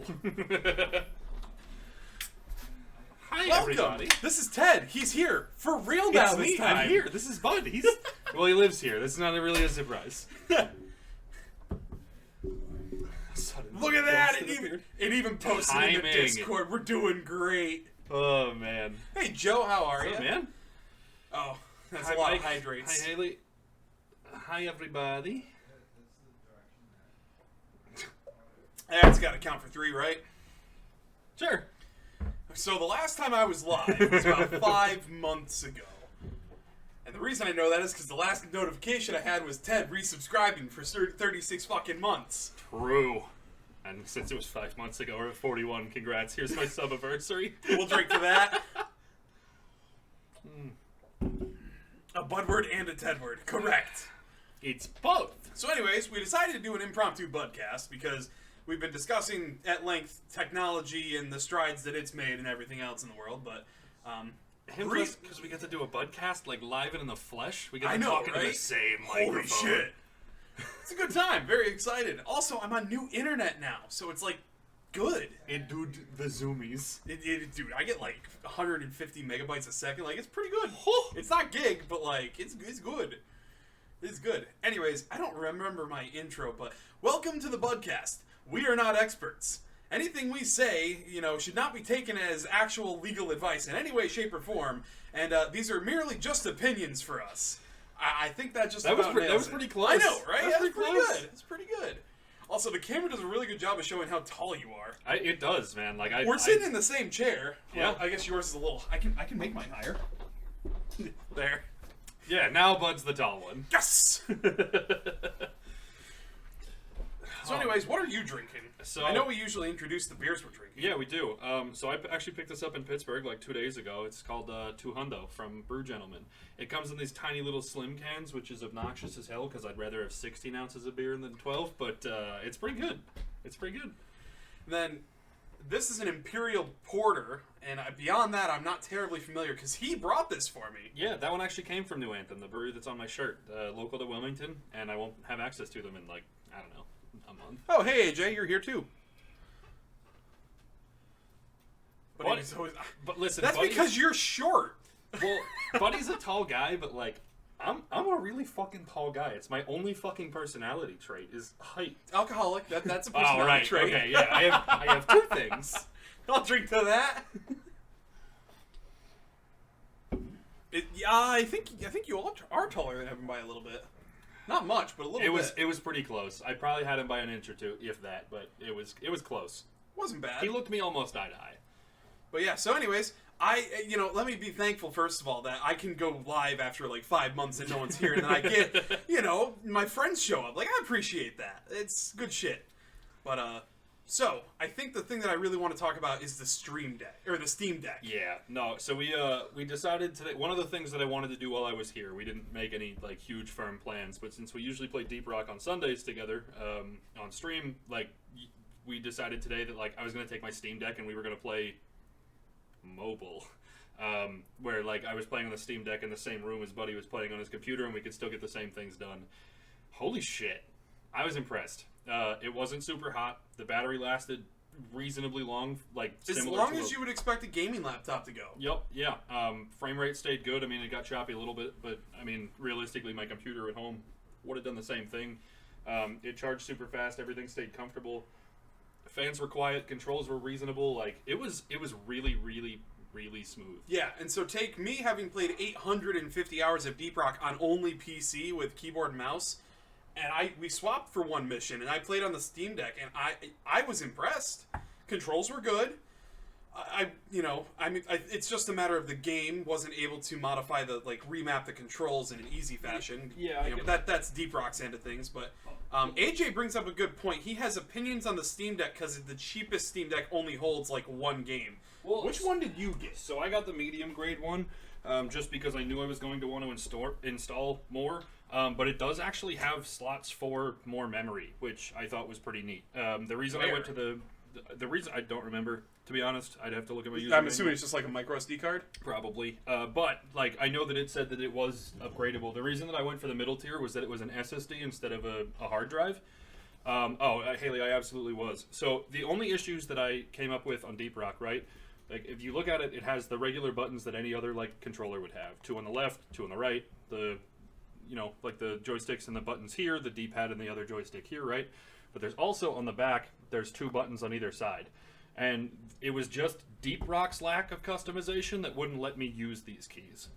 Hi, Welcome. everybody. This is Ted. He's here for real now. It's me. This time. I'm here. This is Bud. He's well, he lives here. This is not really a surprise. Look at that! It even posted in the Timing. Discord. We're doing great. Oh man. Hey Joe, how are What's you? up, man? Oh, that's Hi, a lot Mike. of hydrates. Hi, Haley. Hi, everybody. That's got to count for 3, right? Sure. So the last time I was live was about 5 months ago. And the reason I know that is because the last notification I had was Ted resubscribing for 36 fucking months. True. And since it was 5 months ago, we're at 41. Congrats. Here's my sub-anniversary. We'll drink to that. A Bud word and a Ted word. Correct. It's both. So anyways, we decided to do an impromptu Budcast because we've been discussing at length technology and the strides that it's made and everything else in the world, but Because we get to do a Budcast like live and in the flesh. We get I to know, talk into right? the same Holy microphone. shit. It's a good time. Very excited. Also, I'm on new internet now, so it's like good. Dude, the zoomies. Dude, I get like 150 megabytes a second. Like, it's pretty good. It's not gig, but like, it's good. It's good. Anyways, I don't remember my intro, but welcome to the Budcast. We are not experts. Anything we say, should not be taken as actual legal advice in any way, shape, or form. And these are merely just opinions for us. I think that just That was about pretty. That nails was it. pretty close. I know, right? That's That's pretty close. good. It's pretty good. Also, the camera does a really good job of showing how tall you are. It does, man. Like We're sitting in the same chair. Yeah. Well, I guess yours is a little. I can make mine higher. There. Yeah, now Bud's the tall one. Yes. So, anyways, what are you drinking? So I know we usually introduce the beers we're drinking. Yeah, we do. So I actually picked this up in Pittsburgh like 2 days ago. It's called Two Hundo from Brew Gentleman. It comes in these tiny little slim cans, which is obnoxious as hell because I'd rather have 16 ounces of beer than 12. But it's pretty good. It's pretty good. Then this is an Imperial Porter, and beyond that, I'm not terribly familiar because he brought this for me. Yeah, that one actually came from New Anthem, the brewery that's on my shirt, local to Wilmington, and I won't have access to them in like, I don't know, a month. Oh, hey AJ, you're here too. But, Buddy- he was always, But listen, that's Buddy's- because you're short. Well, Buddy's a tall guy, but like, I'm a really fucking tall guy. It's my only fucking personality trait is height. Alcoholic. That's a Oh, personality right. trait. Okay, yeah. I have two things. I'll drink to that. I think you all are taller than him by a little bit. Not much, but a little bit. It was pretty close. I probably had him by an inch or two, if that, but it was close. Wasn't bad. He looked me almost eye to eye. But yeah, so anyways, let me be thankful, first of all, that I can go live after like 5 months and no one's here, and then I get, my friends show up. Like, I appreciate that. It's good shit. But, so, I think the thing that I really want to talk about is the Steam Deck. Yeah, no, so we decided today, one of the things that I wanted to do while I was here, we didn't make any, like, huge firm plans, but since we usually play Deep Rock on Sundays together, on stream, like, we decided today that, like, I was going to take my Steam Deck and we were going to play mobile, where like I was playing on the Steam Deck in the same room as Buddy was playing on his computer, and we could still get the same things done. Holy shit, I was impressed. It wasn't super hot. The battery lasted reasonably long, like as long as you would expect a gaming laptop to go. Yep, yeah. Frame rate stayed good. I mean, it got choppy a little bit, but I mean, realistically, my computer at home would have done the same thing. It charged super fast. Everything stayed comfortable. Fans were quiet, controls were reasonable. Like it was really, really, really smooth. Yeah, and so take me having played 850 hours of Deep Rock on only PC with keyboard and mouse, and we swapped for one mission, and I played on the Steam Deck, and I was impressed. Controls were good. It's just a matter of the game wasn't able to modify remap the controls in an easy fashion. Yeah, but that's Deep Rock's end of things. But AJ brings up a good point. He has opinions on the Steam Deck because the cheapest Steam Deck only holds like one game. Well, which one did you get? So I got the medium grade one, just because I knew I was going to want to install more. But it does actually have slots for more memory, which I thought was pretty neat. The reason I went to the reason I don't remember, to be honest, I'd have to look at my user I'm manual. assuming it's just like a micro SD card? Probably. But, like, I know that it said that it was upgradable. The reason that I went for the middle tier was that it was an SSD instead of a hard drive. Haley, I absolutely was. So the only issues that I came up with on Deep Rock, right? Like, if you look at it, it has the regular buttons that any other, like, controller would have. 2 on the left, 2 on the right, like the joysticks and the buttons here, the D-pad and the other joystick here, right? But there's also, on the back, there's 2 buttons on either side. And it was just Deep Rock's lack of customization that wouldn't let me use these keys.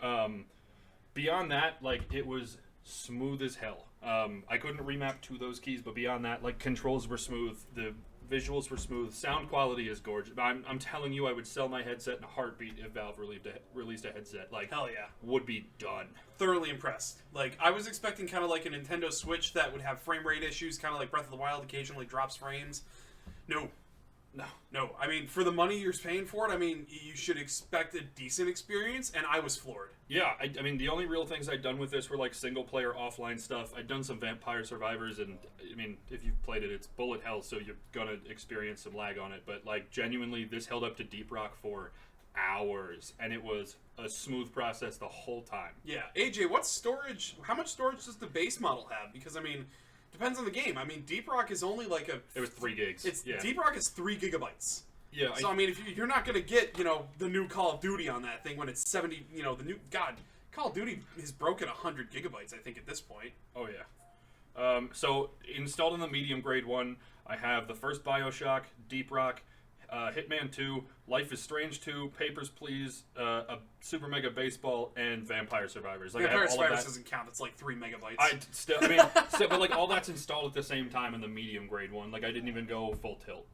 Beyond that, like, it was smooth as hell. I couldn't remap to those keys, but beyond that, like, controls were smooth, the visuals were smooth, sound quality is gorgeous. I'm telling you, I would sell my headset in a heartbeat if Valve released a headset. Like, hell yeah, would be done. Thoroughly impressed. Like, I was expecting kind of like a Nintendo Switch that would have frame rate issues, kind of like Breath of the Wild occasionally drops frames. No. I mean, for the money you're paying for it, I mean, you should expect a decent experience, and I was floored. Yeah, I mean, the only real things I'd done with this were, like, single-player offline stuff. I'd done some Vampire Survivors, and, I mean, if you've played it, it's bullet hell, so you're gonna experience some lag on it. But, like, genuinely, this held up to Deep Rock for hours, and it was a smooth process the whole time. Yeah. AJ, how much storage does the base model have? Because, I mean, depends on the game. I mean, Deep Rock is only like It was 3 gigs. Deep Rock is 3 gigabytes. Yeah. So, I mean, if you're not going to get, the new Call of Duty on that thing when it's 70, Call of Duty has broken 100 gigabytes, I think, at this point. Oh, yeah. So, installed in the medium grade one, I have the first BioShock, Deep Rock, Hitman 2, Life is Strange 2, Papers, Please, a Super Mega Baseball, and Vampire Survivors. Like, Vampire Survivors doesn't count. It's like 3 megabytes. But like all that's installed at the same time in the medium grade one. Like, I didn't even go full tilt.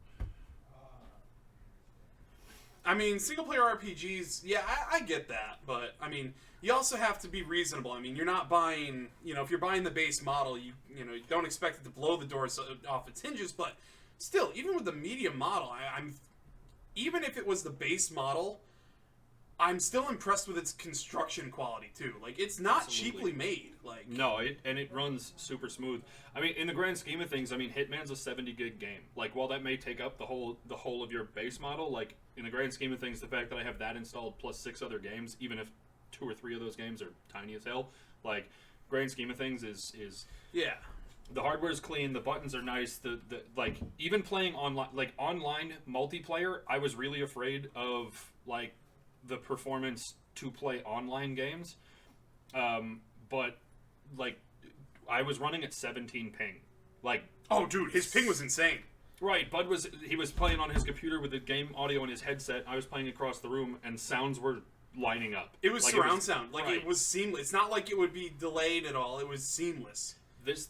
I mean, single-player RPGs, yeah, I get that, but, I mean, you also have to be reasonable. I mean, you're not buying, if you're buying the base model, you don't expect it to blow the doors off its hinges, but still, even with the medium model, even if it was the base model, I'm still impressed with its construction quality, too. Like, it's not cheaply made. Like, no, it runs super smooth. I mean, in the grand scheme of things, I mean, Hitman's a 70 gig game. Like, while that may take up the whole of your base model, like, in the grand scheme of things, the fact that I have that installed plus 6 other games, even if 2 or 3 of those games are tiny as hell, like, grand scheme of things is yeah. The hardware's clean, the buttons are nice, the like, even playing online multiplayer, I was really afraid of, like, the performance to play online games, but, like, I was running at 17 ping. Like, oh, dude, his ping was insane. Right, Bud was playing on his computer with the game audio in his headset. I was playing across the room, and sounds were lining up. It was surround sound. Like, right. It was seamless. It's not like it would be delayed at all. It was seamless. This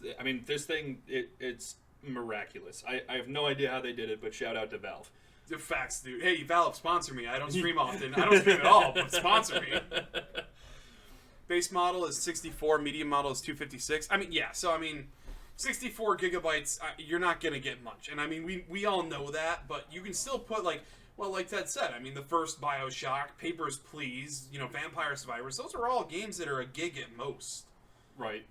thing, it's miraculous. I have no idea how they did it, but shout out to Valve. The facts, dude. Hey, Valve, sponsor me. I don't stream often. I don't stream at all, but sponsor me. Base model is 64. Medium model is 256. I mean, yeah. So, I mean, 64 gigabytes, you're not going to get much. And, I mean, we all know that, but you can still put, like Ted said, I mean, the first BioShock, Papers, Please, Vampire Survivors, those are all games that are a gig at most. Right.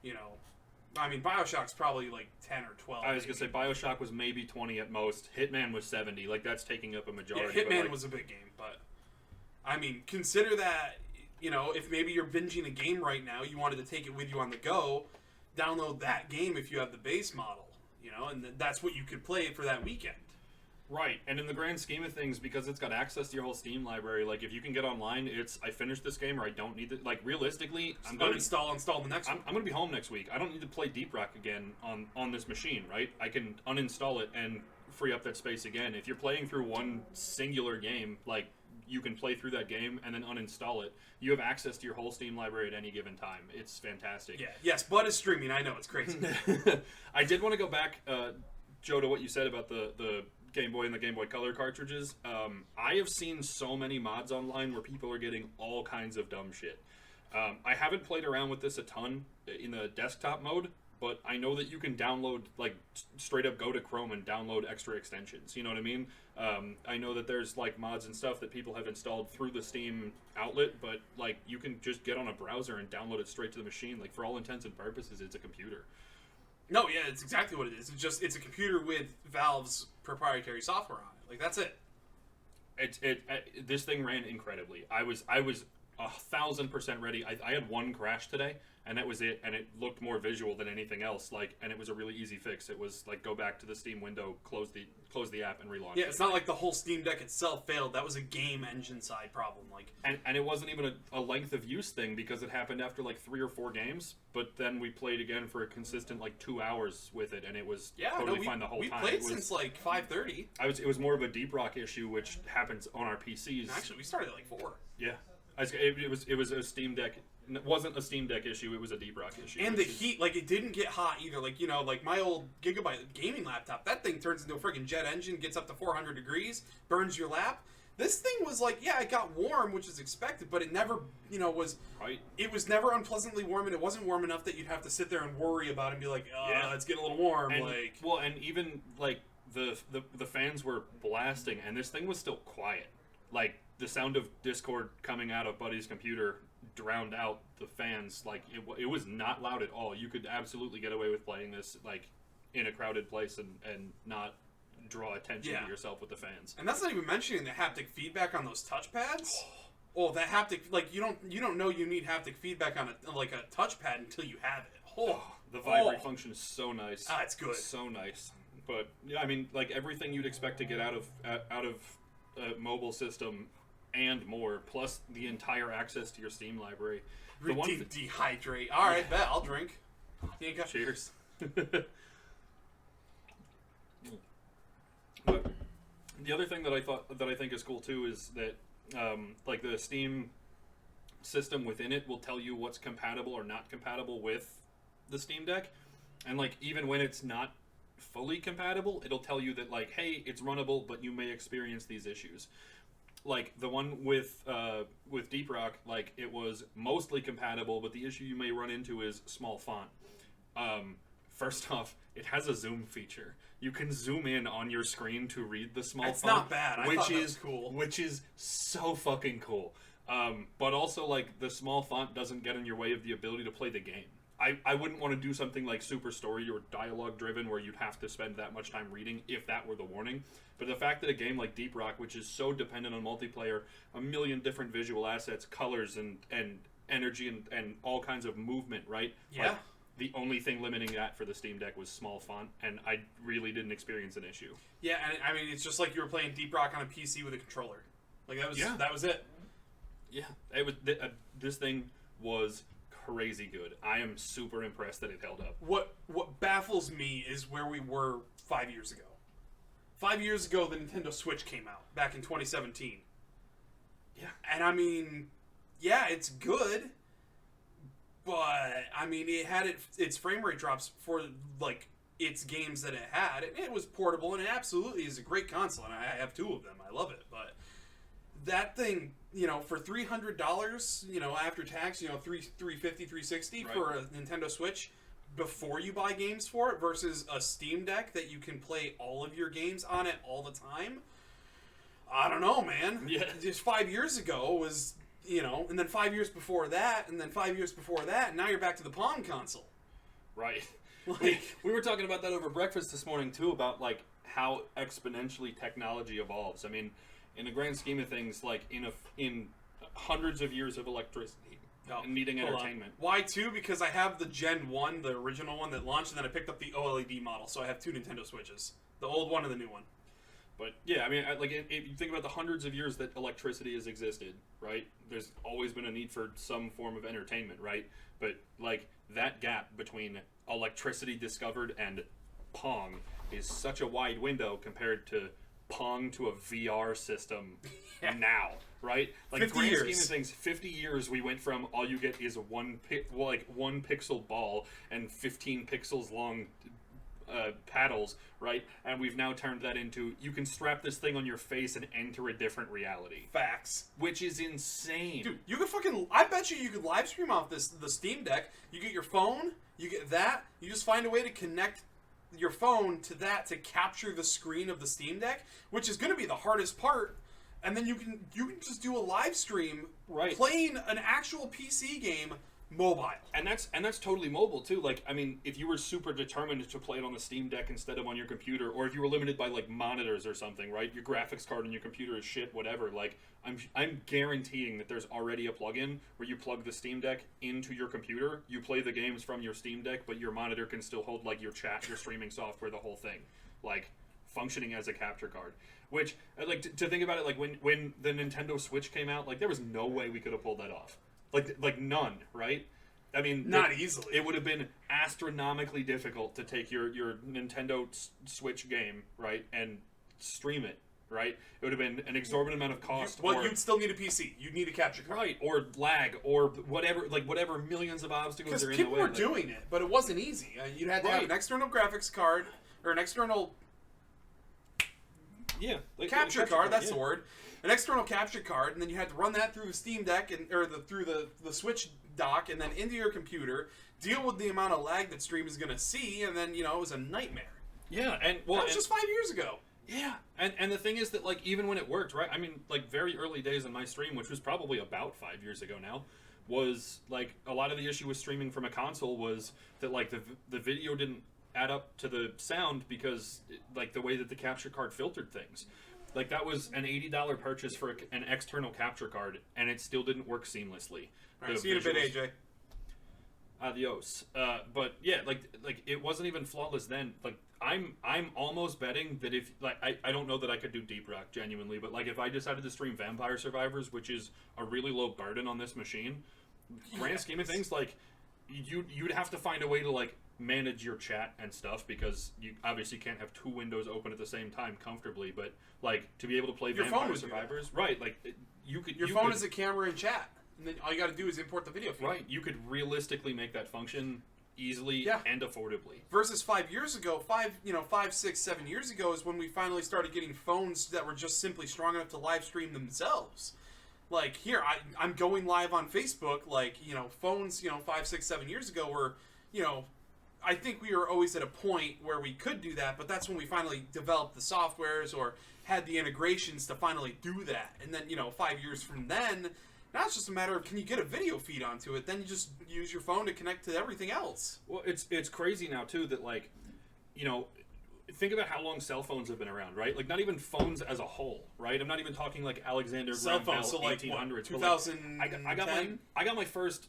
I mean, BioShock's probably like 10 or 12. I was going to say, BioShock was maybe 20 at most. Hitman was 70. Like, that's taking up a majority. Yeah, Hitman was a big game, but, I mean, consider that, if maybe you're binging a game right now, you wanted to take it with you on the go, download that game if you have the base model, and that's what you could play for that weekend. Right, and in the grand scheme of things, because it's got access to your whole Steam library, like, if you can get online, I finished this game or I don't need it. Like, realistically, I'm going to install the next one. I'm going to be home next week. I don't need to play Deep Rock again on this machine, right? I can uninstall it and free up that space again. If you're playing through one singular game, like, you can play through that game and then uninstall it. You have access to your whole Steam library at any given time. It's fantastic. Yeah, yes, Bud is streaming. I know, it's crazy. I did want to go back, Joe, to what you said about the Game Boy and the Game Boy Color cartridges. I have seen so many mods online where people are getting all kinds of dumb shit. I haven't played around with this a ton in the desktop mode, but I know that you can download, like, straight up go to Chrome and download extra extensions. You know what I mean? I know that there's, like, mods and stuff that people have installed through the Steam outlet, but, like, you can just get on a browser and download it straight to the machine. Like, for all intents and purposes, it's a computer. No, yeah, it's exactly what it is. It's a computer with Valve's proprietary software on it. Like, that's it. This thing ran incredibly. I was 1,000% ready. I had one crash today, and that was it. And it looked more visual than anything else. Like, and it was a really easy fix. It was like, go back to the Steam window, close the app, and relaunch. Yeah, it's not like the whole Steam Deck itself failed. That was a game engine side problem. Like, and it wasn't even a length of use thing, because it happened after like 3 or 4 games. But then we played again for a consistent like 2 hours with it, and it was totally fine the whole time. We played since like 5:30. It was more of a Deep Rock issue, which happens on our PCs. Actually, we started at like 4. Yeah, it was a Steam Deck. It wasn't a Steam Deck issue. It was a Deep Rock issue. And the heat, like, it didn't get hot either. Like, you know, like my old Gigabyte gaming laptop, that thing turns into a freaking jet engine, gets up to 400 degrees, burns your lap. This thing was like, yeah, it got warm, which is expected, but it never, you know, was... Right. It was never unpleasantly warm, and it wasn't warm enough that you'd have to sit there and worry about it and be like, it's getting a little warm. And, like, well, and even, like, the fans were blasting, and this thing was still quiet. Like, the sound of Discord coming out of Buddy's computer drowned out the fans. Like, it was not loud at all. You could absolutely get away with playing this, like, in a crowded place and not draw attention to yourself with the fans. And that's not even mentioning the haptic feedback on those touchpads. Oh, that haptic, like, you don't know you need haptic feedback on a touchpad until you have it. The vibrate function is so nice. It's good. So nice. But yeah, I mean, like, everything you'd expect to get out of a mobile system and more, plus the entire access to your Steam library. Dehydrate. All right, bet I'll drink. Cheers. But the other thing that I think is cool too is that like the Steam system within it will tell you what's compatible or not compatible with the Steam Deck, and like even when it's not fully compatible, it'll tell you that, like, hey, it's runnable, but you may experience these issues. Like the one with Deep Rock, like, it was mostly compatible, but the issue you may run into is small font. First off, it has a zoom feature. You can zoom in on your screen to read the small font. It's not bad. I thought that was cool. Which is so fucking cool. But also, like, the small font doesn't get in your way of the ability to play the game. I wouldn't want to do something like super story or dialogue driven where you'd have to spend that much time reading if that were the warning. But the fact that a game like Deep Rock, which is so dependent on multiplayer, a million different visual assets, colors, and energy, and all kinds of movement, right? Yeah. Like, the only thing limiting that for the Steam Deck was small font, and I really didn't experience an issue. Yeah, and I mean, it's just like you were playing Deep Rock on a PC with a controller. Like, that was it. Yeah, it was. This thing was crazy good. I am super impressed that it held up. What baffles me is where we were 5 years ago. 5 years ago, the Nintendo Switch came out, back in 2017. Yeah. And I mean, yeah, it's good, but I mean, it had its frame rate drops for, like, its games that it had. It was portable, and it absolutely is a great console, and I have 2 of them. I love it, but that thing, you know, for $300, you know, after tax, you know, $350, $360 right, for a Nintendo Switch before you buy games for it, versus a Steam Deck that you can play all of your games on it all the time. I don't know, man. Yeah. Just 5 years ago was, you know, and then 5 years before that, and then 5 years before that, and now you're back to the Palm console. Right. Like, we were talking about that over breakfast this morning too, about, like, how exponentially technology evolves. I mean, in the grand scheme of things, like, in hundreds of years of electricity and needing entertainment. Why 2? Because I have the Gen 1, the original one that launched, and then I picked up the OLED model, so I have 2 Nintendo Switches. The old one and the new one. But, yeah, I mean, like, if you think about the hundreds of years that electricity has existed, right? There's always been a need for some form of entertainment, right? But, like, that gap between electricity discovered and Pong is such a wide window compared to Pong to a VR system now, right? Like, 50 grand years. scheme of things, 50 years we went from all you get is one pixel ball and 15 pixels long paddles, right? And we've now turned that into, you can strap this thing on your face and enter a different reality. Facts. Which is insane. Dude, you could I bet you could live stream off the Steam Deck. You get your phone, you get that, you just find a way to connect your phone to that to capture the screen of the Steam Deck, which is going to be the hardest part. And then you can just do a live stream, right, playing an actual PC game mobile. And that's totally mobile too. Like, I mean, if you were super determined to play it on the Steam Deck instead of on your computer, or if you were limited by like monitors or something, right? Your graphics card on your computer is shit, whatever. Like, I'm guaranteeing that there's already a plugin where you plug the Steam Deck into your computer, you play the games from your Steam Deck, but your monitor can still hold like your chat, your streaming software, the whole thing, like functioning as a capture card. Which, like, to think about it, like when the Nintendo Switch came out, like there was no way we could have pulled that off. Like none, right? I mean, not easily. It would have been astronomically difficult to take your Nintendo Switch game, right, and stream it, right? It would have been an exorbitant amount of cost. You'd still need a PC. You'd need a capture card. Right, or lag, or whatever millions of obstacles are in the way. Because people were doing it, but it wasn't easy. You'd have to have an external graphics card, or an external capture card, that's the word. An external capture card, and then you had to run that through the Steam Deck through the Switch dock, and then into your computer. Deal with the amount of lag that stream is going to see, and then it was a nightmare. Yeah, and that was just 5 years ago. Yeah, and the thing is that like even when it worked, right? I mean, like very early days in my stream, which was probably about 5 years ago now, was like a lot of the issue with streaming from a console was that like the video didn't add up to the sound because like the way that the capture card filtered things. Like, that was an $80 purchase for an external capture card, and it still didn't work seamlessly. All right, see you in a bit, AJ. Adios. But yeah, like it wasn't even flawless then. Like, I'm almost betting that if like I don't know that I could do Deep Rock genuinely, but like if I decided to stream Vampire Survivors, which is a really low burden on this machine, grand scheme of things, like you'd have to find a way to like manage your chat and stuff, because you obviously can't have two windows open at the same time comfortably, but like to be able to play Vampire Survivors, right? Like your phone is a camera and chat, and then all you got to do is import the video feed. Right, you could realistically make that function easily and affordably. Versus 5 years ago, 5, 6, 7 years ago is when we finally started getting phones that were just simply strong enough to live stream themselves. Like here, I'm going live on Facebook. Like phones, 5, 6, 7 years ago were, I think we were always at a point where we could do that, but that's when we finally developed the softwares or had the integrations to finally do that. And then 5 years from then, now it's just a matter of, can you get a video feed onto it? Then you just use your phone to connect to everything else. Well, it's crazy now too that like, think about how long cell phones have been around, right? Like not even phones as a whole, right? I'm not even talking like Alexander Graham Bell, so like 1800s. 2010. I got my first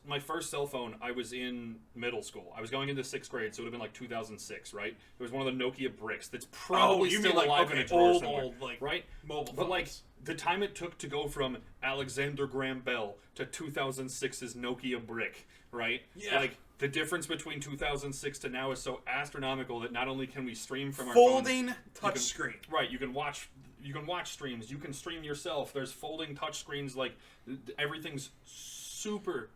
cell phone. I was in middle school. I was going into 6th grade, so it would have been like 2006, right? It was one of the Nokia bricks that's probably still alive in a drawer somewhere, old, like, right? Mobile phones. But like the time it took to go from Alexander Graham Bell to 2006's Nokia brick, right? Yeah. Like the difference between 2006 to now is so astronomical that not only can we stream from our folding touchscreen. Right, you can watch streams, you can stream yourself. There's folding touchscreens, like everything's super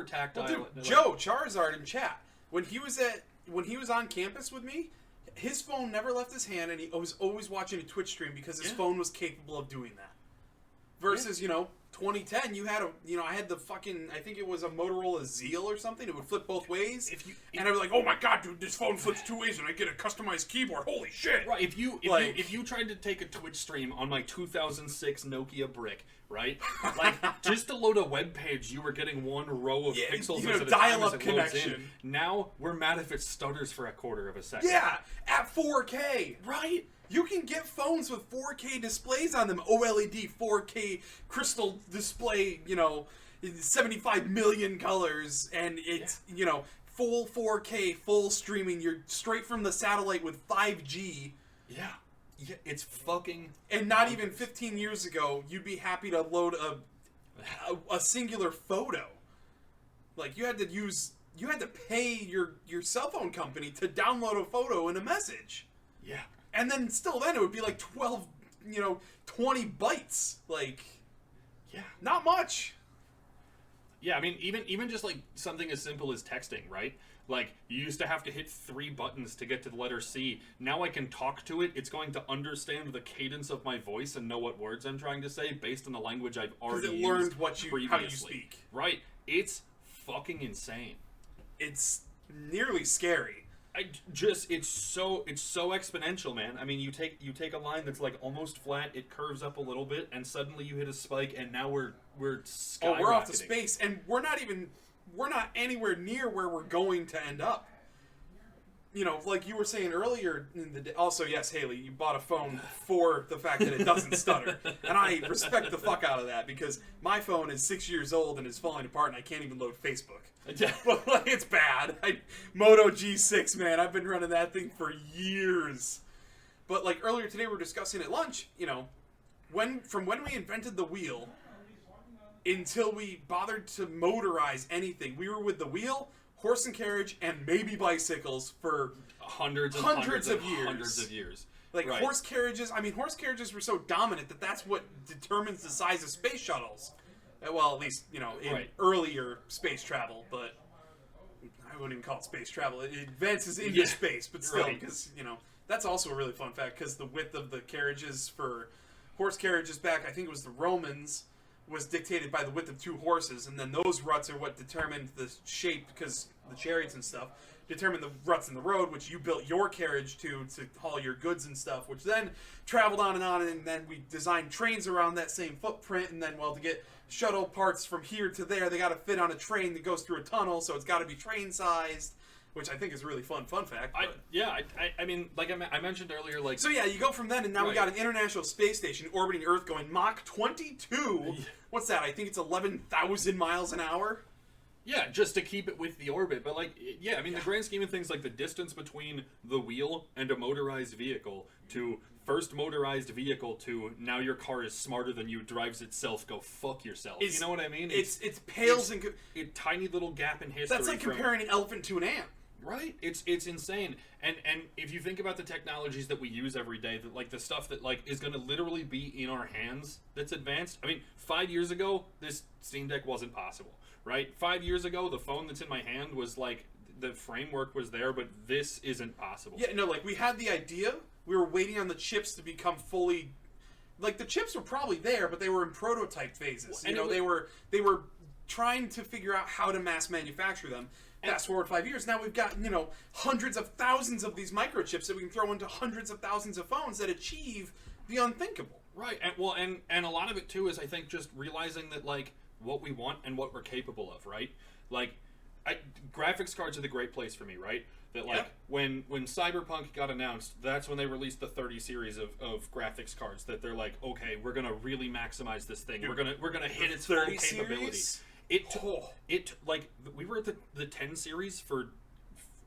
tactile. Well, dude, Joe Charizard in chat, when he was on campus with me, his phone never left his hand, and he was always watching a Twitch stream because his phone was capable of doing that. Versus, 2010, you had I had the fucking, I think it was a Motorola Zeal or something. It would flip both ways. And I was like, oh my god, dude, this phone flips 2 ways and I get a customized keyboard. Holy shit. Right, if you tried to take a Twitch stream on my 2006 Nokia brick, right? Like, just to load a web page, you were getting one row of pixels as a dial-up connection. Now, we're mad if it stutters for a quarter of a second. Yeah, at 4K. Right? You can get phones with 4K displays on them, OLED 4K crystal display, 75 million colors, and it's, full 4K, full streaming. You're straight from the satellite with 5G. Yeah, it's fucking... And not even 15 years ago, you'd be happy to load a singular photo. Like, you had to pay your cell phone company to download a photo and a message. Yeah. And then it would be like 12, 20 bytes. Like, not much. Yeah, I mean, even just like something as simple as texting, right? Like, you used to have to hit 3 buttons to get to the letter C. Now I can talk to it. It's going to understand the cadence of my voice and know what words I'm trying to say based on the language I've already used. Because it learned how you speak. Right. It's fucking insane. It's nearly scary. It's so exponential, man. I mean, you take a line that's like almost flat, it curves up a little bit, and suddenly you hit a spike, and now we're skyrocketing. Oh, we're off to space, and we're not even we're not anywhere near where we're going to end up. You know, like you were saying earlier in the day. Also, yes, Haley, you bought a phone for the fact that it doesn't stutter. And I respect the fuck out of that because my phone is 6 years old and is falling apart and I can't even load Facebook. But, like, it's bad. Moto G6, man, I've been running that thing for years. But, like, earlier today we were discussing at lunch, you know, from when we invented the wheel until we bothered to motorize anything, we were with the wheel, horse and carriage, and maybe bicycles for hundreds of years. Like, right. Horse carriages were so dominant that that's what determines the size of space shuttles. Well, at least, you know, in earlier space travel, but I wouldn't even call it space travel. It advances into space, but still, because, you know, that's also a really fun fact, because the width of the carriages for horse carriages back, I think it was the Romans, was dictated by the width of 2 horses, and then those ruts are what determined the shape, because the chariots and stuff determined the ruts in the road, which you built your carriage to haul your goods and stuff, which then traveled on, and then we designed trains around that same footprint, and then, well, to get shuttle parts from here to there, they got to fit on a train that goes through a tunnel, so it's got to be train-sized, which I think is a really fun fact. I mean, like I mentioned earlier, like... So yeah, you go from then, and now we got an International Space Station orbiting Earth going Mach 22. What's that? I think it's 11,000 miles an hour. Yeah, just to keep it with the orbit. But, like, yeah, I mean, the grand scheme of things, like, the distance between the wheel and a motorized vehicle to first motorized vehicle to now your car is smarter than you, drives itself, go fuck yourself. You know what I mean? It pales in... A tiny little gap in history. That's like comparing an elephant to an ant. Right? It's insane. And if you think about the technologies that we use every day, that, like, the stuff that, like, is going to literally be in our hands that's advanced. I mean, 5 years ago, this Steam Deck wasn't possible, right? 5 years ago, the phone that's in my hand was, like, the framework was there, but this isn't possible. Yeah, no, like, we had the idea. We were waiting on the chips to become fully... Like, the chips were probably there, but they were in prototype phases. You know, they were trying to figure out how to mass manufacture them. Fast forward 5 years, now we've got, you know, hundreds of thousands of these microchips that we can throw into hundreds of thousands of phones that achieve the unthinkable. Right, and a lot of it, too, is, I think, just realizing that, like, what we want and what we're capable of, right? Like, graphics cards are the great place for me, right? That, like, when Cyberpunk got announced, that's when they released the 30 series of graphics cards, that they're like, okay, we're gonna really maximize this thing. We're gonna hit its full capability. Like, we were at the 10 series for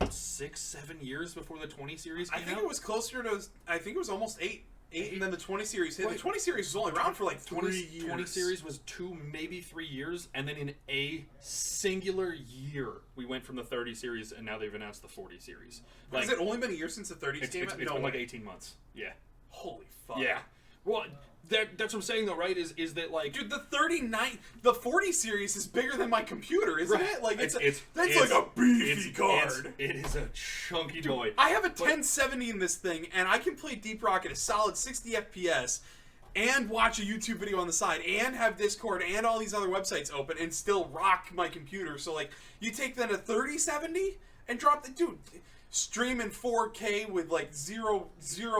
6-7 years before the 20 series came out. I think it was closer to, I think it was almost 8, and then the 20 series hit. The 20 series was only around for like 3 years. 20 series was 2, maybe 3 years, and then in a singular year, we went from the 30 series, and now they've announced the 40 series. Like, has it only been a year since the 30s came out? It's been like 18 months. Yeah. Holy fuck. Yeah. Well, that's what I'm saying, though, right? Is that, like... Dude, the 40 series is bigger than my computer, isn't it? Like, that's like a beefy card. It is a chunky boy. I have a 1070 in this thing, and I can play Deep Rock at a solid 60 FPS, and watch a YouTube video on the side, and have Discord, and all these other websites open, and still rock my computer. So, like, you take then a 3070, and drop the... Dude, stream in 4K with, like, zero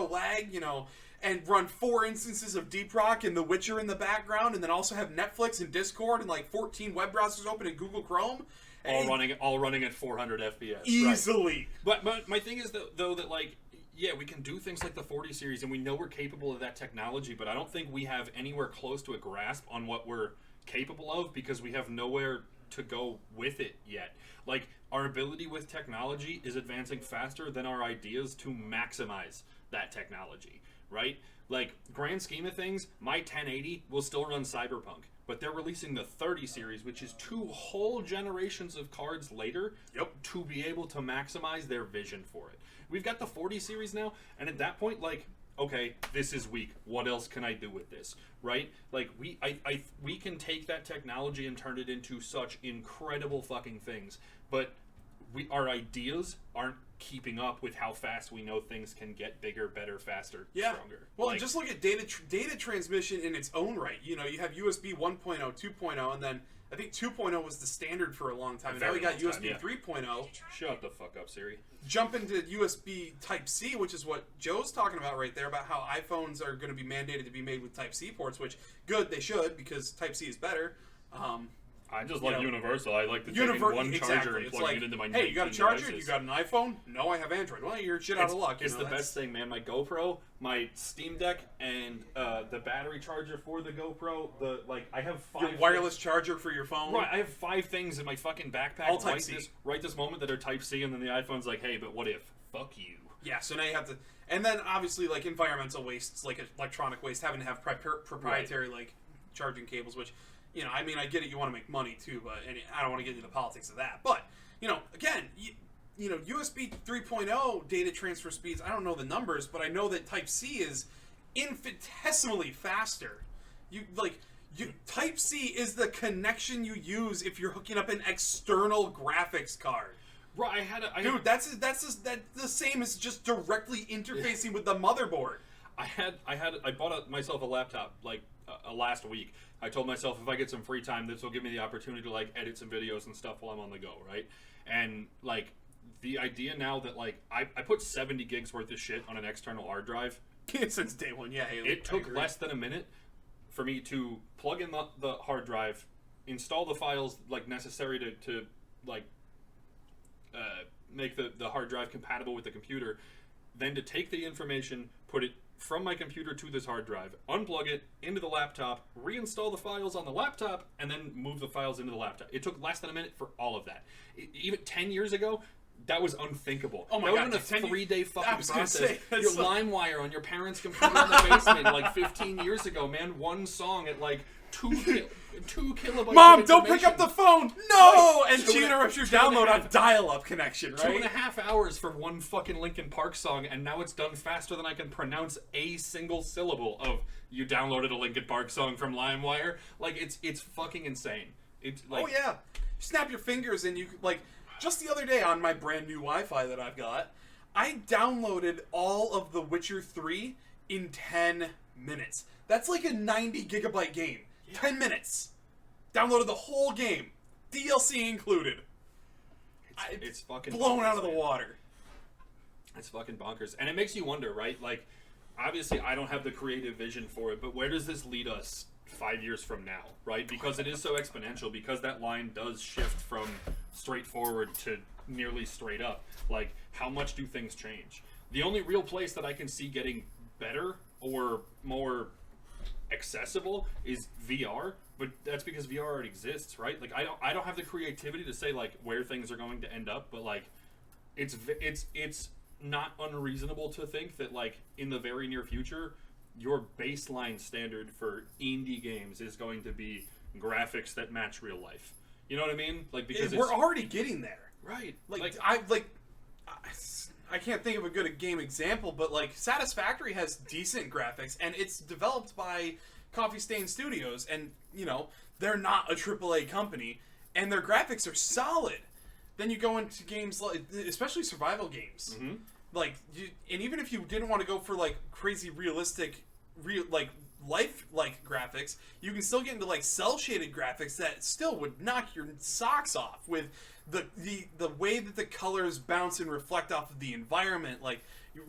lag, you know... And run 4 instances of Deep Rock and The Witcher in the background, and then also have Netflix and Discord and like 14 web browsers open in Google Chrome, all running at 400 FPS easily. Right. But my thing is though that, like, yeah, we can do things like the 40 series, and we know we're capable of that technology, but I don't think we have anywhere close to a grasp on what we're capable of, because we have nowhere to go with it yet. Like, our ability with technology is advancing faster than our ideas to maximize that technology. Right? Like, grand scheme of things, my 1080 will still run Cyberpunk, but they're releasing the 30 series, which is 2 whole generations of cards later, to be able to maximize their vision for it. We've got the 40 series now, and at that point, like, okay, this is weak. What else can I do with this? Right? Like, we can take that technology and turn it into such incredible fucking things, but our ideas aren't keeping up with how fast we know things can get bigger, better, faster, stronger. Well, like, just look at data transmission in its own right. You know, you have USB 1.0, 2.0, and then I think 2.0 was the standard for a long time. And now we got USB 3.0. Shut the fuck up, Siri. Jump into USB Type-C, which is what Joe's talking about right there, about how iPhones are going to be mandated to be made with Type-C ports, which, good, they should, because Type-C is better. I just like universal. I like to take in one charger and plug it into my. Hey, you got a charger? You got an iPhone? No, I have Android. Well, you're shit out of luck. It's the best thing, man. My GoPro, my Steam Deck, and the battery charger for the GoPro. I have 5. Your wireless charger for your phone. Right, I have 5 things in my fucking backpack. All Type-C. Right this moment that are Type-C, and then the iPhone's like, hey, but what if? Fuck you. Yeah, so now you have to, and then obviously like environmental wastes, like electronic waste, having to have proprietary like charging cables, which. I mean, I get it. You want to make money too, but I don't want to get into the politics of that. But again, USB 3.0 data transfer speeds. I don't know the numbers, but I know that Type-C is infinitesimally faster. Type-C is the connection you use if you're hooking up an external graphics card. Right, that's the same as just directly interfacing with the motherboard. I bought myself a laptop last week. I told myself if I get some free time, this will give me the opportunity to edit some videos and stuff while I'm on the go, right? And the idea now that I put 70 gigs worth of shit on an external hard drive since day one. Yeah, Haley, it took less than a minute for me to plug in the hard drive, install the files necessary to make the hard drive compatible with the computer, then to take the information, put it from my computer to this hard drive, unplug it into the laptop, reinstall the files on the laptop, and then move the files into the laptop. It took less than a minute for all of that. Even 10 years ago, that was unthinkable. Oh my God, that was a 3-day fucking process. Say, your LimeWire on your parents' computer in the basement 15 years ago, man. One song at 2 kilobytes. Mom, don't pick up the phone. No, and she interrupts your download on dial-up connection. Right? 2.5 hours for one fucking Linkin Park song, and now it's done faster than I can pronounce a single syllable of "you downloaded a Linkin Park song from LimeWire." It's fucking insane. It's oh yeah, snap your fingers and you Just the other day on my brand new Wi-Fi that I've got, I downloaded all of The Witcher 3 in 10 minutes. That's like a 90 gigabyte game. Yeah. 10 minutes. Downloaded the whole game. DLC included. It's fucking blown bonkers, out of the man. water. It's fucking bonkers. And it makes you wonder, right? Obviously I don't have the creative vision for it, but where does this lead us 5 years from now, right? Because it is so exponential, because that line does shift from straightforward to nearly straight up. How much do things change? The only real place that I can see getting better or more accessible is VR, but that's because VR already exists, right? I don't have the creativity to say where things are going to end up, but it's not unreasonable to think that in the very near future your baseline standard for indie games is going to be graphics that match real life. You know what I mean? Because we're already getting there, right? I can't think of a good game example, but Satisfactory has decent graphics, and it's developed by Coffee Stain Studios, and they're not a AAA company, and their graphics are solid. Then you go into games especially survival games, mm-hmm. And even if you didn't want to go for crazy realistic, life graphics, you can still get into cell shaded graphics that still would knock your socks off with the way that the colors bounce and reflect off of the environment,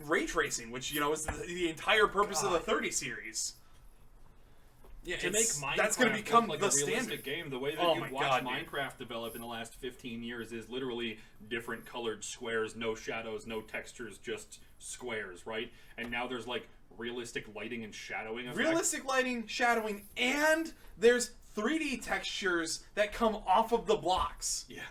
ray tracing, which is the entire purpose of the 30 series. Yeah, to make Minecraft that's going to become a the realistic standard game. The way that you watch Minecraft develop in the last 15 years is literally different colored squares, no shadows, no textures, just squares, right? And now there's realistic lighting and shadowing. Realistic lighting, shadowing, and there's 3D textures that come off of the blocks. Yeah.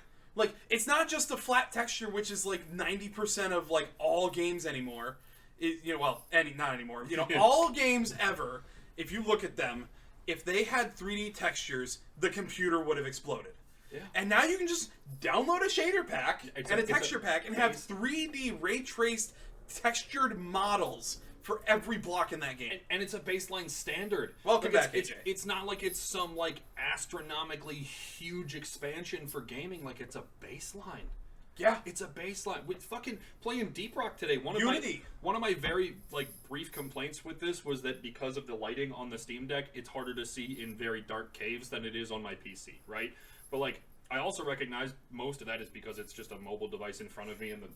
It's not just a flat texture, which is 90% of all games anymore. Not anymore. All games ever, if you look at them, if they had 3D textures, the computer would have exploded. Yeah. And now you can just download a shader pack and a texture pack and have 3D ray traced textured models for every block in that game. And it's a baseline standard. Welcome back, AJ. It's not it's some astronomically huge expansion for gaming. It's a baseline. Yeah, it's a baseline. With fucking playing Deep Rock today, one of my very brief complaints with this was that because of the lighting on the Steam Deck, it's harder to see in very dark caves than it is on my PC, right? But I also recognize most of that is because it's just a mobile device in front of me and the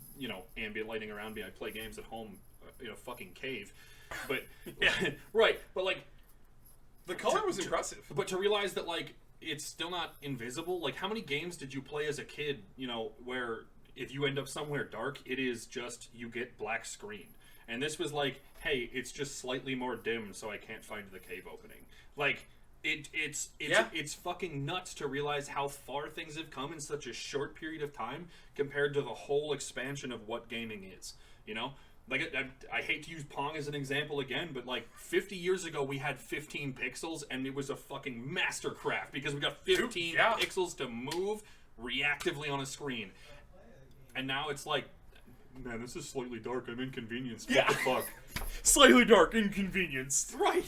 ambient lighting around me. I play games at home in a fucking cave, but yeah, right. But the color was impressive. But to realize that it's still not invisible. Like, how many games did you play as a kid, you know, where if you end up somewhere dark, it is just you get black screen. And this was like, hey, it's just slightly more dim, so I can't find the cave opening. Like, it's fucking nuts to realize how far things have come in such a short period of time compared to the whole expansion of what gaming is. You know, like I hate to use Pong as an example again, but like 50 years ago we had 15 pixels and it was a fucking mastercraft because we got 15 pixels to move reactively on a screen. And now it's like, man, this is slightly dark. I'm inconvenienced. What the fuck? Slightly dark, inconvenienced. Right.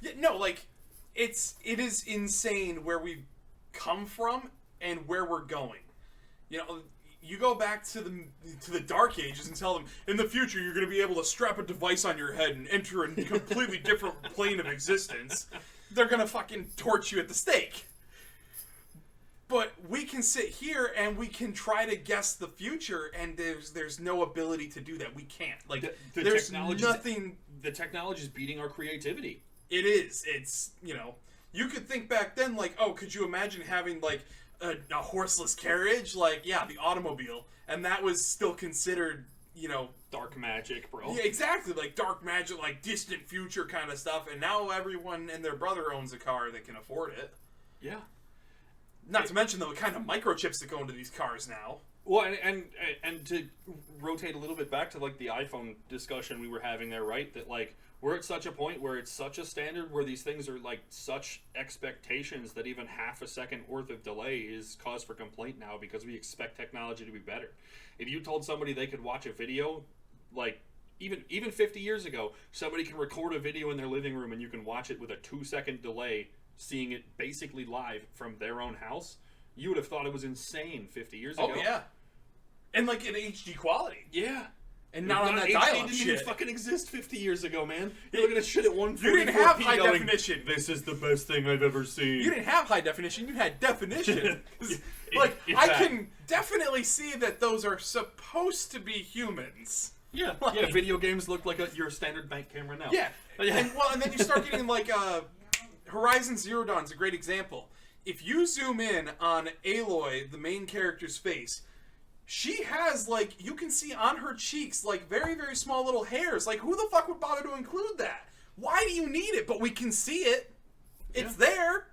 Yeah, no, like, it is insane where we've come from and where we're going. You know, you go back to the Dark Ages and tell them, in the future you're going to be able to strap a device on your head and enter a completely different plane of existence. They're going to fucking torch you at the stake. But we can sit here and we can try to guess the future, and there's no ability to do that. We can't. Like, there's nothing. The technology is beating our creativity. It is. It's, you know, you could think back then, like, oh, could you imagine having, like, a horseless carriage? Like, yeah, the automobile. And that was still considered, you know... dark magic, bro. Yeah, exactly. Like, dark magic, like, distant future kind of stuff. And now everyone and their brother owns a car that can afford it. Yeah. Not to mention the kind of microchips that go into these cars now. Well, and to rotate a little bit back to, like, the iPhone discussion we were having there, right? That, like, we're at such a point where it's such a standard where these things are, like, such expectations that even half a second worth of delay is cause for complaint now because we expect technology to be better. If you told somebody they could watch a video, like, even 50 years ago, somebody can record a video in their living room and you can watch it with a 2-second delay, seeing it basically live from their own house, you would have thought it was insane 50 years ago. Oh, yeah. And, like, in HD quality. Yeah. And not on that dial-up didn't shit. even fucking exist 50 years ago, man. You're looking at shit at 144p. You didn't have high definition. This is the best thing I've ever seen. You didn't have high definition. You had definition. Like, I can definitely see that those are supposed to be humans. Yeah. Like, yeah, video games look like your standard bank camera now. Yeah. And then you start getting, like, Horizon Zero Dawn is a great example. If you zoom in on Aloy, the main character's face, she has, like, you can see on her cheeks, like, very, very small little hairs. Like, who the fuck would bother to include that? Why do you need it? But we can see it. It's there.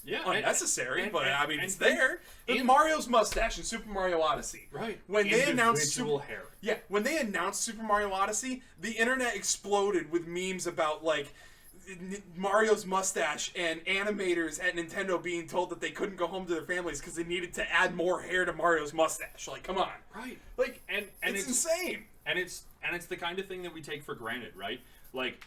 Yeah. Unnecessary, but, I mean, it's there. Mario's mustache in Super Mario Odyssey. Right. When they announced hair. Yeah, when they announced Super Mario Odyssey, the internet exploded with memes about, like, Mario's mustache and animators at Nintendo being told that they couldn't go home to their families because they needed to add more hair to Mario's mustache. Like, come on, right? Like, and it's insane. And it's the kind of thing that we take for granted, right? Like,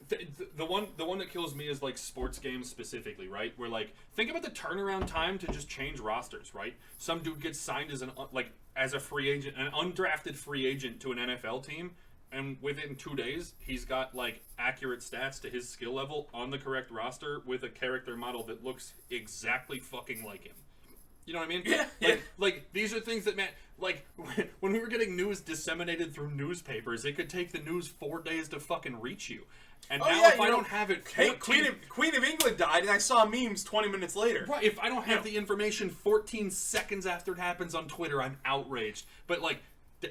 the one that kills me is, like, sports games specifically, right? Where, like, think about the turnaround time to just change rosters, right? Some dude gets signed as a free agent, an undrafted free agent to an NFL team. And within 2 days, he's got, like, accurate stats to his skill level on the correct roster with a character model that looks exactly fucking like him. You know what I mean? Yeah. Like, these are things that, man, like, when we were getting news disseminated through newspapers, it could take the news 4 days to fucking reach you. And now if I don't have it... Hey, Queen of England died, and I saw memes 20 minutes later. Right, if I don't have the information 14 seconds after it happens on Twitter, I'm outraged. But, like...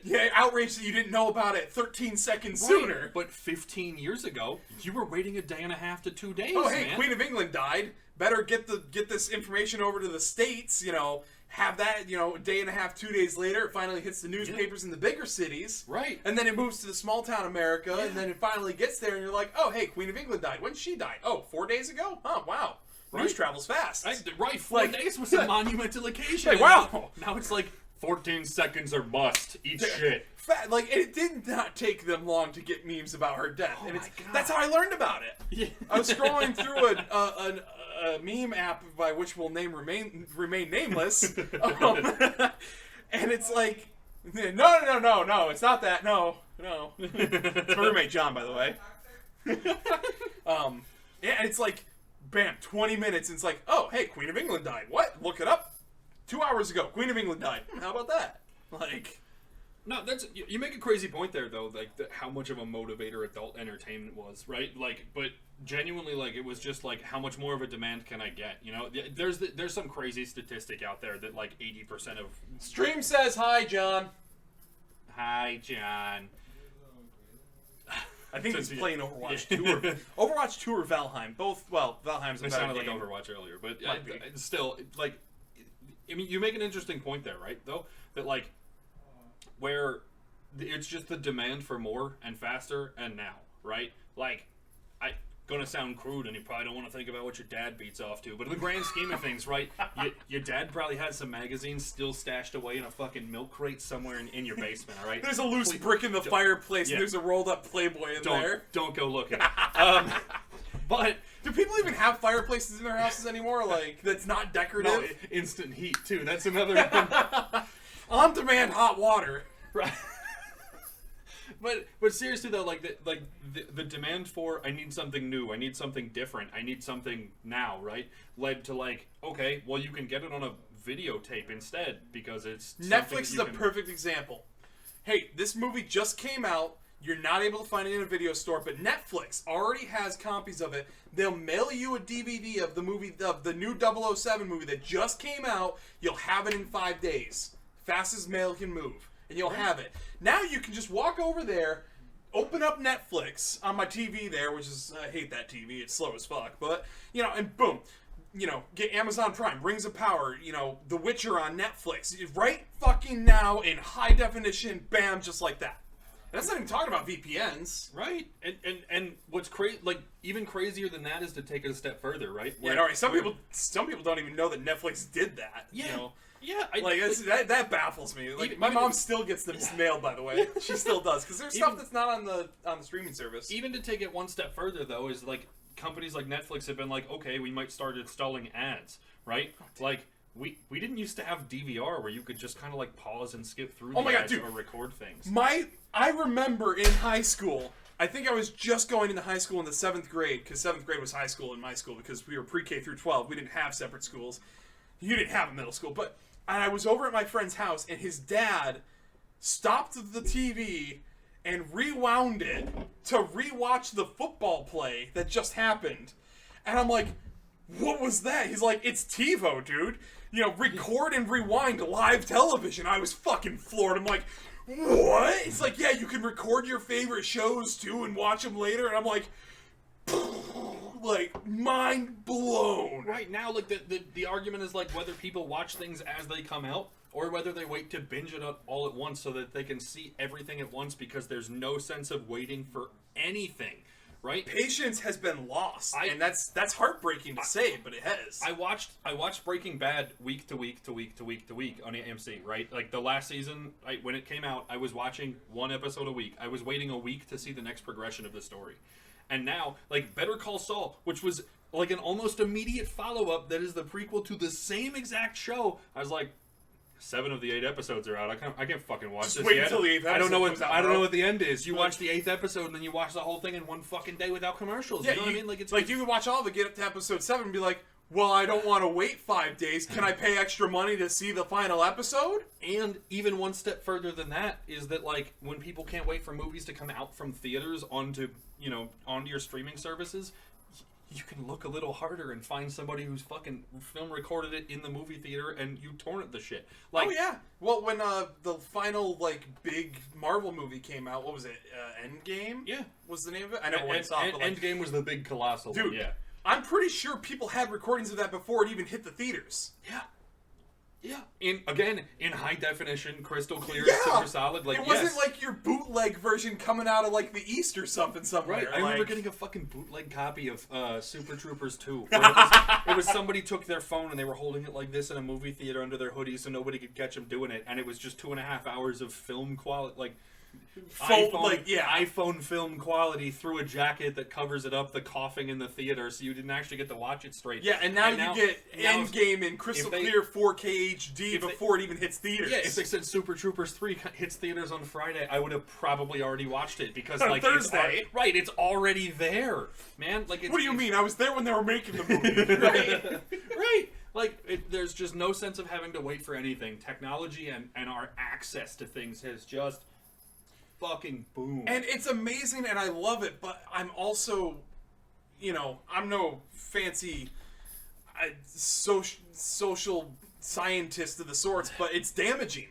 Yeah, outraged that you didn't know about it 13 seconds sooner. But 15 years ago, you were waiting a day and a half to 2 days, Oh, hey, man. Queen of England died. Better get this information over to the States, you know, have that, you know, a day and a half, 2 days later, it finally hits the newspapers in the bigger cities. Right. And then it moves to the small town America, and then it finally gets there, and you're like, oh, hey, Queen of England died. When did she die? Oh, 4 days ago? Oh, wow. Right. News travels fast. Right, 4 days was a monumental occasion. Like, wow. Now it's like 14 seconds or bust. Eat shit. Like, it did not take them long to get memes about her death. Oh, and my God. That's how I learned about it. Yeah. I was scrolling through a meme app by which will remain nameless. And it's like, no, it's not that. No. It's my roommate John, by the way. Yeah, and it's like, bam, 20 minutes, and it's like, oh, hey, Queen of England died. What? Look it up. 2 hours ago, Queen of England died. How about that? Like, No, that's you make a crazy point there though, like how much of a motivator adult entertainment was, right? Like, but genuinely, like it was just like how much more of a demand can I get? You know, there's some crazy statistic out there that like 80% of Stream says hi, John. Hi, John. I think he's playing Overwatch 2 or Overwatch 2 or Valheim. Both. Well, Valheim's a It better sounded like game. Overwatch earlier, but still, like, I mean, you make an interesting point there, right? Though that like where it's just the demand for more and faster and now, right? Like, gonna sound crude, and you probably don't want to think about what your dad beats off to, but in the grand scheme of things, right? Your dad probably had some magazines still stashed away in a fucking milk crate somewhere in your basement, all right? There's a loose brick in the fireplace, and there's a rolled up Playboy in there. Don't go looking. But do people even have fireplaces in their houses anymore? Like, that's not decorative? No, instant heat, too. That's another one. On-demand hot water. Right. But seriously though, like the demand for I need something new, I need something different, I need something now, right? Led to like, okay, well you can get it on a videotape instead because it's Netflix is a perfect example. Hey, this movie just came out. You're not able to find it in a video store, but Netflix already has copies of it. They'll mail you a DVD of the movie, of the new 007 movie that just came out. You'll have it in 5 days. Fastest mail can move. And you'll have it. Now you can just walk over there, open up Netflix on my TV there, which is, I hate that TV, it's slow as fuck, but, you know, and boom, you know, get Amazon Prime, Rings of Power, you know, The Witcher on Netflix, right fucking now in high definition, bam, just like that. And that's not even talking about VPNs. Right. And what's crazy, like, even crazier than that is to take it a step further, right? Where, all right, some people don't even know that Netflix did that, yeah. You know? Yeah, that baffles me. Like my mom still gets them mailed, by the way. She still does because there's stuff that's not on the streaming service. Even to take it one step further, though, is like companies like Netflix have been like, okay, we might start installing ads, right? Like we didn't used to have DVR where you could just kind of like pause and skip through the ads or record things. I remember in high school. I think I was just going into high school in the 7th grade because 7th grade was high school in my school because we were pre-K through 12. We didn't have separate schools. You didn't have a middle school, but. And I was over at my friend's house, and his dad stopped the TV and rewound it to rewatch the football play that just happened. And I'm like, what was that? He's like, it's TiVo, dude. You know, record and rewind live television. I was fucking floored. I'm like, what? It's like, yeah, you can record your favorite shows, too, and watch them later. And I'm like... like mind blown. Right now, like the argument is like whether people watch things as they come out or whether they wait to binge it all at once so that they can see everything at once because there's no sense of waiting for anything, right? Patience has been lost, and that's heartbreaking to say, but it has. I watched Breaking Bad week to week on AMC, right? Like the last season, when it came out, I was watching one episode a week. I was waiting a week to see the next progression of the story. And now, like, Better Call Saul, which was, like, an almost immediate follow-up that is the prequel to the same exact show, I was like, 7 of the 8 episodes are out. I can't fucking watch this wait yet. until the 8th episode I don't know comes out, what the end is. You watch the 8th episode, and then you watch the whole thing in one fucking day without commercials. Yeah, you know what I mean? Like, it's like you can watch all of it, get up to episode 7, and be like, well, I don't want to wait 5 days. Can I pay extra money to see the final episode? And even one step further than that is that, like, when people can't wait for movies to come out from theaters onto your streaming services, you can look a little harder and find somebody who's fucking film recorded it in the movie theater and you torrent the shit. Like, oh, yeah. Well, when the final, like, big Marvel movie came out, what was it? Endgame? Yeah. Was the name of it? I never went and saw it. Endgame was the big colossal dude, one, yeah. I'm pretty sure people had recordings of that before it even hit the theaters. Yeah. Yeah. In high definition, crystal clear, yeah. super solid. Like, it wasn't like your bootleg version coming out of like the East or something somewhere. Right. I like... remember getting a fucking bootleg copy of Super Troopers 2. Where it was somebody took their phone and they were holding it like this in a movie theater under their hoodie so nobody could catch them doing it, and it was just 2.5 hours of film quality, like. iPhone film quality through a jacket that covers it up, the coughing in the theater, so you didn't actually get to watch it straight. Yeah, and now you get Endgame in crystal clear 4K HD before it even hits theaters. Yeah, if they said Super Troopers 3 hits theaters on Friday, I would have probably already watched it because on like Thursday. It's already there, man. Like, what do you mean? I was there when they were making the movie. Right? Right. Like, there's just no sense of having to wait for anything. Technology and our access to things has just fucking boomed. And it's amazing, and I love it, but I'm also, I'm no fancy social scientist of the sorts, but it's damaging.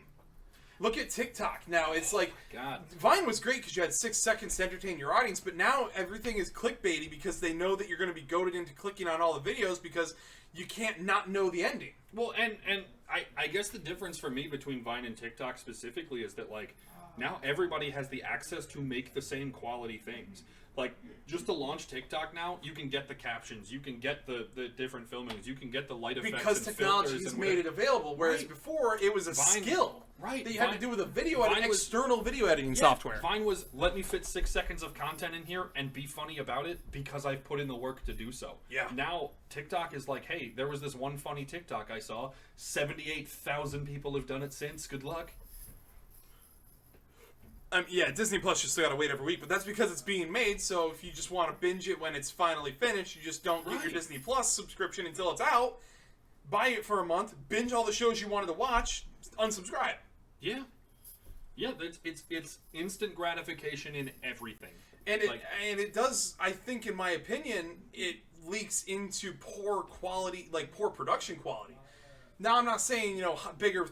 Look at TikTok. Now, it's like, God. Vine was great because you had 6 seconds to entertain your audience, but now everything is clickbaity because they know that you're going to be goaded into clicking on all the videos because you can't not know the ending. Well, and I guess the difference for me between Vine and TikTok specifically is that, like, now everybody has the access to make the same quality things. Like, just to launch TikTok now, you can get the captions, you can get the different filmings, you can get the light effects because and technology filters has and made it available, whereas Right. before it was a Vine- skill Right. that you had to do with a video Vine editing, was- external video editing Yeah, software. Vine was, let me fit 6 seconds of content in here and be funny about it because I've put in the work to do so. Yeah. Now, TikTok is like, hey, there was this one funny TikTok I saw. 78,000 people have done it since. Good luck. Yeah, Disney Plus just still gotta wait every week, but that's because it's being made, so if you just want to binge it when it's finally finished, you just don't get your Right. Disney Plus subscription until it's out, buy it for a month, binge all the shows you wanted to watch, unsubscribe. Yeah. Yeah, it's instant gratification in everything. And it does, I think, in my opinion, it leaks into poor quality, like poor production quality. Now, I'm not saying, bigger,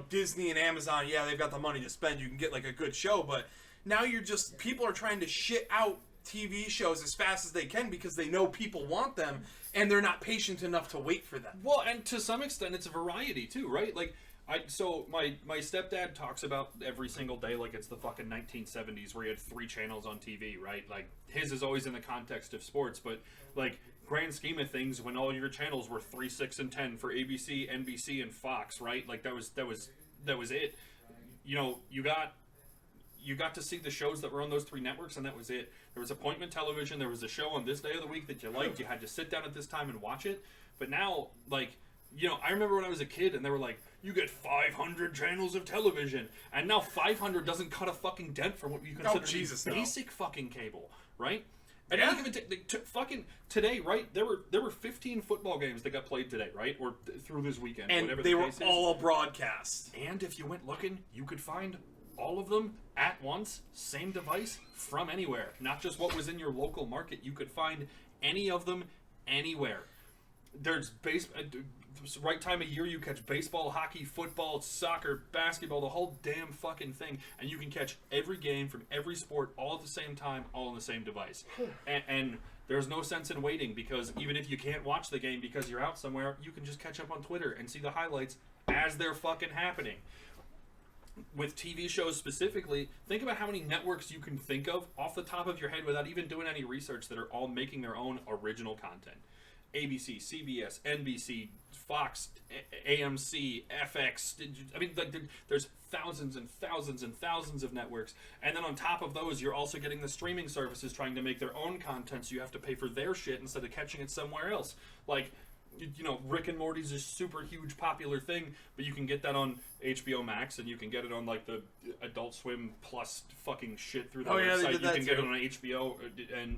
Disney and Amazon, yeah, they've got the money to spend, you can get, like, a good show, but now people are trying to shit out TV shows as fast as they can because they know people want them, and they're not patient enough to wait for them. Well, and to some extent, it's a variety, too, right? Like, so my stepdad talks about every single day like it's the fucking 1970s where he had 3 channels on TV, right? Like, his is always in the context of sports, but, like, grand scheme of things, when all your channels were 3, 6, and 10 for ABC, NBC, and Fox, right? Like, that was it. You got to see the shows that were on those 3 networks, and that was it. There was appointment television. There was a show on this day of the week that you liked. You had to sit down at this time and watch it. But now, like, I remember when I was a kid, and they were like, you get 500 channels of television, and now 500 doesn't cut a fucking dent for what you consider basic fucking cable, right? And Yeah. not even fucking today, right? There were 15 football games that got played today, right? Or through this weekend, And whatever they the were case is. all broadcast. And if you went looking, you could find all of them at once, same device, from anywhere. Not just what was in your local market. You could find any of them anywhere. There's right time of year you catch baseball, hockey, football, soccer, basketball, the whole damn fucking thing, and you can catch every game from every sport all at the same time, all on the same device. And there's no sense in waiting, because even if you can't watch the game because you're out somewhere, you can just catch up on Twitter and see the highlights as they're fucking happening. With TV shows specifically, think about how many networks you can think of off the top of your head without even doing any research that are all making their own original content. ABC, CBS, NBC, Fox, AMC, FX. I mean, there's thousands and thousands and thousands of networks. And then on top of those, you're also getting the streaming services trying to make their own content, so you have to pay for their shit instead of catching it somewhere else. Like, Rick and Morty's a super huge popular thing, but you can get that on HBO Max, and you can get it on, like, the Adult Swim Plus fucking shit through the website. You can get it on HBO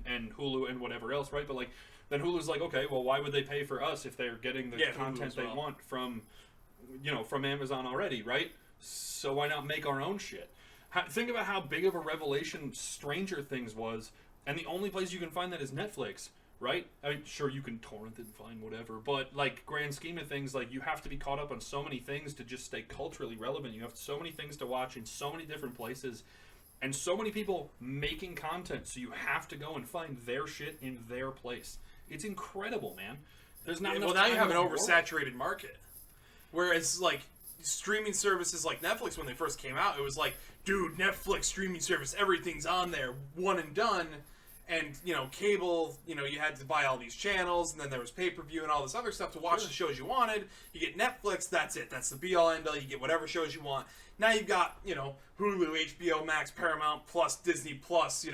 and Hulu and whatever else, right? But, like, then Hulu's like, okay, well, why would they pay for us if they're getting the content they want from Amazon already, right? So why not make our own shit? Think about how big of a revelation Stranger Things was, and the only place you can find that is Netflix, right? I mean, sure, you can torrent and find whatever, but, like, grand scheme of things, like, you have to be caught up on so many things to just stay culturally relevant. You have so many things to watch in so many different places, and so many people making content, so you have to go and find their shit in their place. It's incredible, man. There's not enough Well, now time you have in an the world. oversaturated market. Whereas, like, streaming services like Netflix, when they first came out, it was like, dude, Netflix streaming service, everything's on there, one and done. And, cable, you had to buy all these channels, and then there was pay-per-view and all this other stuff to watch the shows you wanted. You get Netflix, that's it. That's the be-all, end-all. You get whatever shows you want. Now you've got, Hulu, HBO Max, Paramount Plus, Disney Plus,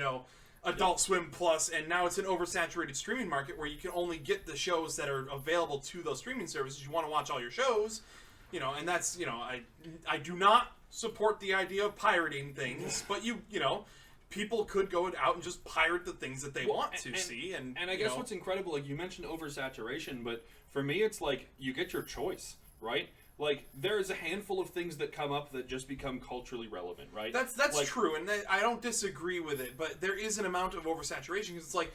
Adult Swim Plus, and now it's an oversaturated streaming market where you can only get the shows that are available to those streaming services. You want to watch all your shows, and that's, I do not support the idea of pirating things, but people could go out and just pirate the things that they want to see. And I guess what's incredible, like you mentioned oversaturation, but for me it's like you get your choice, right? Like there's a handful of things that come up that just become culturally relevant, right? That's like, true, and I don't disagree with it, but there is an amount of oversaturation because it's like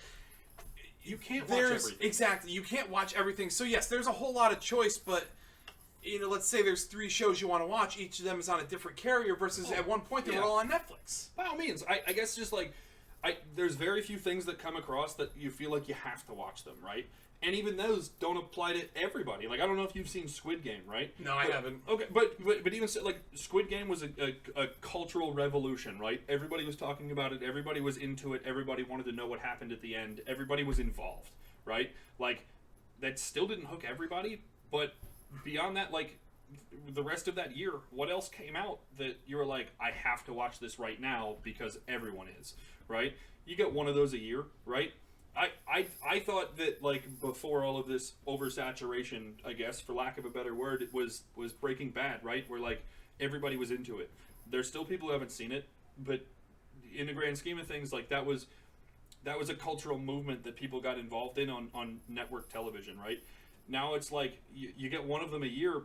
you can't watch everything. Exactly, you can't watch everything. So yes, there's a whole lot of choice, but let's say there's 3 shows you want to watch. Each of them is on a different carrier versus at one point they were all on Netflix. By all means, I guess just like there's very few things that come across that you feel like you have to watch them, right? And even those don't apply to everybody. Like I don't know if you've seen Squid Game, right? No, I haven't. Okay, but even so, like Squid Game was a cultural revolution, right? Everybody was talking about it. Everybody was into it. Everybody wanted to know what happened at the end. Everybody was involved, right? Like that still didn't hook everybody, but beyond that, like the rest of that year, what else came out that you were like, I have to watch this right now because everyone is, right? You get one of those a year, right? I thought that like before all of this oversaturation, I guess for lack of a better word, it was Breaking Bad, right? Where like everybody was into it. There's still people who haven't seen it, but in the grand scheme of things, like that was a cultural movement that people got involved in on network television, right? Now it's like you get one of them a year.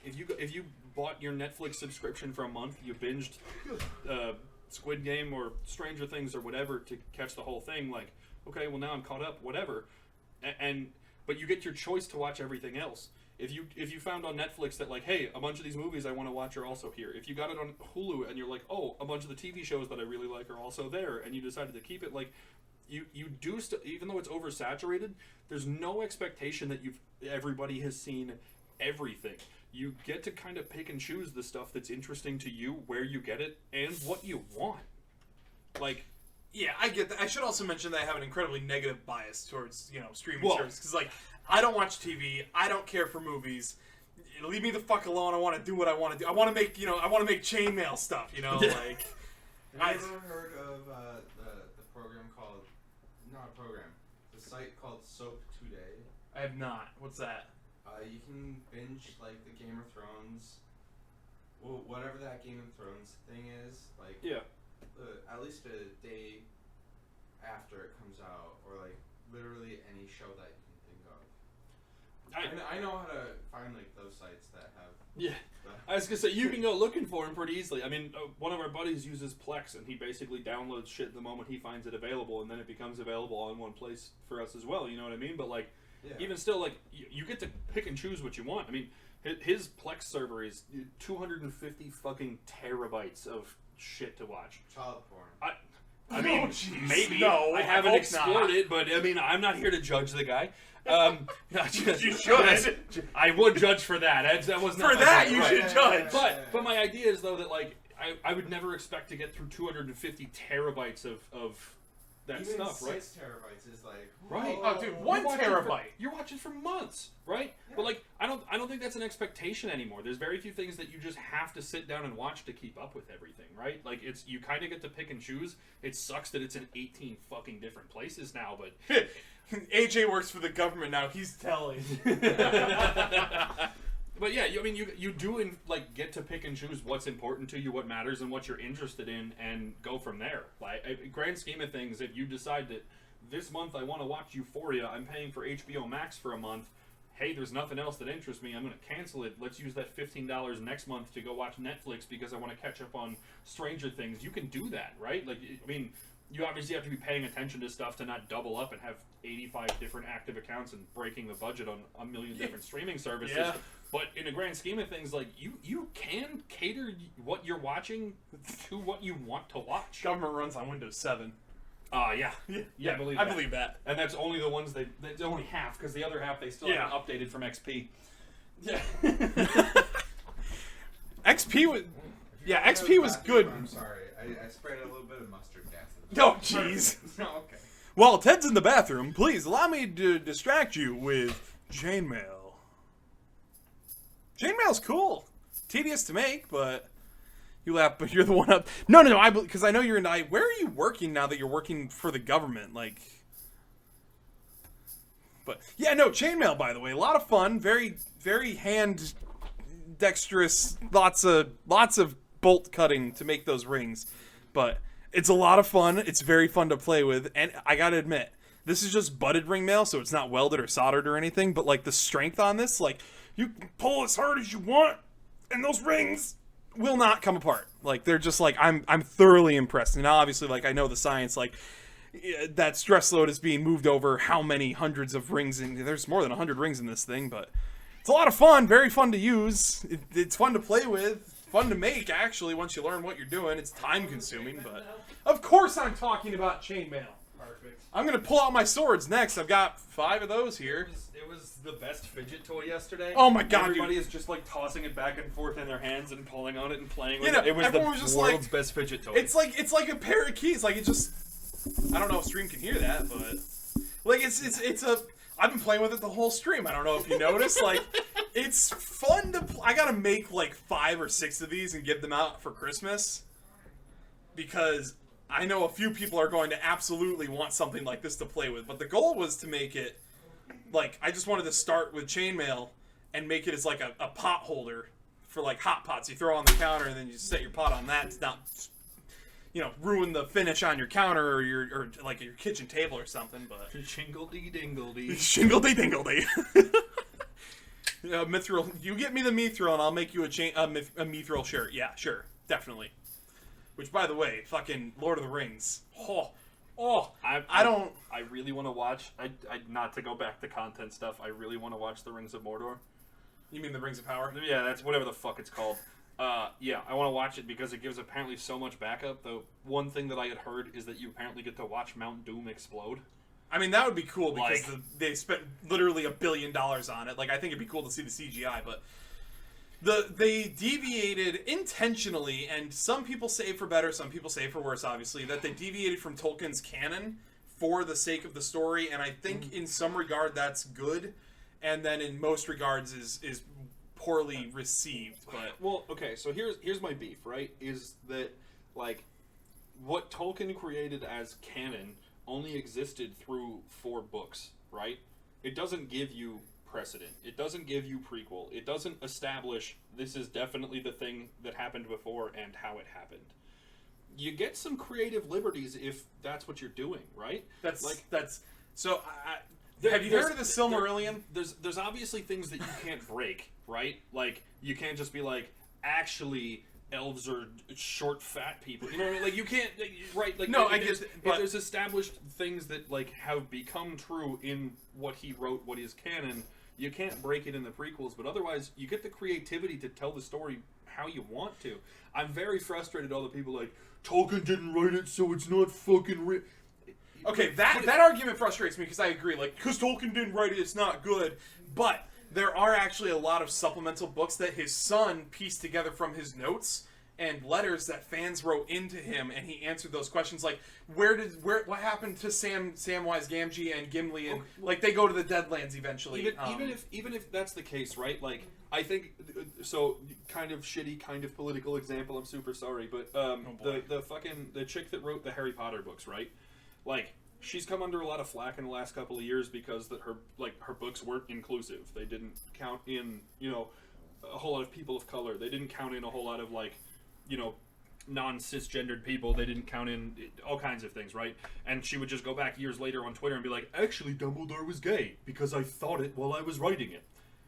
If you bought your Netflix subscription for a month, you binged Squid Game or Stranger Things or whatever to catch the whole thing, like, okay, well now I'm caught up, whatever. But you get your choice to watch everything else. If you found on Netflix that like, hey, a bunch of these movies I want to watch are also here. If you got it on Hulu and you're like, oh, a bunch of the TV shows that I really like are also there, and you decided to keep it, like, you do even though it's oversaturated, there's no expectation that everybody has seen everything. You get to kind of pick and choose the stuff that's interesting to you, where you get it, and what you want. Like, yeah, I get that. I should also mention that I have an incredibly negative bias towards, streaming services. Because, like, I don't watch TV. I don't care for movies. Leave me the fuck alone. I want to do what I want to do. I want to make, chainmail stuff, like. Have you ever heard of the program called, not a program, the site called Soap Today? I have not. What's that? You can binge, like, the Game of Thrones, whatever that Game of Thrones thing is, like, yeah. At least a day after it comes out, or like literally any show that you can think of. I know how to find like those sites that have. Yeah, I was gonna say you can go looking for them pretty easily. I mean, one of our buddies uses Plex, and he basically downloads shit the moment he finds it available, and then it becomes available all in one place for us as well. You know what I mean? But like, even still, like you get to pick and choose what you want. I mean, his Plex server is 250 fucking terabytes of shit to watch. Child porn. I mean, maybe. No, I haven't explored it, but I mean, I'm not here to judge the guy. You should. I would judge for that. That was not for that. You should judge. But my idea is though that like I would never expect to get through 250 terabytes of that even stuff, 6 right? terabytes is like right. Oh, dude, 1 terabyte. You're watching for months, right? Yeah. But like, I don't think that's an expectation anymore. There's very few things that you just have to sit down and watch to keep up with everything, right? Like you kind of get to pick and choose. It sucks that it's in 18 fucking different places now, but AJ works for the government now. He's telling. But yeah, I mean, you do get to pick and choose what's important to you, what matters, and what you're interested in, and go from there. Like, grand scheme of things, if you decide that this month I want to watch Euphoria, I'm paying for HBO Max for a month. Hey, there's nothing else that interests me. I'm going to cancel it. Let's use that $15 next month to go watch Netflix because I want to catch up on Stranger Things. You can do that, right? Like, I mean, you obviously have to be paying attention to stuff to not double up and have 85 different active accounts and breaking the budget on a million different streaming services. Yeah. But in the grand scheme of things, like, you can cater what you're watching to what you want to watch. Government runs on Windows 7. Yeah, I believe that. And that's only the ones that's only half, because the other half they still haven't updated from XP. Yeah. XP was... Yeah, XP was good. I'm sorry. I sprayed a little bit of mustard gas. Oh, jeez. No, okay. While Ted's in the bathroom, please allow me to distract you with chainmail. Chainmail's cool. Tedious to make, but you laugh. But you're the one up. No. Because I know you're in. Where are you working now that you're working for the government? Like, but yeah, no. Chainmail, by the way, a lot of fun. Very, very hand dexterous. Lots of bolt cutting to make those rings. But It's a lot of fun. It's very fun to play with, and I gotta admit, this is just butted ring mail, so it's not welded or soldered or anything, but like the strength on this, like you can pull as hard as you want, and those rings will not come apart. Like they're just like I'm thoroughly impressed. And now obviously like I know the science, like that stress load is being moved over how many hundreds of rings, and there's more than 100 rings in this thing, but it's a lot of fun, very fun to use. It's fun to play with. Fun to make, actually, once you learn what you're doing. It's time-consuming, but... Of course I'm talking about chainmail. Perfect. I'm going to pull out my swords next. I've got 5 of those here. It was the best fidget toy yesterday. Oh my god, Everybody dude. is just, like, tossing it back and forth in their hands and pulling on it and playing with You know, it. It was everyone the was just world's like- best fidget toy. It's like a pair of keys. Like, it just... I don't know if stream can hear that, but... Like, it's a... I've been playing with it the whole stream. I don't know if you noticed. Like, it's fun to... I gotta make, like, 5 or 6 of these and give them out for Christmas. Because I know a few people are going to absolutely want something like this to play with. But the goal was to make it... Like, I just wanted to start with chainmail and make it as, like, a pot holder for, like, hot pots. You throw on the counter and then you set your pot on that to not... ruin the finish on your counter or your kitchen table or something, but... Shingledy-dingledy. Shingledy-dingledy. Mithril. You get me the Mithril and I'll make you a Mithril shirt. Yeah, sure. Definitely. Which, by the way, fucking Lord of the Rings. I really want to watch... not to go back to content stuff, I really want to watch The Rings of Mordor. You mean the Rings of Power? Yeah, that's whatever the fuck it's called. Yeah, I want to watch it because it gives apparently so much backup. The one thing that I had heard is that you apparently get to watch Mount Doom explode. I mean, that would be cool because Like- they spent literally $1 billion on it. Like, I think it'd be cool to see the CGI, but they deviated intentionally, and some people say for better, some people say for worse, obviously, that they deviated from Tolkien's canon for the sake of the story, and I think in some regard that's good, and then in most regards is poorly received. But Well, okay, so here's my beef, right? Is that, like, what Tolkien created as canon only existed through 4 books, right? It doesn't give you precedent. It doesn't give you prequel. It doesn't establish this is definitely the thing that happened before and how it happened. You get some creative liberties if that's what you're doing, right? so. Have you heard of the Silmarillion? There's obviously things that you can't break, right? Like, you can't just be like, actually, elves are short, fat people. You know what I mean? Like, you can't, right? Like, No, I there's- get if but- there's established things that, like, have become true in what he wrote, what is canon, you can't break it in the prequels, but otherwise, you get the creativity to tell the story how you want to. I'm very frustrated at all the people like, Tolkien didn't write it, so it's not fucking real. Okay, that argument frustrates me because I agree. Like, because Tolkien didn't write it, it's not good. But there are actually a lot of supplemental books that his son pieced together from his notes and letters that fans wrote into him, and he answered those questions. Like, what happened to Samwise Gamgee and Gimli, and like they go to the Deadlands eventually. Even if that's the case, right? Like, I think so. Kind of shitty, kind of political example. I'm super sorry, but the chick that wrote the Harry Potter books, right? Like, she's come under a lot of flack in the last couple of years because her books weren't inclusive. They didn't count in, a whole lot of people of color. They didn't count in a whole lot of, like, non-cisgendered people. They didn't count in all kinds of things, right? And she would just go back years later on Twitter and be like, actually, Dumbledore was gay because I thought it while I was writing it.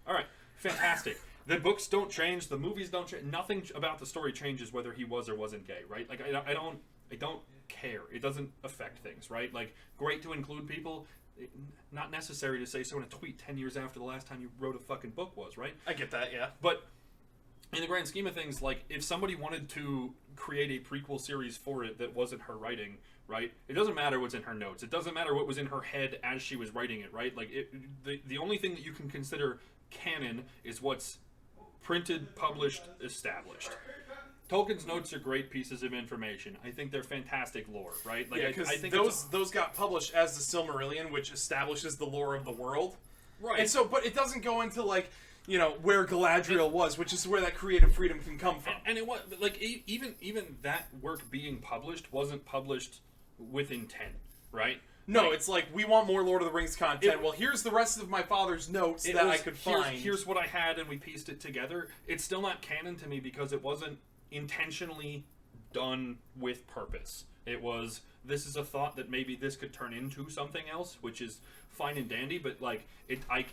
All right, fantastic. The books don't change. The movies don't change. Nothing about the story changes whether he was or wasn't gay, right? Like, I don't care. It doesn't affect things, right? Like, great to include people. Not necessary to say so in a tweet 10 years after the last time you wrote a fucking book was, right? I get that, yeah. But in the grand scheme of things, like, if somebody wanted to create a prequel series for it that wasn't her writing, right? It doesn't matter what's in her notes. It doesn't matter what was in her head as she was writing it, right? Like, the only thing that you can consider canon is what's printed, published, established. Tolkien's notes are great pieces of information. I think they're fantastic lore, right? Like, Yeah, because I think those got published as the Silmarillion, which establishes the lore of the world. right. And so, but it doesn't go into, like, where Galadriel was, which is where that creative freedom can come from. And it was like even that work being published wasn't published with intent, right? No, Like, it's like, we want more Lord of the Rings content. Well, here's the rest of my father's notes that I could find. Here's what I had, and we pieced it together. It's still not canon to me because it wasn't intentionally done with purpose. It was, this is a thought that maybe this could turn into something else, which is fine and dandy, but like I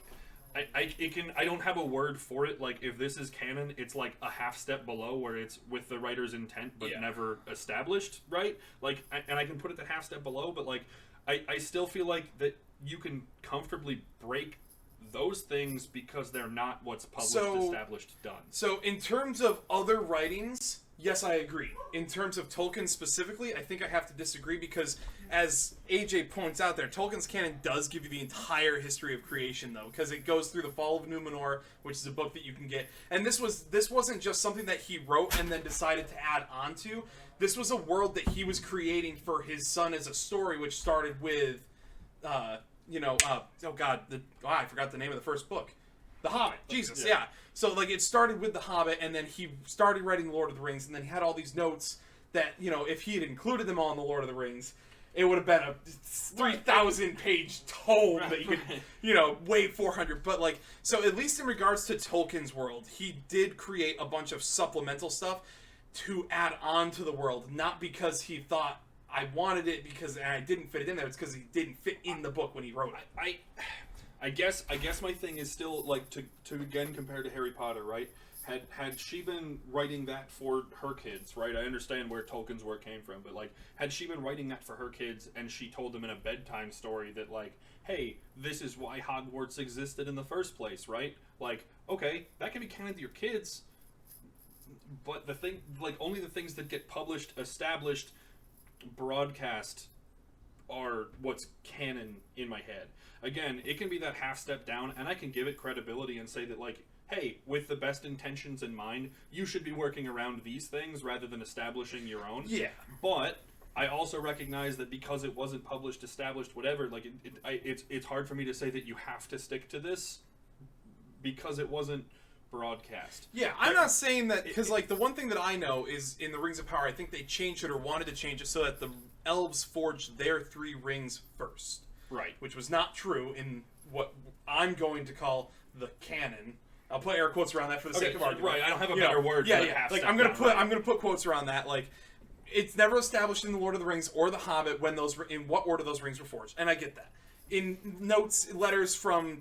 don't have a word for it. Like, if this is canon, it's like a half step below where it's with the writer's intent but never established, right? Like, and I can put it the half step below, but like I still feel like that you can comfortably break those things because they're not what's published, established, done. So in terms of other writings, yes, I agree. In terms of Tolkien specifically, I think I have to disagree because, as AJ points out there, Tolkien's canon does give you the entire history of creation, though, because it goes through the Fall of Numenor, which is a book that you can get. And this wasn't just something that he wrote and then decided to add on to. This was a world that he was creating for his son as a story, which started with, I forgot the name of the first book. The Hobbit. Jesus, yeah. So, like, it started with The Hobbit, and then he started writing Lord of the Rings, and then he had all these notes that, if he had included them all in the Lord of the Rings, it would have been a 3,000-page tome that you could, weigh 400. But, like, so at least in regards to Tolkien's world, he did create a bunch of supplemental stuff to add on to the world, not because he thought, I wanted it because I didn't fit it in there. It's because he didn't fit in the book when he wrote it. I guess my thing is still, like, to again compare to Harry Potter, right? Had she been writing that for her kids, right? I understand where Tolkien's work came from, but, like, had she been writing that for her kids and she told them in a bedtime story that, like, hey, this is why Hogwarts existed in the first place, right? Like, okay, that can be canon to your kids, but the thing, like, only the things that get published, established, broadcast are what's canon in my head. Again, it can be that half step down, and I can give it credibility and say that, like, hey, with the best intentions in mind, you should be working around these things rather than establishing your own. Yeah. But I also recognize that because it wasn't published, established, whatever, like, it's hard for me to say that you have to stick to this because it wasn't broadcast. Yeah, I'm not saying that, because, like, the one thing that I know is in the Rings of Power, I think they changed it or wanted to change it so that the elves forged their 3 rings first. Right. Which was not true in what I'm going to call the canon. I'll put air quotes around that for the sake of argument. Right, I don't have a better word for yeah. Like, I'm gonna put quotes around that. Like, it's never established in the Lord of the Rings or the Hobbit when in what order those rings were forged, and I get that. In notes, letters from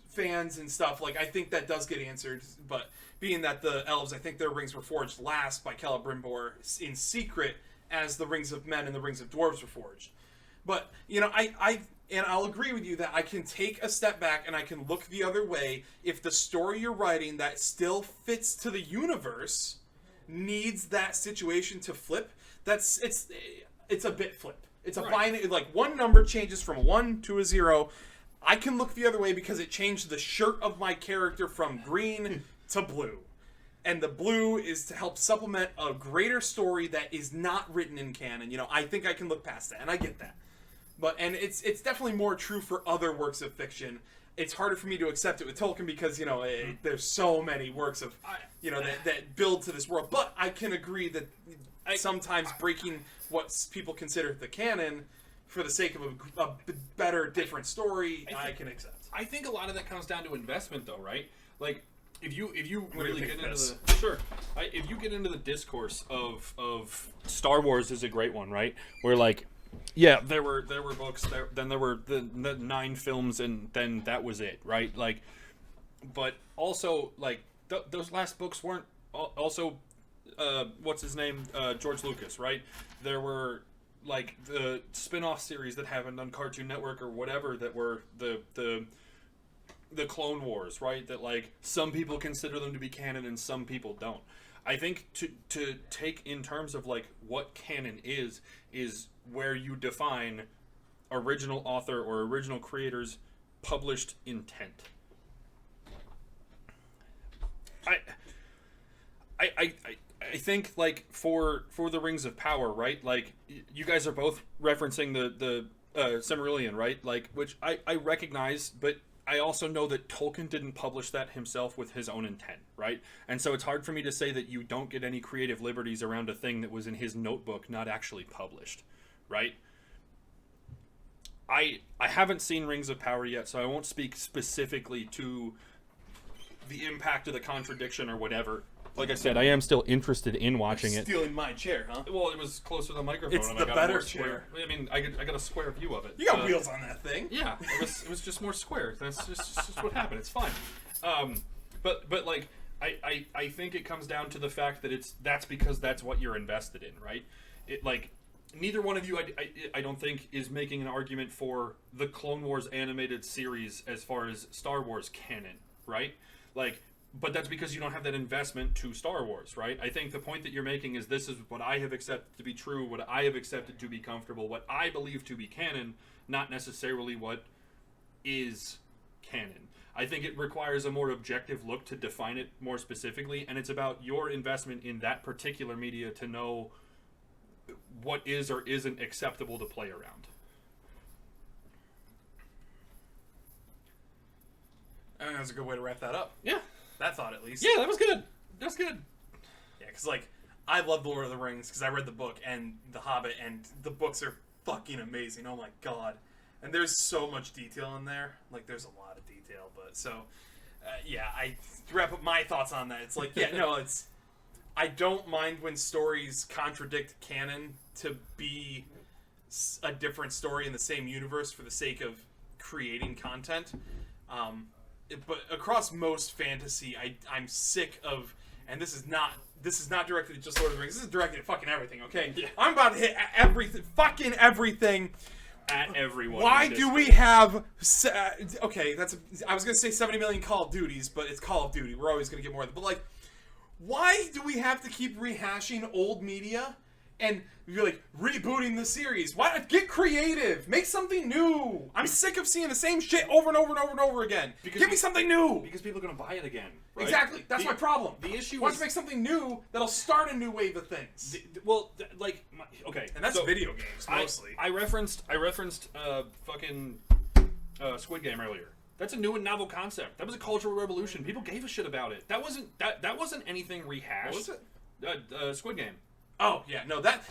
fans and stuff, like, I think that does get answered. But being that the elves, I think their rings were forged last by Celebrimbor in secret, as the rings of men and the rings of dwarves were forged. But, I'll agree with you that I can take a step back and I can look the other way if the story you're writing that still fits to the universe needs that situation to flip. It's a bit flip. It's a binary, like, one number changes from 1 to a 0. I can look the other way because it changed the shirt of my character from green to blue. And the blue is to help supplement a greater story that is not written in canon. I think I can look past that, and I get that. And it's definitely more true for other works of fiction. It's harder for me to accept it with Tolkien because, there's so many works of, that build to this world. But I can agree that sometimes breaking what people consider the canon for the sake of a better, different story, I can accept. I think a lot of that comes down to investment, though, right? Like, if you really get into if you get into the discourse of Star Wars is a great one, right? Where, like, yeah, there were books, then there were the 9 films, and then that was it, right? Like, but also, like, those last books weren't also what's his name, George Lucas, right? There were, like, the spin-off series that happened on Cartoon Network or whatever that were the Clone Wars, right? That, like, some people consider them to be canon and some people don't. I think to take in terms of, like, what canon is where you define original author or original creator's published intent. I think, like, for the Rings of Power, right? Like, you guys are both referencing the Silmarillion, right? Like, which I recognize, but I also know that Tolkien didn't publish that himself with his own intent, right? And so it's hard for me to say that you don't get any creative liberties around a thing that was in his notebook, not actually published, right? I haven't seen Rings of Power yet, so I won't speak specifically to the impact of the contradiction or whatever. like I said, I am still interested in watching it. Stealing my chair, huh? Well, it was closer to the microphone. It's and the I got better a more square. chair. I mean, I got a square view of it. You got wheels on that thing. Yeah, it was just more square. That's just what happened. It's fine. But like I think it comes down to the fact that that's because that's what you're invested in, right? It like neither one of you I don't think is making an argument for the Clone Wars animated series as far as Star Wars canon, right? Like, but that's because you don't have that investment to Star Wars, right? I think the point that you're making is this is what I have accepted to be true, what I have accepted to be comfortable, what I believe to be canon, not necessarily what is canon. I think it requires a more objective look to define it more specifically, and it's about your investment in that particular media to know what is or isn't acceptable to play around. I think that's a good way to wrap that up. Yeah. That thought, at least. Yeah, that was good. That's good. Yeah, because, like, I love The Lord of the Rings because I read the book and The Hobbit, and the books are fucking amazing. Oh, my God. And there's so much detail in there. Like, there's a lot of detail. But, so, yeah, to wrap up my thoughts on that, it's like, yeah, no, it's... I don't mind when stories contradict canon to be a different story in the same universe for the sake of creating content. But across most fantasy, I'm sick of, and this is not directed at just Lord of the Rings. This is directed at fucking everything. Okay, yeah. I'm about to hit everything, fucking everything. At everyone. Why do we have? Okay, I was gonna say 70 million Call of Duties, but it's Call of Duty. We're always gonna get more of it. But like, why do we have to keep rehashing old media and you're like rebooting the series? Why get creative? Make something new. I'm sick of seeing the same shit over and over and over and over again. Give me something new. Because people are going to buy it again. Right? Exactly. That's my problem. The issue Why is... don't you make something new that'll start a new wave of things? Okay. And that's video games, mostly. I referenced fucking Squid Game earlier. That's a new and novel concept. That was a cultural revolution. People gave a shit about it. That wasn't anything rehashed. What was it? Squid Game. Oh yeah, no, that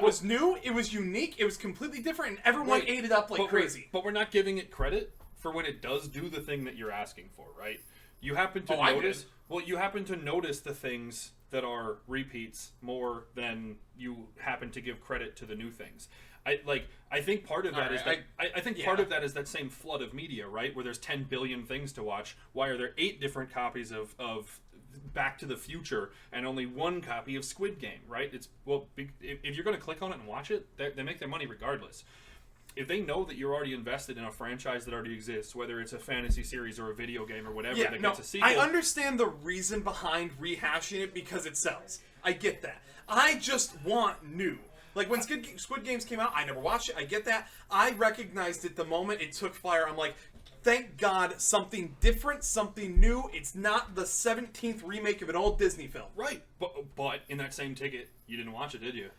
was new. It was unique. It was completely different, and everyone ate it up like crazy. But we're not giving it credit for when it does do the thing that you're asking for, right? You happen to notice. Well, you happen to notice the things that are repeats more than you happen to give credit to the new things. I think part of that is that I think part of that is that same flood of media, right? Where there's 10 billion things to watch. Why are there 8 different copies of Back to the Future and only 1 copy of Squid Game, right? If you're going to click on it and watch it, they make their money regardless. If they know that you're already invested in a franchise that already exists, whether it's a fantasy series or a video game or whatever that gets a sequel. I understand the reason behind rehashing it because it sells. I get that. I just want new. Like, when Squid Games came out, I never watched it. I get that. I recognized it the moment it took fire. I'm like, thank God, something different, something new. It's not the 17th remake of an old Disney film. Right. But in that same ticket, you didn't watch it, did you?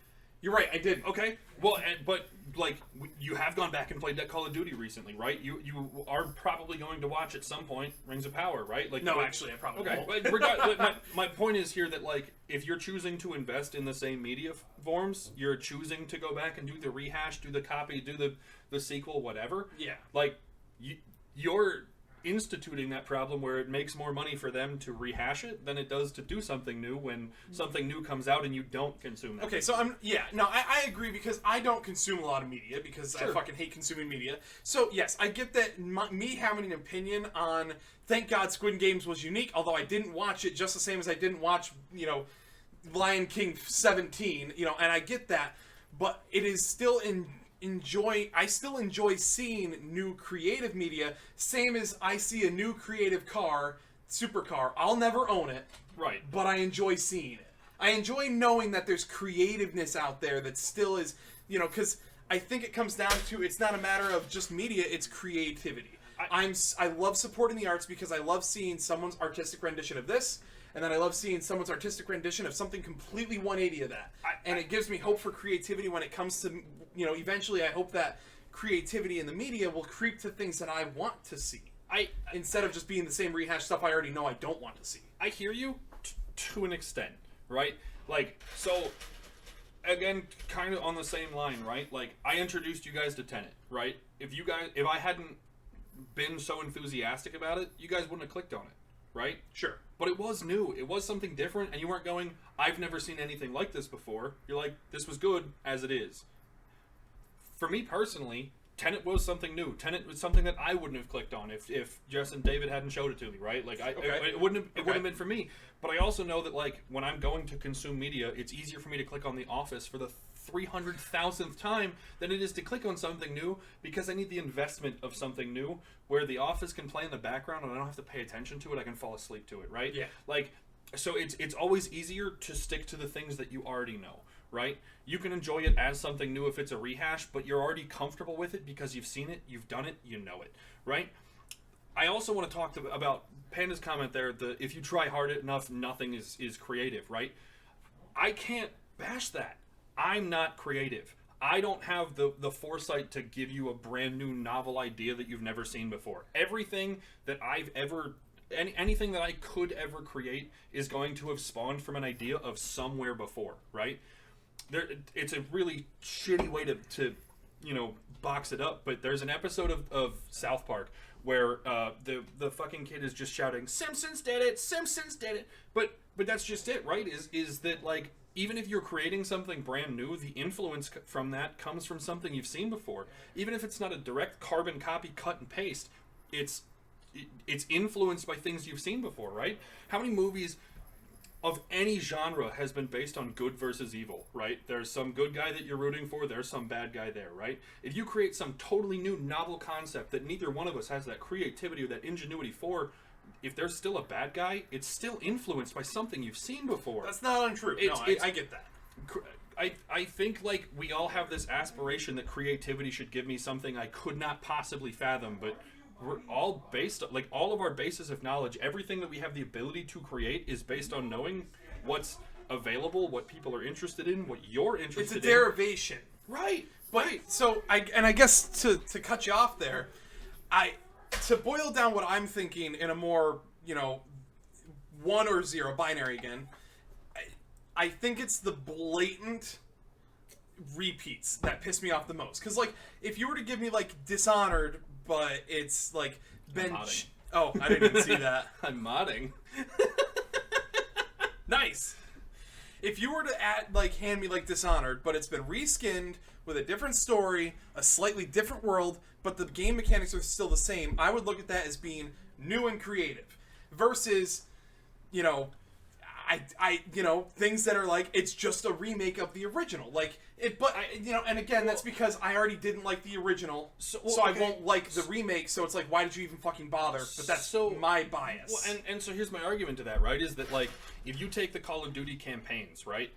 You're right, I did. Okay. Well, but like you have gone back and played that Call of Duty recently, right? You are probably going to watch at some point Rings of Power, right? Like no, actually, I probably won't. But my point is here that like if you're choosing to invest in the same media forms, you're choosing to go back and do the rehash, do the copy, do the sequel, whatever. Yeah. Like you're instituting that problem where it makes more money for them to rehash it than it does to do something new when something new comes out and you don't consume that. Okay, so I agree because I don't consume a lot of media because I fucking hate consuming media. So yes, I get that me having an opinion on thank God Squid Games was unique, although I didn't watch it just the same as I didn't watch, Lion King 17, and I get that, but it is still I still enjoy seeing new creative media, same as I see a new creative supercar. I'll never own it. Right. But I enjoy seeing it. I enjoy knowing that there's creativeness out there that still is, because I think it comes down to, it's not a matter of just media, it's creativity. I love supporting the arts because I love seeing someone's artistic rendition of this, and then I love seeing someone's artistic rendition of something completely 180 of that. And it gives me hope for creativity when it comes to, eventually I hope that creativity in the media will creep to things that I want to see. Instead of just being the same rehash stuff I already know I don't want to see. I hear you to an extent, right? Like, so, again, kind of on the same line, right? Like, I introduced you guys to Tenet, right? If I hadn't been so enthusiastic about it, you guys wouldn't have clicked on it. right? Sure. But it was new. It was something different, and you weren't going, I've never seen anything like this before. You're like, this was good as it is. For me personally, Tenet was something new. Tenet was something that I wouldn't have clicked on if Jess and David hadn't showed it to me, right? Like, it wouldn't have been for me. But I also know that, like, when I'm going to consume media, it's easier for me to click on The Office for the 300,000th time than it is to click on something new, because I need the investment of something new where The Office can play in the background and I don't have to pay attention to it. I can fall asleep to it, right? Yeah. Like, so it's always easier to stick to the things that you already know, right? You can enjoy it as something new if it's a rehash, but you're already comfortable with it because you've seen it, you've done it, you know it, right? I also want to talk about Panda's comment there, if you try hard enough, nothing is creative, right? I can't bash that. I'm not creative. I don't have the foresight to give you a brand new novel idea that you've never seen before. Everything that I've ever... anything that I could ever create is going to have spawned from an idea of somewhere before, right? It's a really shitty way to box it up, but there's an episode of South Park where the fucking kid is just shouting, Simpsons did it, Simpsons did it, but that's just it, right? Is that, like, even if you're creating something brand new, the influence from that comes from something you've seen before. Even if it's not a direct carbon copy, cut and paste, it's influenced by things you've seen before, right? How many movies of any genre has been based on good versus evil, right? There's some good guy that you're rooting for, there's some bad guy there, right? If you create some totally new novel concept that neither one of us has that creativity or that ingenuity for, if there's still a bad guy, it's still influenced by something you've seen before. That's not untrue. I get that. I think, like, we all have this aspiration that creativity should give me something I could not possibly fathom, but we're all based, like, all of our basis of knowledge, everything that we have the ability to create is based on knowing what's available, what people are interested in, what you're interested in. It's a derivation. Right. But, so, I guess to cut you off there, to boil down what I'm thinking in a more, 1 or 0 binary again, I think it's the blatant repeats that piss me off the most. Because, like, if you were to give me, like, Dishonored, but it's, like, been... Oh, I didn't even see that. I'm modding. Nice. If you were to hand me, like, Dishonored, but it's been reskinned with a different story, a slightly different world, but the game mechanics are still the same, I would look at that as being new and creative. Versus, things that are like, it's just a remake of the original. Like, and again, that's because I already didn't like the original, so I won't like the remake, so it's like, why did you even fucking bother? But that's my bias. Well, and so here's my argument to that, right, is that, like, if you take the Call of Duty campaigns, right,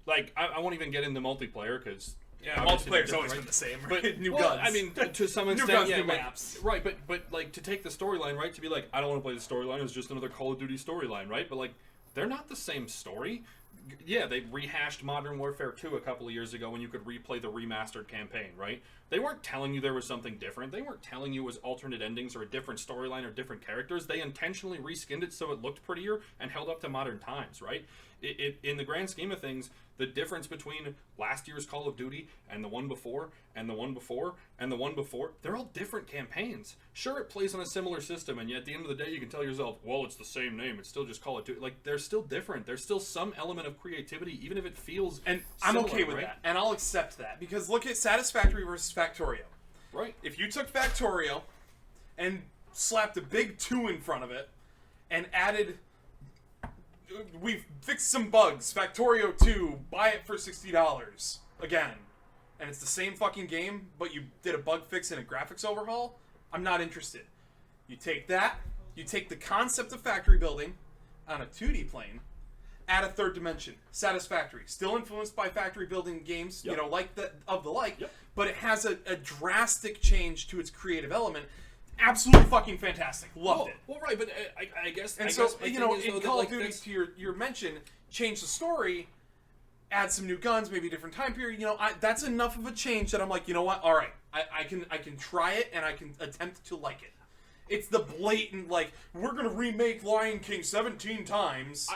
like, I won't even get into multiplayer, because... Yeah, multiplayer's always been the same, right? But, new guns. I mean, to some extent, new guns, yeah, new maps. Right, but like, to take the storyline, right, to be like, I don't want to play the storyline, it's just another Call of Duty storyline, right? But, like, they're not the same story. Yeah, they rehashed Modern Warfare 2 a couple of years ago when you could replay the remastered campaign, right? They weren't telling you there was something different. They weren't telling you it was alternate endings or a different storyline or different characters. They intentionally reskinned it so it looked prettier and held up to modern times, right? In the grand scheme of things, the difference between last year's Call of Duty and the one before, and the one before, and the one before, they're all different campaigns. Sure, it plays on a similar system, and yet at the end of the day, you can tell yourself, well, it's the same name. It's still just Call of Duty. Like, they're still different. There's still some element of creativity, even if it feels And similar, I'm okay with right? that, and I'll accept that. Because look at Satisfactory versus Factorio. Right. If you took Factorio and slapped a big 2 in front of it and added... We've fixed some bugs. Factorio 2, buy it for $60 again. And it's the same fucking game, but you did a bug fix and a graphics overhaul. I'm not interested. You take that, you take the concept of factory building on a 2D plane, add a third dimension. Satisfactory. Still influenced by factory building games, Yep. like Yep. but it has a drastic change to its creative element. Absolutely fucking fantastic. Loved it. Well, right, but I guess... And I so, guess my thing is, in though, Call that, of Duty, that's- to your mention, change the story, add some new guns, maybe a different time period. That's enough of a change that I'm like, you know what? All right, I can try it and I can attempt to like it. It's the blatant, like, we're gonna remake Lion King 17 times.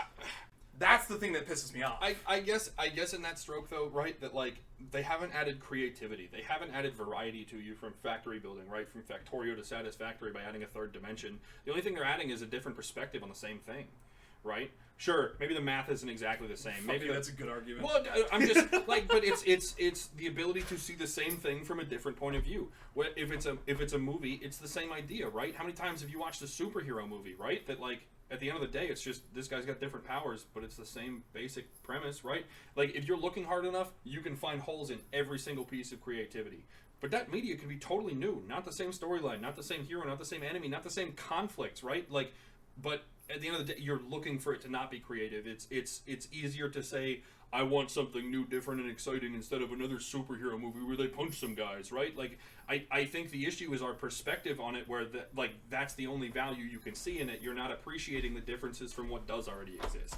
That's the thing that pisses me off. I guess in that stroke though, right, that like they haven't added creativity. They haven't added variety to you from factory building, right? From Factorio to Satisfactory by adding a third dimension. The only thing they're adding is a different perspective on the same thing, right? Sure, maybe the math isn't exactly the same. Maybe that's a good argument. Well, I'm just like, but it's the ability to see the same thing from a different point of view. If it's a movie, it's the same idea, right? How many times have you watched a superhero movie, right? That like at the end of the day, it's just this guy's got different powers, but it's the same basic premise, right? Like if you're looking hard enough, you can find holes in every single piece of creativity. But that media can be totally new, not the same storyline, not the same hero, not the same enemy, not the same conflicts, right? Like, but at the end of the day, you're looking for it to not be creative. It's easier to say, I want something new, different, and exciting instead of another superhero movie where they punch some guys, right? Like, I think the issue is our perspective on it, where that's the only value you can see in it. You're not appreciating the differences from what does already exist.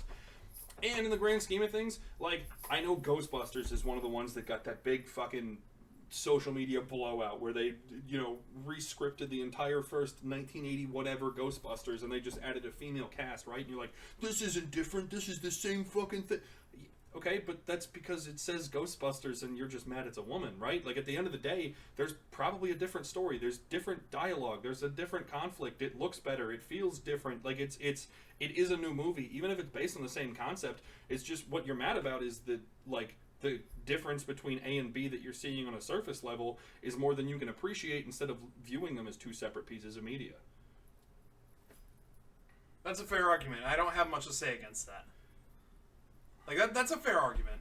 And in the grand scheme of things, like, I know Ghostbusters is one of the ones that got that big fucking social media blowout where they, re-scripted the entire first 1980 whatever Ghostbusters and they just added a female cast, right? And you're like, this isn't different, this is the same fucking thing. Okay, but that's because it says Ghostbusters and you're just mad it's a woman, right? Like, at the end of the day, there's probably a different story, there's different dialogue, there's a different conflict, it looks better, it feels different. Like, it is a new movie, even if it's based on the same concept. It's just what you're mad about is the difference between A and B that you're seeing on a surface level is more than you can appreciate, instead of viewing them as two separate pieces of media. That's a fair argument. I don't have much to say against that. Like, that's a fair argument.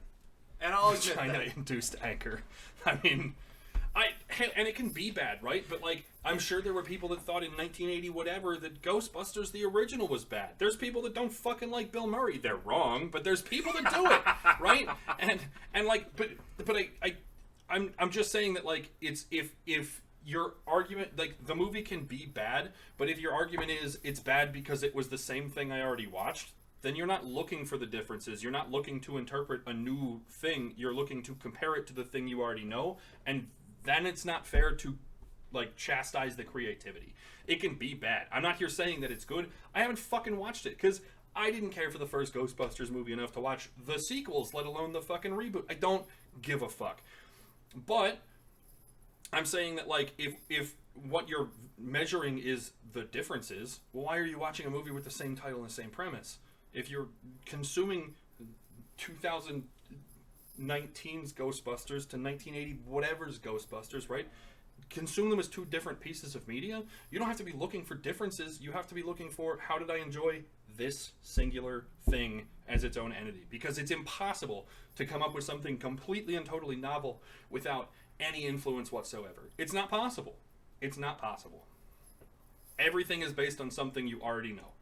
And I'll admit China-induced anger. I mean, and it can be bad, right? But, like, I'm sure there were people that thought in 1980 whatever that Ghostbusters the original was bad. There's people that don't fucking like Bill Murray. They're wrong, but there's people that do it, right? And like, but I'm just saying that, like, it's if your argument, like, the movie can be bad, but if your argument is it's bad because it was the same thing I already watched, then you're not looking for the differences. You're not looking to interpret a new thing. You're looking to compare it to the thing you already know, and then it's not fair to, like, chastise the creativity. It can be bad. I'm not here saying that it's good. I haven't fucking watched it, because I didn't care for the first Ghostbusters movie enough to watch the sequels, let alone the fucking reboot. I don't give a fuck. But I'm saying that, like, if what you're measuring is the differences, well, why are you watching a movie with the same title and the same premise? If you're consuming 2019's Ghostbusters to 1980 whatever's Ghostbusters, right? Consume them as two different pieces of media. You don't have to be looking for differences. You have to be looking for, how did I enjoy this singular thing as its own entity? Because it's impossible to come up with something completely and totally novel without any influence whatsoever. It's not possible. It's not possible. Everything is based on something you already know.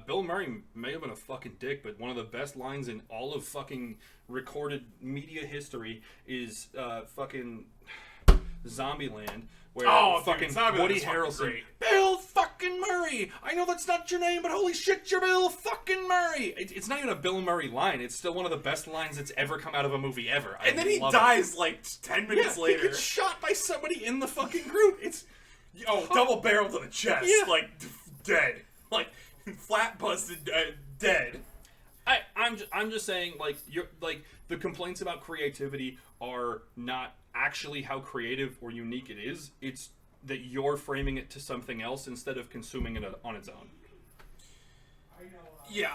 Bill Murray may have been a fucking dick, but one of the best lines in all of fucking recorded media history is fucking Zombieland, where fucking Woody Harrelson, Bill fucking Murray. I know that's not your name, but holy shit, you're Bill fucking Murray. It's not even a Bill Murray line. It's still one of the best lines that's ever come out of a movie ever. And then he dies like 10 minutes later. He gets shot by somebody in the fucking group. It's double barrel to the chest, like dead, like. Flat busted, dead. I'm just saying, like, you're like, the complaints about creativity are not actually how creative or unique it is. It's that you're framing it to something else instead of consuming it on its own. Yeah,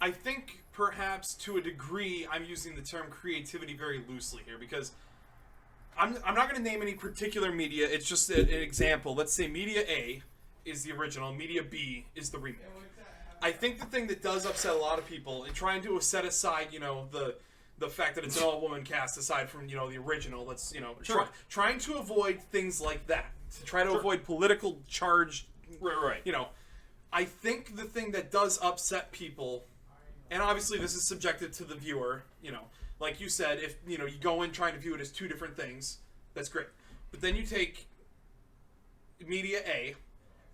I think perhaps to a degree I'm using the term creativity very loosely here, because I'm not going to name any particular media. It's just an example. Let's say Media A is the original, Media B is the remake. I think the thing that does upset a lot of people, in trying to set aside, the fact that it's an all-woman cast aside from, the original, let's, trying to avoid things like that, to try to avoid political charge, right. I think the thing that does upset people, and obviously this is subjective to the viewer, like you said, if, you go in trying to view it as two different things, that's great. But then you take Media A,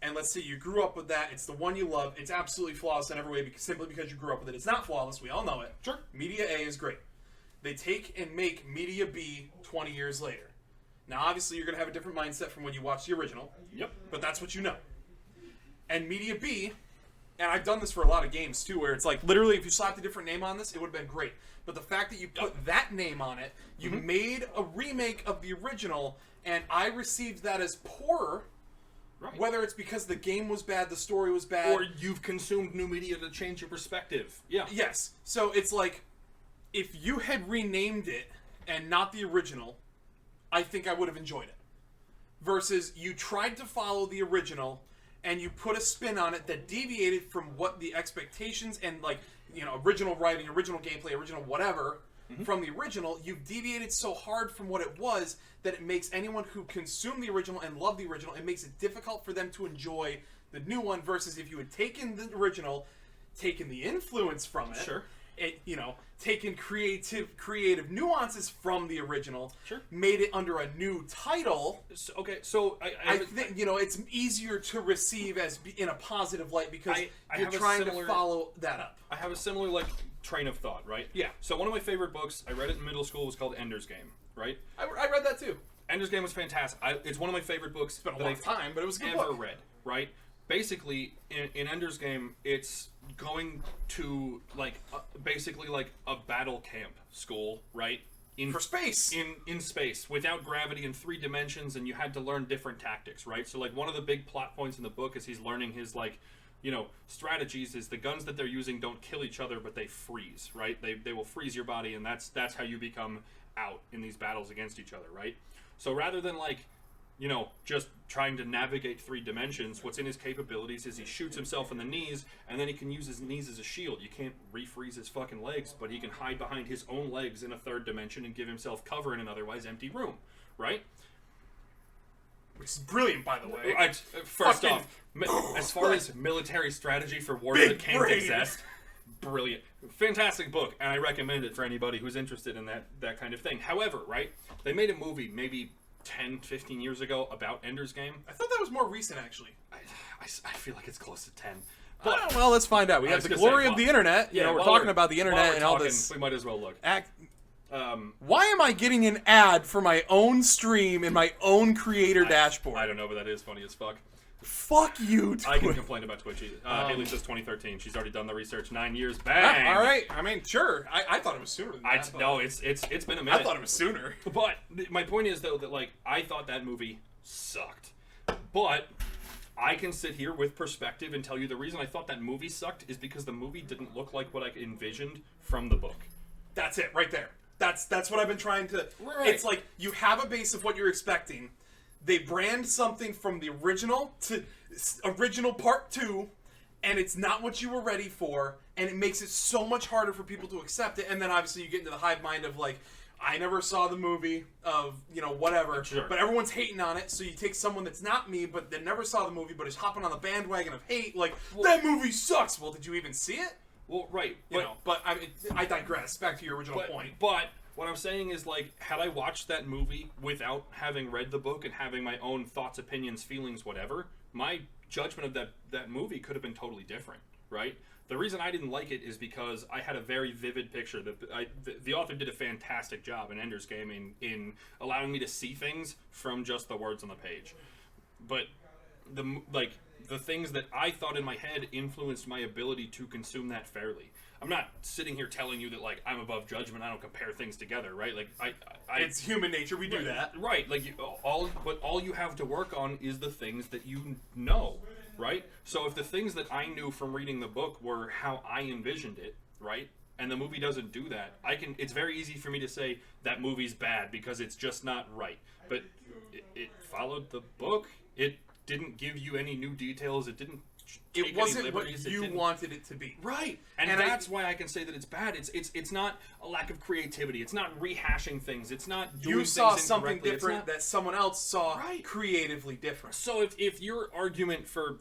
and let's say you grew up with that, it's the one you love, it's absolutely flawless in every way simply because you grew up with it. It's not flawless, we all know it. Sure. Media A is great. They take and make Media B 20 years later. Now, obviously, you're going to have a different mindset from when you watched the original. Yep. But that's what you know. And Media B and I've done this for a lot of games too, where it's like literally if you slapped a different name on this, it would have been great. But the fact that you put that name on it, you made a remake of the original, and I received that as poorer. Right. Whether it's because the game was bad, the story was bad, or you've consumed new media to change your perspective. Yeah. Yes. So it's like, if you had renamed it and not the original, I think I would have enjoyed it. Versus you tried to follow the original and you put a spin on it that deviated from what the expectations and original writing, original gameplay, original whatever from the original. You've deviated so hard from what it was that it makes anyone who consumed the original and loved the original, it makes it difficult for them to enjoy the new one. Versus if you had taken the original, taken the influence from it, Sure. Taken creative nuances from the original, Sure. made it under a new title. So I think it's easier to receive as in a positive light because you're have a trying similar- to follow that up. I have a similar train of thought, right? Yeah. So one of my favorite books, I read it in middle school, was called Ender's Game, right? I read that too. Ender's Game was fantastic. It's one of my favorite books It's been a that long I've time, but it was a good ever book. read, right? Basically, in Ender's Game, it's going to basically a battle camp school, right? For space. In space, without gravity, in 3 dimensions, and you had to learn different tactics, right? So one of the big plot points in the book is he's learning his strategies is the guns that they're using don't kill each other, but they freeze, right? They will freeze your body, and that's how you become out in these battles against each other, right? So rather than just trying to navigate 3 dimensions, what's in his capabilities is he shoots himself in the knees, and then he can use his knees as a shield. You can't refreeze his fucking legs, but he can hide behind his own legs in a 3rd dimension and give himself cover in an otherwise empty room, right? Which is brilliant, by the way. First off, as far as military strategy for wars that can't brain. exist, brilliant. Fantastic book, and I recommend it for anybody who's interested in that kind of thing. However, right, they made a movie maybe 10, 15 years ago about Ender's Game. I thought that was more recent, actually. I feel like it's close to 10. But, well, let's find out. We have the glory of the internet. We're talking about the internet and all this. We might as well look. Why am I getting an ad for my own stream in my own creator dashboard? I don't know, but that is funny as fuck. Fuck you, Twitch. I can complain about Twitch. Haley says 2013. She's already done the research. 9 years. Bang. All right. I mean, sure. I thought it was sooner than that. No, it's been a minute. I thought it was sooner. But my point is, though, that I thought that movie sucked. But I can sit here with perspective and tell you the reason I thought that movie sucked is because the movie didn't look like what I envisioned from the book. That's it, right there. That's what I've been trying to... Right. It's like, you have a base of what you're expecting. They brand something from the original to original part 2, and it's not what you were ready for, and it makes it so much harder for people to accept it. And then obviously you get into the hive mind of I never saw the movie of, whatever, sure. But everyone's hating on it, so you take someone that's not me, but that never saw the movie, but is hopping on the bandwagon of hate, that movie sucks. Well, did you even see it? Well, right. But I digress. Back to your original point. But what I'm saying is, had I watched that movie without having read the book and having my own thoughts, opinions, feelings, whatever, my judgment of that movie could have been totally different, right? The reason I didn't like it is because I had a very vivid picture. The author did a fantastic job in Ender's Game in allowing me to see things from just the words on the page. But the things that I thought in my head influenced my ability to consume that fairly. I'm not sitting here telling you that I'm above judgment. I don't compare things together, right? It's human nature. We do that, right? All you have to work on is the things that you know, right? So if the things that I knew from reading the book were how I envisioned it, right? And the movie doesn't do that. It's very easy for me to say that movie's bad because it's just not right. But it followed the book. It didn't give you any new details. It didn't. It wasn't what you wanted it to be. Right. And that's why I can say that it's bad. It's not a lack of creativity. It's not rehashing things. It's not doing things saw something incorrectly. different that someone else saw creatively different. So if your argument for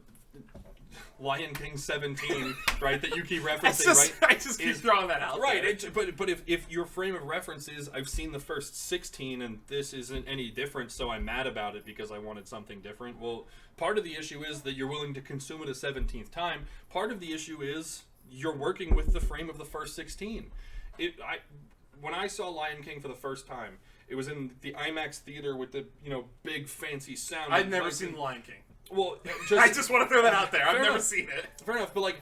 Lion King 17, right, that you keep referencing, I just keep throwing that out. Right. But if your frame of reference is I've seen the first 16 and this isn't any different, so I'm mad about it because I wanted something different. Well, part of the issue is that you're willing to consume it a 17th time. Part of the issue is you're working with the frame of the first 16. When I saw Lion King for the first time, it was in the IMAX theater with the big fancy sound. I'd never seen Lion King. Well, I just want to throw that out there. I've Fair never enough. seen it. Fair enough, but like,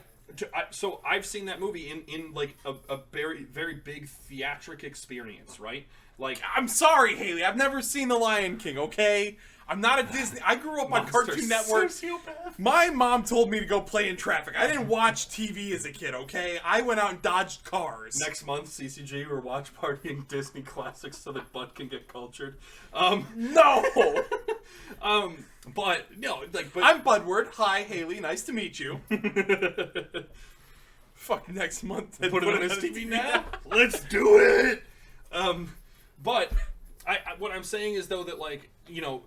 so I've seen that movie in like a very, very big theatric experience, right? Like, I'm sorry, Haley. I've never seen The Lion King, okay? I'm not a Disney... I grew up on Cartoon Network. Sociopath. My mom told me to go play in traffic. I didn't watch TV as a kid, okay? I went out and dodged cars. Next month, CCG, we're watch partying Disney classics so that Bud can get cultured. No! But, no, like, but... I'm Budward. Hi, Haley. Nice to meet you. Fuck, next month. Put it on his TV now? Let's do it! But, what I'm saying is, though, that, like, you know...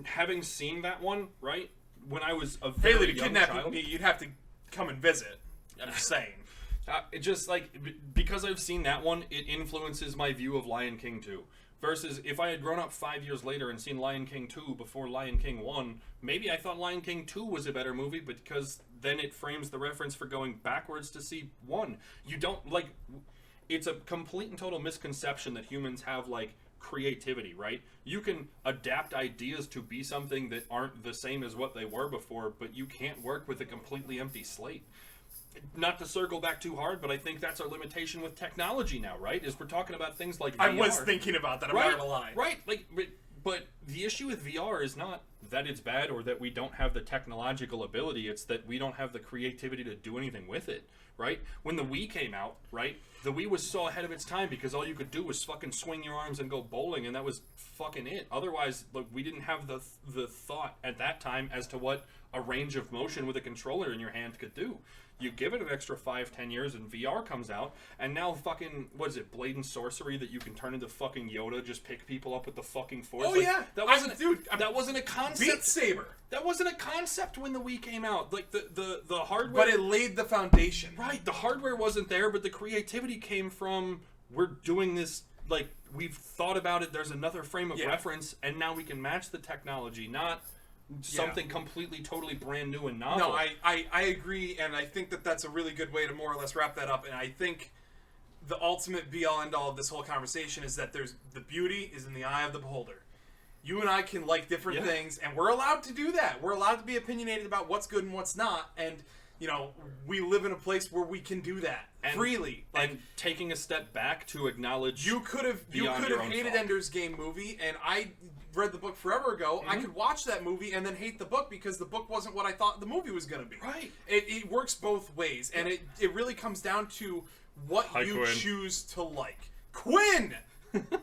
Having seen that one, right, when I was a very Haley, to young kidnap child, me, you'd have to come and visit. I'm just saying. It just, like, because I've seen that one, it influences my view of Lion King 2. Versus, if I had grown up 5 years later and seen Lion King 2 before Lion King 1, maybe I thought Lion King 2 was a better movie, because then it frames the reference for going backwards to see 1. You don't, like, it's a complete and total misconception that humans have, like, creativity, right? You can adapt ideas to be something that aren't the same as what they were before, but you can't work with a completely empty slate. Not to circle back too hard, but I think that's our limitation with technology now, right? Is we're talking about things like VR. I was thinking about that, I'm not gonna lie. Right, like, but the issue with VR is not that it's bad or that we don't have the technological ability, it's that we don't have the creativity to do anything with it, right? When the Wii came out, right, the Wii was so ahead of its time because all you could do was fucking swing your arms and go bowling, and that was fucking it. Otherwise, like, we didn't have the thought at that time as to what a range of motion with a controller in your hand could do. You give it an extra 5-10 years and VR comes out, and now fucking, what is it, Blade and Sorcery that you can turn into fucking Yoda, just pick people up with the fucking force? Oh, like, yeah. That wasn't, that wasn't a concept. Beat Saber. That wasn't a concept when the Wii came out. Like, the hardware... But it laid the foundation. Right, the hardware wasn't there, but the creativity came from, we're doing this, like, we've thought about it, there's another frame of reference, and now we can match the technology, not... something completely, totally brand new and novel. No, I agree, and I think that that's a really good way to more or less wrap that up. And I think the ultimate be-all, end-all of this whole conversation is that there's the beauty is in the eye of the beholder. You and I can like different things, and we're allowed to do that. We're allowed to be opinionated about what's good and what's not, and you know, we live in a place where we can do that freely. Like, and taking a step back to acknowledge you could have hated Ender's Game movie, and I read the book forever ago. I could watch that movie and then hate the book because the book wasn't what I thought the movie was going to be. Right. It works both ways, and it really comes down to what you Quinn. choose to like. Quinn!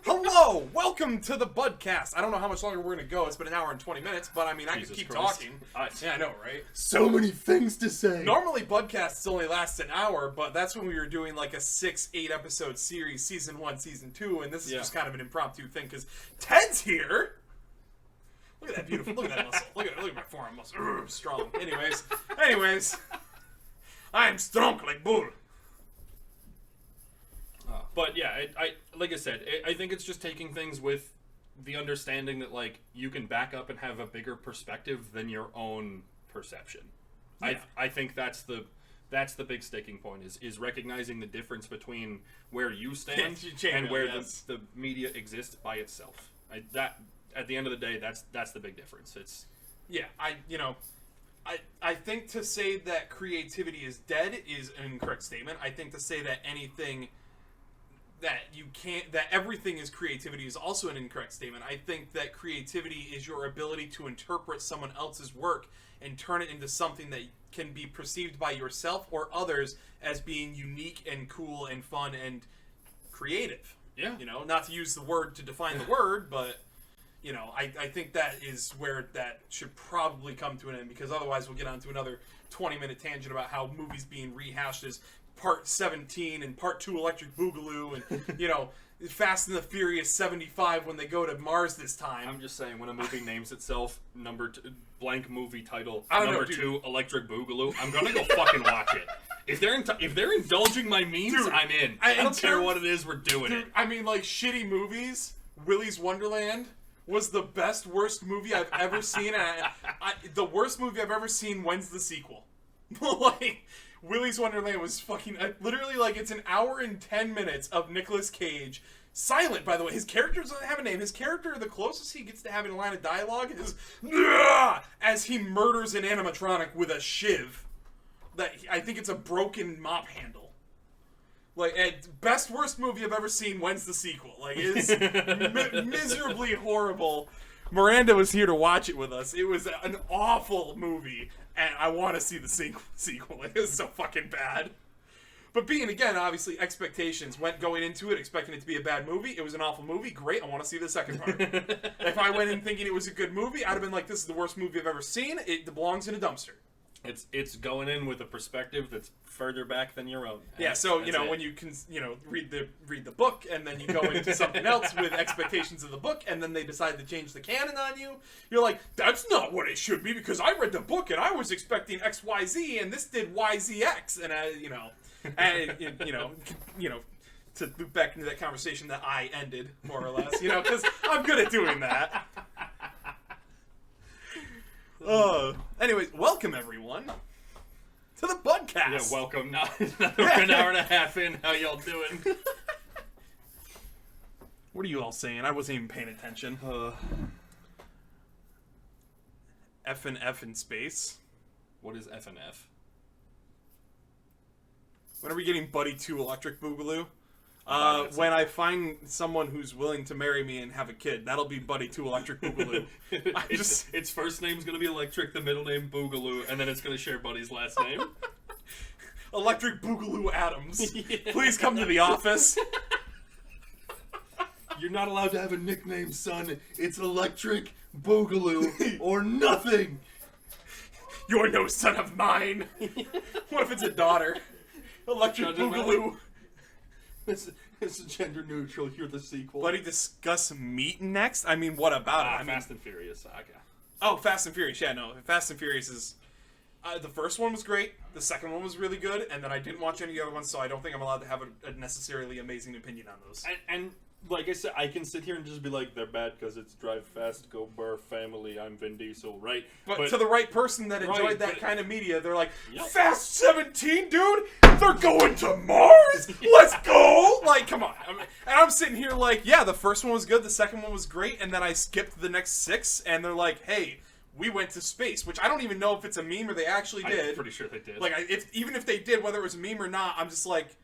Hello! Welcome to the Budcast. I don't know how much longer we're going to go. It's been an hour and 20 minutes, but I mean, I could keep talking. Yeah, I know, right? So many things to say. Normally, Budcasts only last an hour, but that's when we were doing like a 6-8 episode series, season 1, season 2, and this is just kind of an impromptu thing because Ted's here. Look at that beautiful, look at that muscle. Look at my forearm muscle. Strong. Anyways. I'm strong like bull. But yeah, I like I said, I think it's just taking things with the understanding that, like, you can back up and have a bigger perspective than your own perception. Yeah. I think that's the big sticking point is recognizing the difference between where you stand and where the media exists by itself. That at the end of the day, that's the big difference. It's I think to say that creativity is dead is an incorrect statement. I think to say that anything that everything is creativity is also an incorrect statement. I think that creativity is your ability to interpret someone else's work and turn it into something that can be perceived by yourself or others as being unique and cool and fun and creative. Yeah. You know, not to use the word to define the word, but you know, I think that is where that should probably come to an end, because otherwise we'll get on to another 20-minute tangent about how movies being rehashed as Part 17 and Part 2 Electric Boogaloo and, you know, Fast and the Furious 75 when they go to Mars this time. I'm just saying, when a movie names itself blank movie title number 2 Electric Boogaloo, I'm gonna go fucking watch it. If they're indulging my memes, dude, I'm in. I don't care what it is, we're doing it. I mean, like, shitty movies, Willy's Wonderland was the best, worst movie I've ever seen. And the worst movie I've ever seen, when's the sequel? Like, Willy's Wonderland was fucking... literally, like, it's an hour and 10 minutes of Nicolas Cage Silent, by the way. His character doesn't have a name. His character, the closest he gets to having a line of dialogue is "Nyah!" as he murders an animatronic with a shiv. I think it's a broken mop handle. Like, best worst movie I've ever seen. When's the sequel? Like, it's miserably horrible. Miranda was here to watch it with us. It was an awful movie, and I want to see the sequel. It was so fucking bad. But being, again, obviously, expectations. Went going into it expecting it to be a bad movie. It was an awful movie. Great, I want to see the second part. If I went in thinking it was a good movie, I'd have been like, this is the worst movie I've ever seen. It belongs in a dumpster. It's going in with a perspective that's further back than your own. Yeah, so, when you can, read the book, and then you go into something else with expectations of the book, and then they decide to change the canon on you, you're like, that's not what it should be, because I read the book, and I was expecting XYZ, and this did YZX, and to loop back into that conversation that I ended, more or less, because I'm good at doing that. Anyways, welcome everyone to the Budcast. Yeah, welcome. Now, an hour and a half in. How y'all doing? What are you all saying? I wasn't even paying attention. F and F in space. What is F and F? When are we getting Buddy 2 Electric Boogaloo? When I find someone who's willing to marry me and have a kid, that'll be Buddy 2 Electric Boogaloo. Its first name's gonna be Electric, the middle name Boogaloo, and then it's gonna share Buddy's last name. Electric Boogaloo Adams. Yeah. Please come to the office. You're not allowed to have a nickname, son. It's Electric Boogaloo or nothing. You're no son of mine. What if it's a daughter? Electric Boogaloo. It's gender neutral. You're the sequel. Buddy, discuss meat next? I mean, what about it? Fast and Furious saga. Oh, Fast and Furious. Yeah, no. Fast and Furious is... the first one was great. The second one was really good. And then I didn't watch any of the other ones, so I don't think I'm allowed to have a necessarily amazing opinion on those. And like I said, I can sit here and just be like, they're bad because it's drive fast, go burr, family, I'm Vin Diesel, right? But to the right person that enjoyed that kind of media, they're like, yep. Fast 17, dude? They're going to Mars? Let's go! Like, come on. And I'm sitting here like, yeah, the first one was good, the second one was great, and then I skipped the next 6, and they're like, hey, we went to space, which I don't even know if it's a meme or they actually did. I'm pretty sure they did. Like, even if they did, whether it was a meme or not, I'm just like,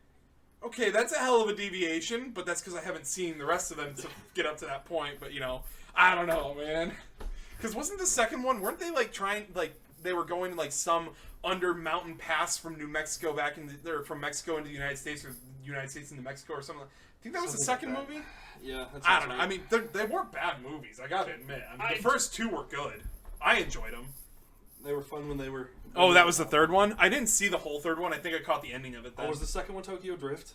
okay, that's a hell of a deviation, but that's because I haven't seen the rest of them to get up to that point. But, I don't know, man. Because wasn't the second one, weren't they, they were going to, some under mountain pass from New Mexico or from Mexico into the United States, or the United States into Mexico or something? I think that was the second movie? Yeah, that's I don't know. I mean, they weren't bad movies, I gotta admit. The first 2 were good. I enjoyed them. They were fun when they were... Oh, that was the third one? I didn't see the whole third one. I think I caught the ending of it then. Oh, was the second one Tokyo Drift?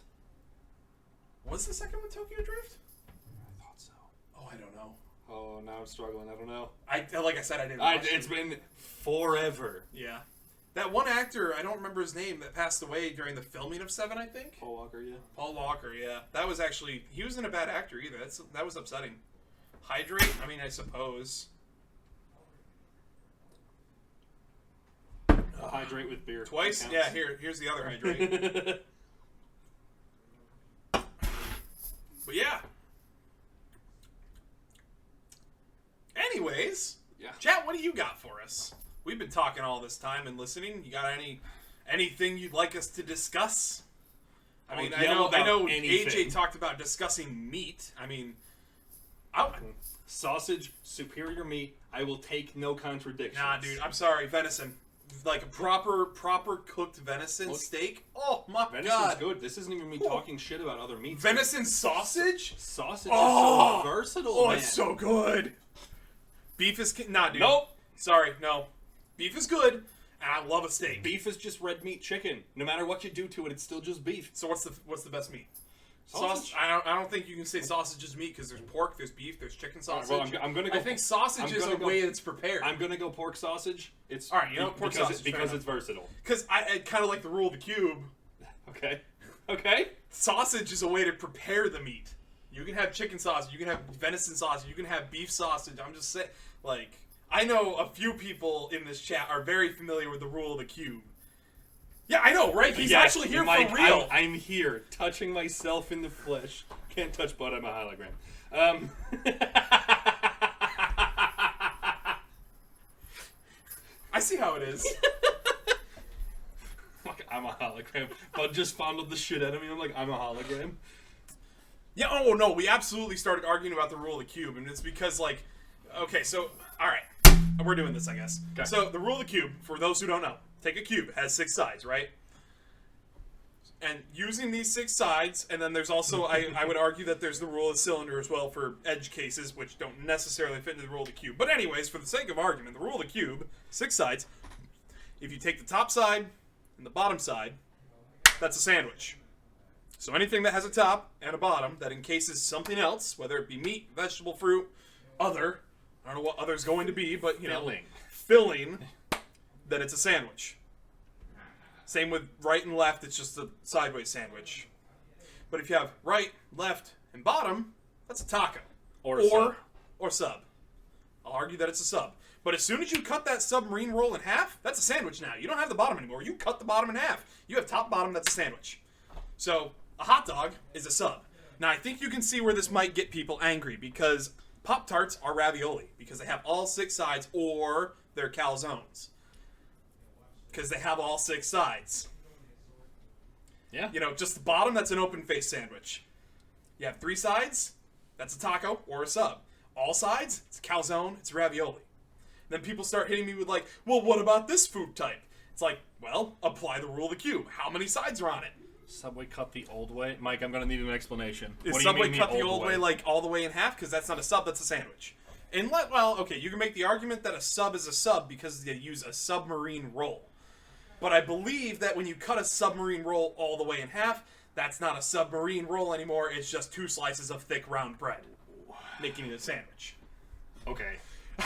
Was the second one Tokyo Drift? I thought so. Oh, I don't know. Oh, now I'm struggling. I don't know. Like I said, I didn't watch It's been forever. Yeah. That one actor, I don't remember his name, that passed away during the filming of 7, I think? Paul Walker, yeah. Paul Walker, yeah. That was actually... He wasn't a bad actor either. That was upsetting. Hydrate? I mean, I suppose... Hydrate with beer. Twice? Yeah, here's the other hydrate. But yeah. Anyways, yeah. Chat, what do you got for us? We've been talking all this time and listening. You got anything you'd like us to discuss? I mean, I know AJ talked about discussing meat. I mean, sausage, superior meat. I will take no contradictions. Nah, dude, I'm sorry, venison. Like a proper cooked venison steak. Oh my god, venison's good. This isn't even me talking shit about other meats. Venison sausage. Sausage is so versatile. Oh, man. It's so good. Beef is nah, dude. Nope. Sorry, no. Beef is good, and I love a steak. Beef is just red meat chicken. No matter what you do to it, it's still just beef. So what's the best meat? Sausage. I don't think you can say sausage is meat because there's pork, there's beef, there's chicken sausage. Right, well, I'm gonna go. I think sausage is a way it's prepared. I'm gonna go pork sausage. It's all right. Pork sausage because it's versatile. Because I kind of like the rule of the cube. Okay. Sausage is a way to prepare the meat. You can have chicken sausage. You can have venison sausage. You can have beef sausage. I'm just saying, I know a few people in this chat are very familiar with the rule of the cube. Yeah, I know, right? He's actually here Mike, for real. I'm here, touching myself in the flesh. Can't touch butt, I'm a hologram. I see how it is. Fuck, I'm a hologram. Bud just fondled the shit out of me. I'm like, I'm a hologram. Yeah, oh no, we absolutely started arguing about the rule of the cube, and it's because, like, okay, so, alright, we're doing this, I guess. Okay. So, the rule of the cube, for those who don't know, take a cube, it has 6 sides, right? And using these 6 sides, and then there's also, I would argue that there's the rule of the cylinder as well for edge cases, which don't necessarily fit into the rule of the cube. But anyways, for the sake of argument, the rule of the cube, 6 sides, if you take the top side and the bottom side, that's a sandwich. So anything that has a top and a bottom that encases something else, whether it be meat, vegetable, fruit, other, I don't know what other's going to be, but, you know, filling, then it's a sandwich. Same with right and left, it's just a sideways sandwich. But if you have right, left, and bottom, that's a taco. Or sub. Or sub. I'll argue that it's a sub. But as soon as you cut that submarine roll in half, that's a sandwich now. You don't have the bottom anymore. You cut the bottom in half. You have top, bottom, that's a sandwich. So, a hot dog is a sub. Now, I think you can see where this might get people angry, because Pop-Tarts are ravioli, because they have all 6 sides, or they're calzones. Because they have all 6 sides. Yeah. You know, just the bottom, that's an open-faced sandwich. You have 3 sides, that's a taco or a sub. All sides, it's a calzone, it's ravioli. Then people start hitting me with like, well, what about this food type? It's like, well, apply the rule of the cube. How many sides are on it? Subway cut the old way? Mike, I'm going to need an explanation. Is what do Subway you mean cut the old way like all the way in half? Because that's not a sub, that's a sandwich. And well, okay, you can make the argument that a sub is a sub because they use a submarine roll. But I believe that when you cut a submarine roll all the way in half, that's not a submarine roll anymore. It's just 2 slices of thick round bread, making it a sandwich. Okay.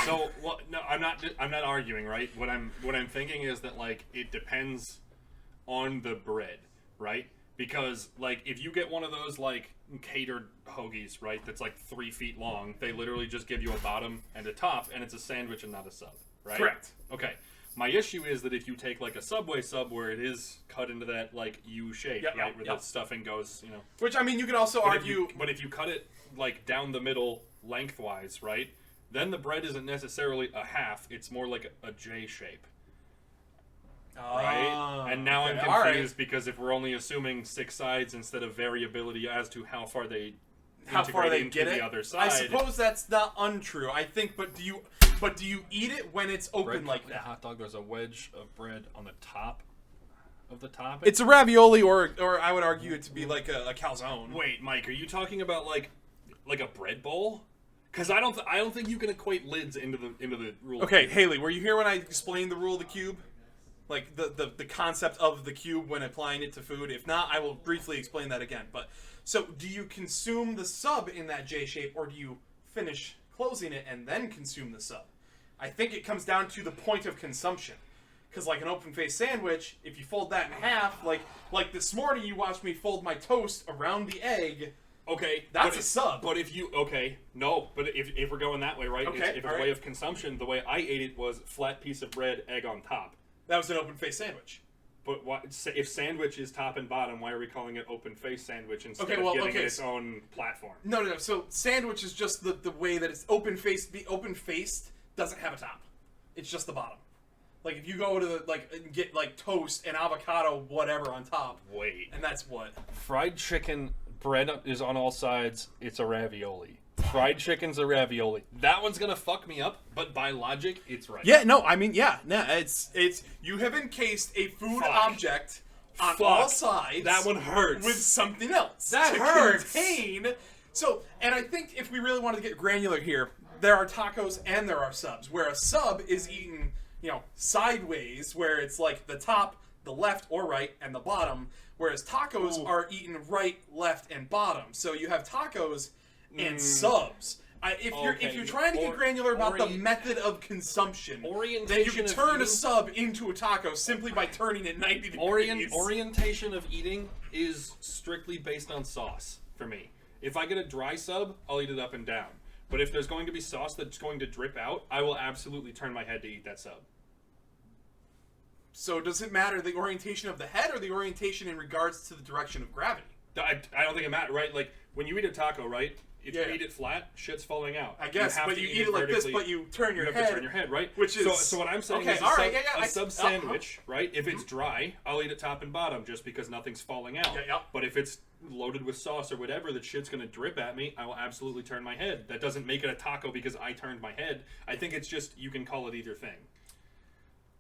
So, well, no, I'm not arguing, right? What I'm thinking is that, like, it depends on the bread, right? Because, like, if you get one of those, like, catered hoagies, right, that's like 3 feet long, they literally just give you a bottom and a top, and it's a sandwich and not a sub, right? Correct. Okay. My issue is that if you take, like, a Subway sub where it is cut into that, like, U shape, right, where the stuffing goes, you know. Which, I mean, you could also argue... But if you cut it, like, down the middle lengthwise, right, then the bread isn't necessarily a half, it's more like a J shape. Right? And now I'm confused because if we're only assuming 6 sides instead of variability as to how far they integrate into the other side. I suppose that's not untrue. I think, but do you eat it when it's open bread, like that? A hot dog, there's a wedge of bread on the top of the topping. It's a ravioli, or I would argue it to be like a calzone. Wait, Mike, are you talking about like a bread bowl? Because I don't think you can equate lids into the rule. Okay, Haley, were you here when I explained the rule of the cube? Like the concept of the cube when applying it to food? If not, I will briefly explain that again. But so, do you consume the sub in that J shape, or do you finish closing it and then consume the sub? I think it comes down to the point of consumption. Because like an open-faced sandwich, if you fold that in half, like this morning you watched me fold my toast around the egg. Okay, that's a sub. But if we're going that way, right? Okay, if it's a way of consumption, the way I ate it was flat piece of bread, egg on top. That was an open-faced sandwich. But if sandwich is top and bottom, why are we calling it open-faced sandwich instead of giving it its own platform? No. So sandwich is just the way that it's open-faced. The open-faced doesn't have a top. It's just the bottom. Like if you go to get like toast and avocado whatever on top. Wait. And that's what? Fried chicken bread is on all sides. It's a ravioli. Fried chicken's a ravioli. That one's gonna fuck me up, but by logic, it's right. Yeah, no, I mean, yeah, no, it's you have encased a food object on all sides. That one hurts. With something else. That hurts. So, and I think if we really want to get granular here, there are tacos and there are subs. Where a sub is eaten, sideways, where it's like the top, the left or right, and the bottom. Whereas tacos are eaten right, left, and bottom. So you have tacos and subs. If you're trying to get granular about the method of consumption, then you can turn a sub into a taco simply by turning it 90 degrees. Orientation of eating is strictly based on sauce for me. If I get a dry sub, I'll eat it up and down. But if there's going to be sauce that's going to drip out, I will absolutely turn my head to eat that sub. So does it matter the orientation of the head or the orientation in regards to the direction of gravity? I don't think it matters, right? Like, when you eat a taco, right? If you eat it flat, shit's falling out. I guess, but you eat it like this, but you turn your head. You have to turn your head, right? Which is... So what I'm saying is a sub sandwich, right? If it's dry, I'll eat it top and bottom just because nothing's falling out. But if it's loaded with sauce or whatever, that shit's going to drip at me, I will absolutely turn my head. That doesn't make it a taco because I turned my head. I think it's just, you can call it either thing.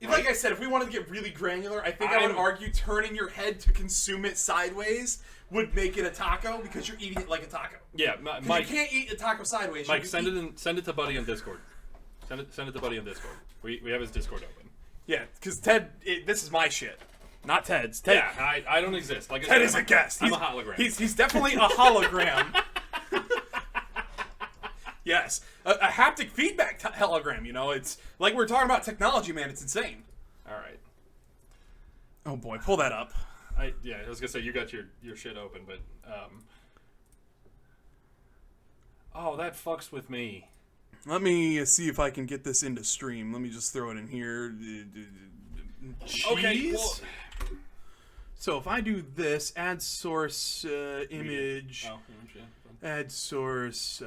Right? Like I said, if we wanted to get really granular, I think I would argue turning your head to consume it sideways would make it a taco because you're eating it like a taco. Yeah, Mike, you can't eat a taco sideways. Mike, send it to Buddy on Discord. Send it to Buddy on Discord. We have his Discord open. Yeah, because Ted, this is my shit, not Ted's. Ted, yeah, I don't exist. Like Ted is a guest. I'm a hologram. He's definitely a hologram. Yes, a haptic feedback hologram. You know, it's like we're talking about technology, man. It's insane. All right. Oh boy, pull that up. I was gonna say you got your shit open, but oh, that fucks with me. Let me see if I can get this into stream. Let me just throw it in here. Jeez. Okay. Well, so if I do this, add source image, add source.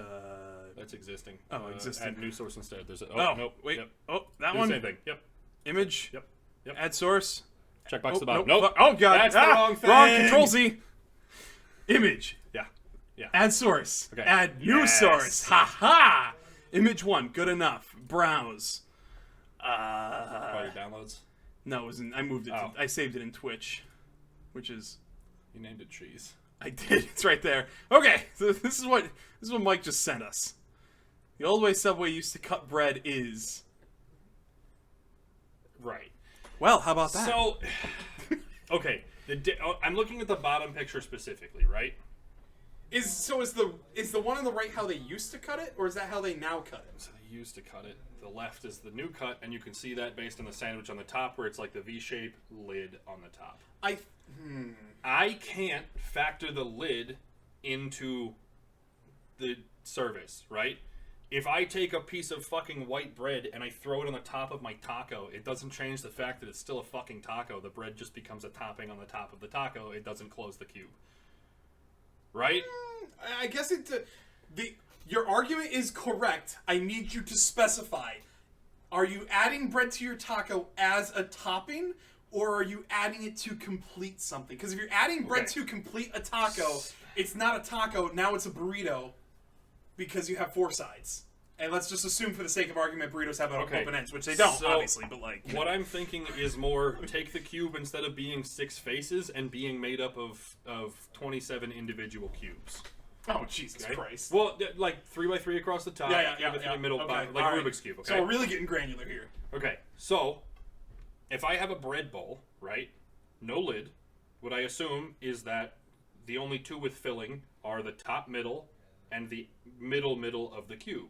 That's existing. Oh, existing. Add new source instead. There's a nope. Wait. Yep. Oh, that Do one. the same thing. Yep. Image. Yep. Add source. Checkbox to the bottom. Nope. Nope. Oh god. That's the wrong thing. Wrong. Control Z. Image. Yeah. Add source. Okay. Add new source. Ha ha. Image 1. Good enough. Browse. All your downloads. No, it wasn't. I moved it. Oh. I saved it in Twitch, which is. You named it cheese. I did. It's right there. Okay. So this is what Mike just sent us. The old way Subway used to cut bread is. Right. Well, how about that? So, okay, I'm looking at the bottom picture specifically, right? Is the one on the right how they used to cut it, or is that how they now cut it? So they used to cut it. The left is the new cut, and you can see that based on the sandwich on the top, where it's like the V-shape lid on the top. I can't factor the lid into the service, right? If I take a piece of fucking white bread and I throw it on the top of my taco, it doesn't change the fact that it's still a fucking taco. The bread just becomes a topping on the top of the taco. It doesn't close the cube. Right? I guess your argument is correct. I need you to specify. Are you adding bread to your taco as a topping, or are you adding it to complete something? Because if you're adding bread to complete a taco, it's not a taco. Now it's a burrito. Because you have 4 sides. And let's just assume for the sake of argument burritos have open ends, which they don't, obviously, but like... What I'm thinking is more take the cube instead of being 6 faces and being made up of 27 individual cubes. Oh, Jesus Christ. Well, like 3x3 across the top, yeah. middle, okay. like a Rubik's Cube, okay? So we're really getting granular here. Okay, so if I have a bread bowl, right, no lid, what I assume is that the only 2 with filling are the top middle and the middle of the cube.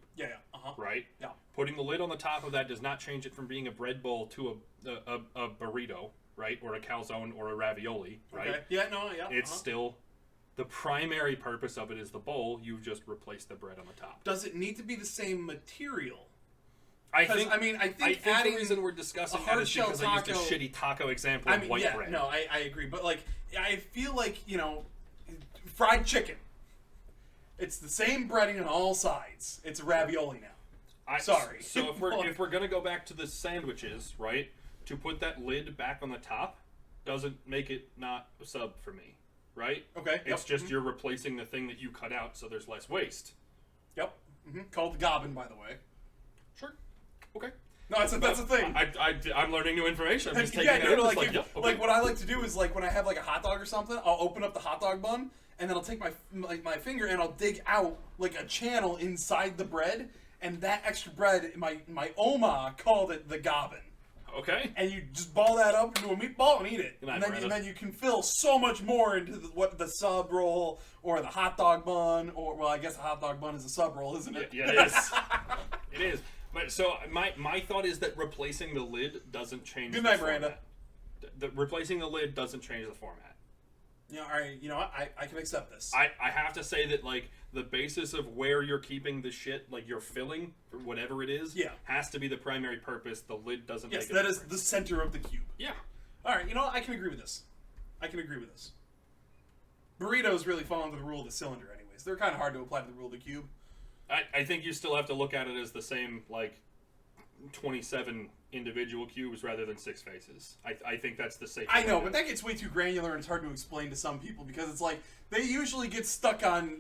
Right? Yeah. Putting the lid on the top of that does not change it from being a bread bowl to a burrito, right? Or a calzone or a ravioli, right? Okay. Yeah, no, yeah. It's still... The primary purpose of it is the bowl. You've just replaced the bread on the top. Does it need to be the same material? I think adding the reason we're discussing that is because I used a shitty taco example of white bread. No, I agree. But, like, I feel like, fried chicken. It's the same breading on all sides. It's a ravioli now. Sorry. So if we're gonna go back to the sandwiches, right? To put that lid back on the top doesn't make it not a sub for me, right? Okay. It's just you're replacing the thing that you cut out, so there's less waste. Yep. Called the gobbin, by the way. Sure. Okay. No, that's a thing. I'm learning new information. I'm just taking it out. Like what I like to do is like when I have like a hot dog or something, I'll open up the hot dog bun and then I'll take my finger and I'll dig out like a channel inside the bread, and that extra bread, my oma called it the gobbin. Okay. And you just ball that up into a meatball and eat it. And then you can fill so much more into the sub roll or the hot dog bun, or well, I guess the hot dog bun is a sub roll, isn't it? Yeah, it is. It is. But so my thought is that replacing the lid doesn't change. Good night, Miranda. Replacing the lid doesn't change the format. Yeah, all right. You know what? I can accept this. I have to say that, like, the basis of where you're keeping the shit, like, your filling, or whatever it is, has to be the primary purpose. The lid doesn't make a difference. Yes, that is the center of the cube. Yeah. All right, you know what? I can agree with this. Burritos really fall under the rule of the cylinder anyways. They're kind of hard to apply to the rule of the cube. I think you still have to look at it as the same, like, 27 individual cubes rather than 6 faces. I think that's the safe. I know, but that gets way too granular and it's hard to explain to some people because it's like they usually get stuck on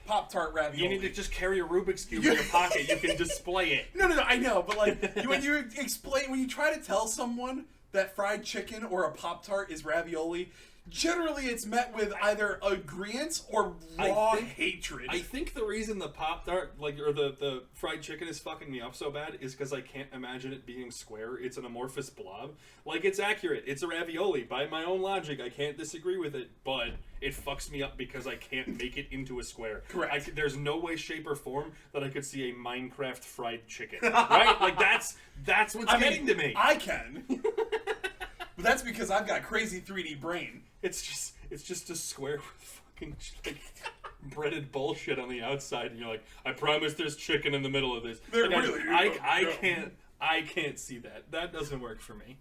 Pop-Tart ravioli. You need to just carry a Rubik's Cube in your pocket. You can display it. No, I know, but like when you try to tell someone that fried chicken or a Pop-Tart is ravioli, generally it's met with either agreement or raw hatred. I think the reason the Pop-Tart, like, or the fried chicken is fucking me up so bad is because I can't imagine it being square. It's an amorphous blob. Like, it's accurate. It's a ravioli. By my own logic, I can't disagree with it, but it fucks me up because I can't make it into a square. Correct. There's no way, shape, or form that I could see a Minecraft fried chicken. Right? Like, that's what's getting to me. I can. But that's because I've got crazy 3D brain. It's just a square with fucking, like, breaded bullshit on the outside, and you're like, I promise there's chicken in the middle of this. There Like, really I can't see that. That doesn't work for me.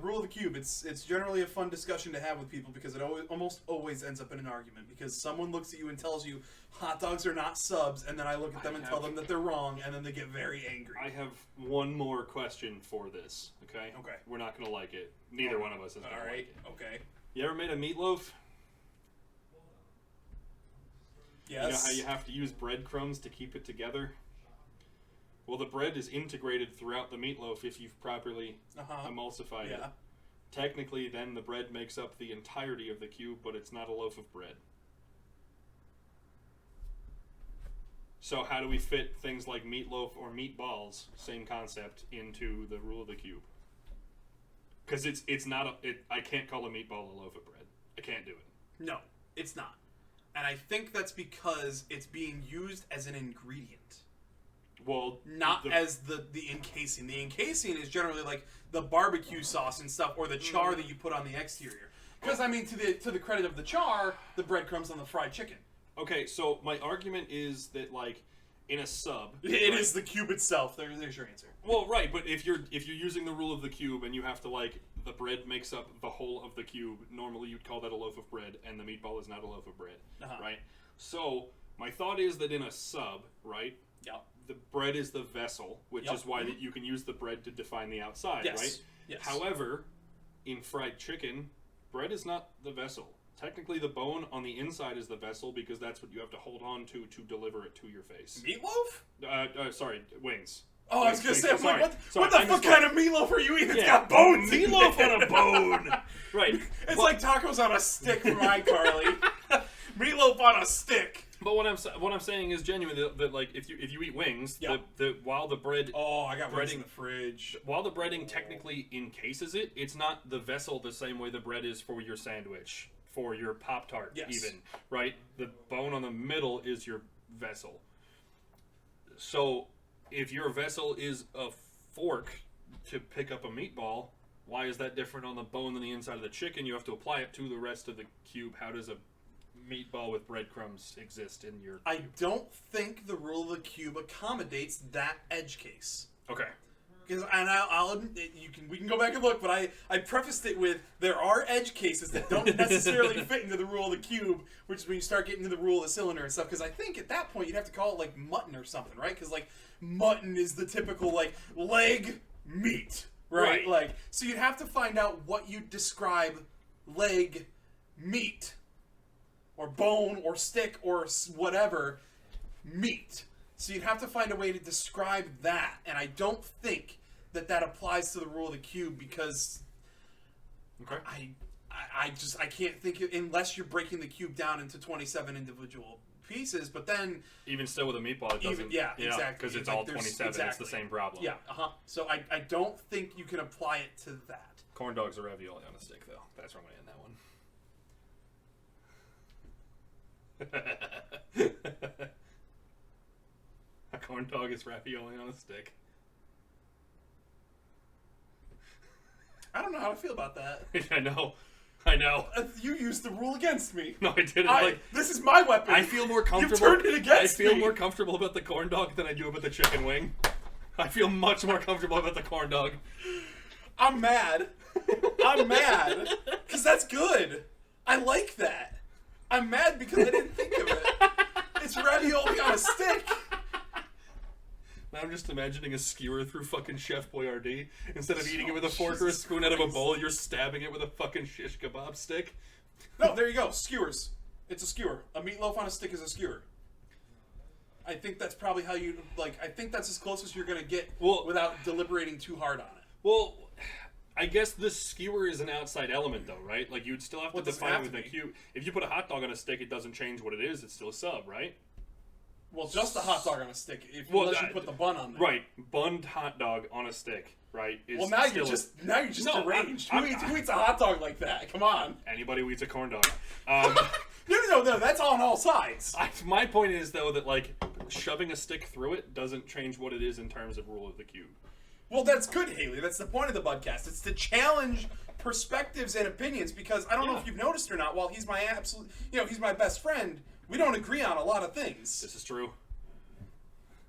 Rule of the cube. It's generally a fun discussion to have with people because it almost always ends up in an argument because someone looks at you and tells you hot dogs are not subs, and then I look at them and tell them that they're wrong, and then they get very angry. I have one more question for this. Okay. Okay. We're not gonna like it. Neither one of us is gonna like it. Okay. You ever made a meatloaf? Yes. You know how you have to use breadcrumbs to keep it together? Well, the bread is integrated throughout the meatloaf if you've properly emulsified it. Technically, then the bread makes up the entirety of the cube, but it's not a loaf of bread. So how do we fit things like meatloaf or meatballs, same concept, into the rule of the cube? Because it's not I can't call a meatball a loaf of bread. I can't do it. No, it's not. And I think that's because it's being used as an ingredient. Well, not as the encasing. The encasing is generally like the barbecue sauce and stuff, or the char that you put on the exterior. Because I mean, to the credit of the char, the breadcrumbs on the fried chicken. Okay, so my argument is that, like, in a sub, it is the cube itself. There's your answer. Well, right, but if you're using the rule of the cube and you have to, like, the bread makes up the whole of the cube, normally you'd call that a loaf of bread, and the meatball is not a loaf of bread, right? So my thought is that in a sub, right? Yep. The bread is the vessel, which is why that you can use the bread to define the outside, right? Yes. However, in fried chicken, bread is not the vessel. Technically, the bone on the inside is the vessel because that's what you have to hold on to deliver it to your face. Meatloaf? Sorry, wings. Oh, I was going to say, sorry, what the fuck kind of meatloaf are you eating? It's got bones. Meatloaf on a bone. Right. It's like tacos on a stick from iCarly. Meatloaf on a stick. But what I'm saying is genuinely that like if you eat wings, while the bread I got wings in the fridge. While the breading technically encases it, it's not the vessel the same way the bread is for your sandwich, for your Pop-Tart even, right? The bone on the middle is your vessel. So if your vessel is a fork to pick up a meatball, why is that different on the bone than the inside of the chicken? You have to apply it to the rest of the cube. How does a meatball with breadcrumbs exist in your... I don't think the rule of the cube accommodates that edge case. Okay. Because, and I'll admit, we can go back and look, but I prefaced it with there are edge cases that don't necessarily fit into the rule of the cube, which is when you start getting into the rule of the cylinder and stuff. Because I think at that point you'd have to call it like mutton or something, right? Because like mutton is the typical like leg meat, right? Like so you'd have to find out what you describe leg meat or bone or stick or whatever meat. So you'd have to find a way to describe that, and I don't think that applies to the rule of the cube because I can't think of, unless you're breaking the cube down into 27 individual pieces. But then even still with a meatball, it doesn't. Exactly, because it's like all 27. Exactly. It's the same problem. Yeah. So I don't think you can apply it to that. Corn dogs are ravioli on a stick, though. That's where I'm gonna end that one. A corn dog is ravioli on a stick. I don't know how to feel about that. I know. You used the rule against me. No, I didn't. This is my weapon. I feel more comfortable. You turned it against me. I feel more comfortable about the corn dog than I do about the chicken wing. I feel much more comfortable about the corn dog. I'm mad. I'm mad. Because that's good. I like that. I'm mad because I didn't think of it. It's ravioli on a stick. Now I'm just imagining a skewer through fucking Chef Boyardee. Instead of eating it with a fork Jesus or a spoon out of a Christ. bowl, you're stabbing it with a fucking shish kebab stick. No, there you go. Skewers. It's a skewer. A meatloaf on a stick is a skewer. I think that's probably how you, like, I think that's as close as you're going to get without deliberating too hard on it. Well, I guess this skewer is an outside element, though, right? Like, you'd still have to define it with a cube. If you put a hot dog on a stick, it doesn't change what it is. It's still a sub, right? Well, just a hot dog on a stick, unless you put the bun on there. Right. Bunned hot dog on a stick, right? Well, now you're just deranged. Who eats a hot dog like that? Come on. Anybody who eats a corn dog. No, that's on all sides. My point is, though, that, like, shoving a stick through it doesn't change what it is in terms of rule of the cube. Well, that's good, Haley. That's the point of the Budcast. It's to challenge perspectives and opinions, because I don't know if you've noticed or not, while he's my he's my best friend, we don't agree on a lot of things. This is true.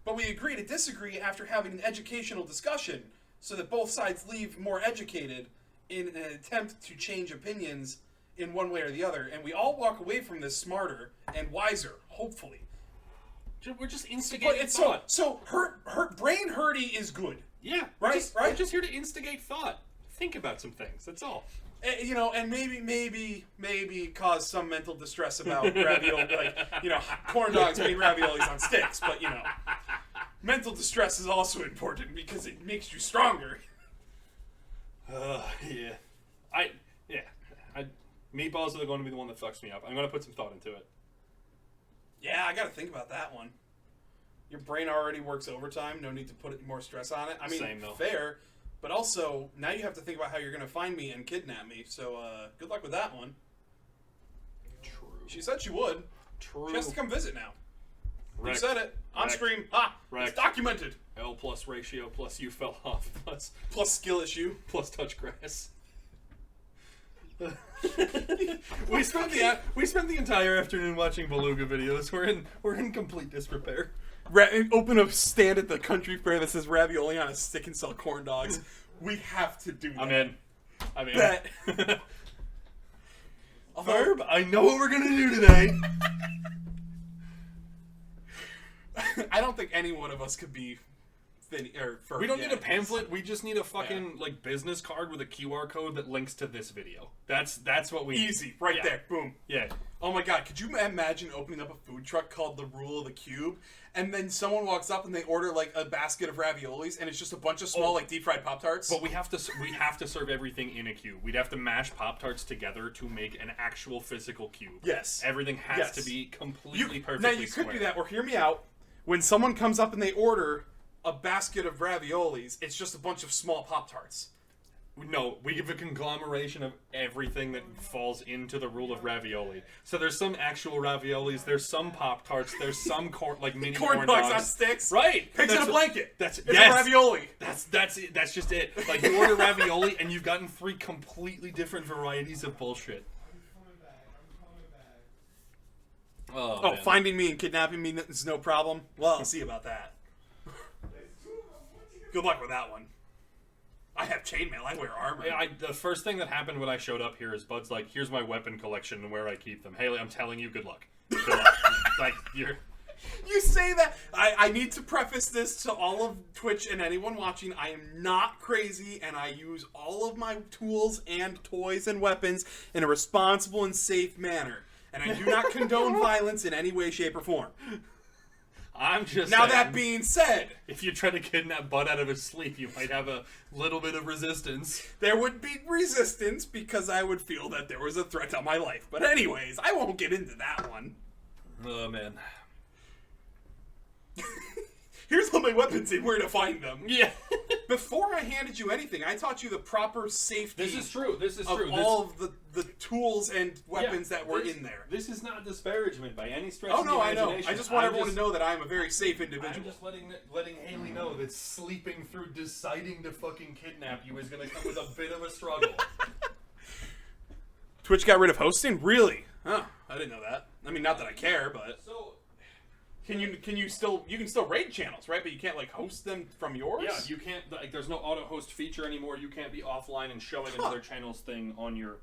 But we agree to disagree after having an educational discussion, so that both sides leave more educated in an attempt to change opinions in one way or the other, and we all walk away from this smarter and wiser, hopefully. We're just instigating thought. So brain hurty is good. Yeah, right. We're just here to instigate thought. Think about some things. That's all. And maybe cause some mental distress about ravioli, corn dogs being raviolis on sticks. But mental distress is also important because it makes you stronger. Meatballs are going to be the one that fucks me up. I'm going to put some thought into it. Yeah, I got to think about that one. Your brain already works overtime. No need to put more stress on it. I mean, Same, though. Fair. But also, now you have to think about how you're going to find me and kidnap me. So, good luck with that one. True. She said she would. True. She has to come visit now. Wrecked. You said it. On Wrecked. stream. Wrecked. It's documented. L plus ratio plus you fell off Plus skill issue. plus touch grass. we spent the entire afternoon watching Beluga videos. We're in complete disrepair. Open a stand at the country fair that says ravioli on a stick and sell corn dogs. We have to do that. I'm in. Bet. Verb, I know what we're gonna do today. I don't think any one of us could be thin or furry. We don't need a pamphlet. We just need a fucking business card with a QR code that links to this video. That's what we easy right there. Boom. Yeah. Oh my god, could you imagine opening up a food truck called The Rule of the Cube, and then someone walks up and they order like a basket of raviolis, and it's just a bunch of small like deep fried Pop-Tarts? But we have to serve everything in a cube. We'd have to mash Pop-Tarts together to make an actual physical cube. Yes. Everything has to be completely perfectly Now you could do that, or hear me out. When someone comes up and they order a basket of raviolis, it's just a bunch of small Pop-Tarts. No, we give a conglomeration of everything that falls into the rule of ravioli. So there's some actual raviolis, there's some Pop-Tarts, there's some mini corn dogs on sticks. Right. Pigs in a blanket. It's a ravioli. That's it. That's just it. Like, you order ravioli and you've gotten 3 completely different varieties of bullshit. Oh, finding me and kidnapping me is no problem? Well, I'll see about that. Good luck with that one. I have chainmail. I wear armor. The first thing that happened when I showed up here is Bud's like, here's my weapon collection and where I keep them. Haley, I'm telling you, good luck. Good luck. Like, you're... You say that. I need to preface this to all of Twitch and anyone watching. I am not crazy, and I use all of my tools and toys and weapons in a responsible and safe manner. And I do not condone violence in any way, shape, or form. I'm just now saying, that being said, if you try to kidnap Bud out of his sleep, you might have a little bit of resistance. There would be resistance because I would feel that there was a threat to my life. But anyways, I won't get into that one. Oh, man. Here's all my weapons and where to find them. Yeah. Before I handed you anything, I taught you the proper safety. This is true. All of the tools and weapons that were in there. This is not disparagement by any stretch. Oh of no, the I know. imagination. I just want everyone to know that I am a very safe individual. I'm just letting Haley know that sleeping through deciding to fucking kidnap you is going to come with a bit of a struggle. Twitch got rid of hosting? Really? Oh, I didn't know that. I mean, not that I care, but So. can you still raid channels, right? But you can't like host them from yours. Yeah, you can't. Like, there's no auto host feature anymore. You can't be offline and showing another channel's thing on your.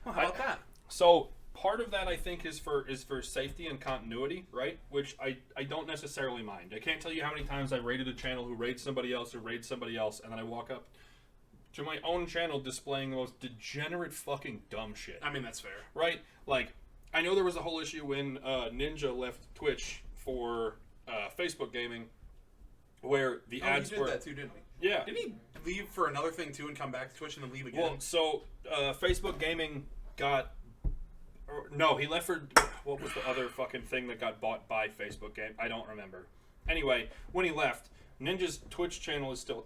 Well, how about that? So part of that I think is for safety and continuity, right? Which I don't necessarily mind. I can't tell you how many times I raided a channel who raids somebody else who raids somebody else, and then I walk up to my own channel displaying the most degenerate fucking dumb shit. I mean, that's fair. Right? Like, I know there was a whole issue when Ninja left Twitch for Facebook gaming, where the ads he did were. that too, didn't he? Yeah. Did he leave for another thing too and come back to Twitch and then leave again? Well, so Facebook gaming got. No, he left for. What was the other fucking thing that got bought by Facebook game? I don't remember. Anyway, when he left, Ninja's Twitch channel is still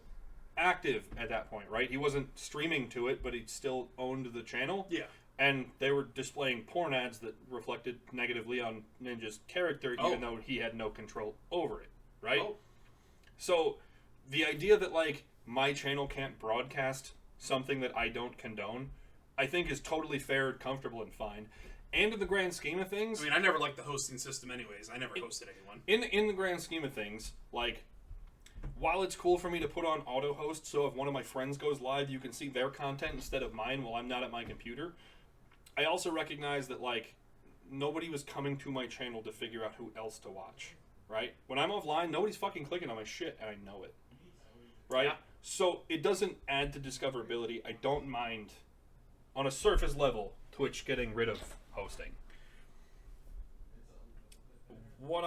active at that point, right? He wasn't streaming to it, but he still owned the channel. Yeah. And they were displaying porn ads that reflected negatively on Ninja's character, even though he had no control over it, right? Oh. So, the idea that, like, my channel can't broadcast something that I don't condone, I think is totally fair, comfortable, and fine. And in the grand scheme of things... I mean, I never liked the hosting system anyways. I never hosted anyone. In the grand scheme of things, like, while it's cool for me to put on auto host, so if one of my friends goes live, you can see their content instead of mine while I'm not at my computer, I also recognize that, like, nobody was coming to my channel to figure out who else to watch, right? When I'm offline, nobody's fucking clicking on my shit, and I know it, right? Yeah. So it doesn't add to discoverability. I don't mind, on a surface level, Twitch getting rid of hosting. What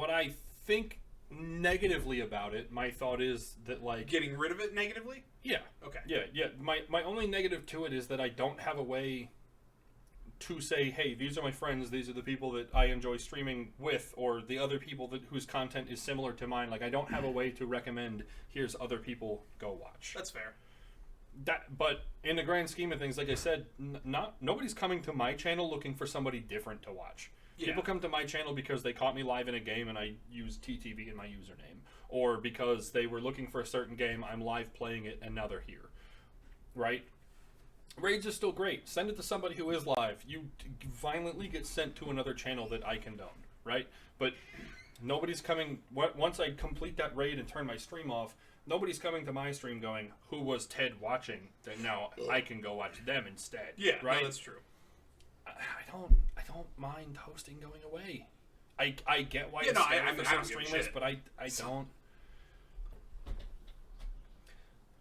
I think negatively about it, my thought is that, like... Getting rid of it negatively? Yeah. Okay. Yeah. My only negative to it is that I don't have a way to say, hey, these are my friends, these are the people that I enjoy streaming with, or the other people whose content is similar to mine. Like, I don't have a way to recommend, here's other people, go watch. That's fair. But in the grand scheme of things, like I said, nobody's coming to my channel looking for somebody different to watch. Yeah. People come to my channel because they caught me live in a game and I use TTV in my username. Or because they were looking for a certain game, I'm live playing it, and now they're here. Right? Raids are still great. Send it to somebody who is live. You violently get sent to another channel that I condone. Right? But nobody's coming... Once I complete that raid and turn my stream off, nobody's coming to my stream going, who was Ted watching? Then now I can go watch them instead. Yeah, right? No, that's true. I don't mind hosting going away. I get why it's scary for some streamers, but I don't.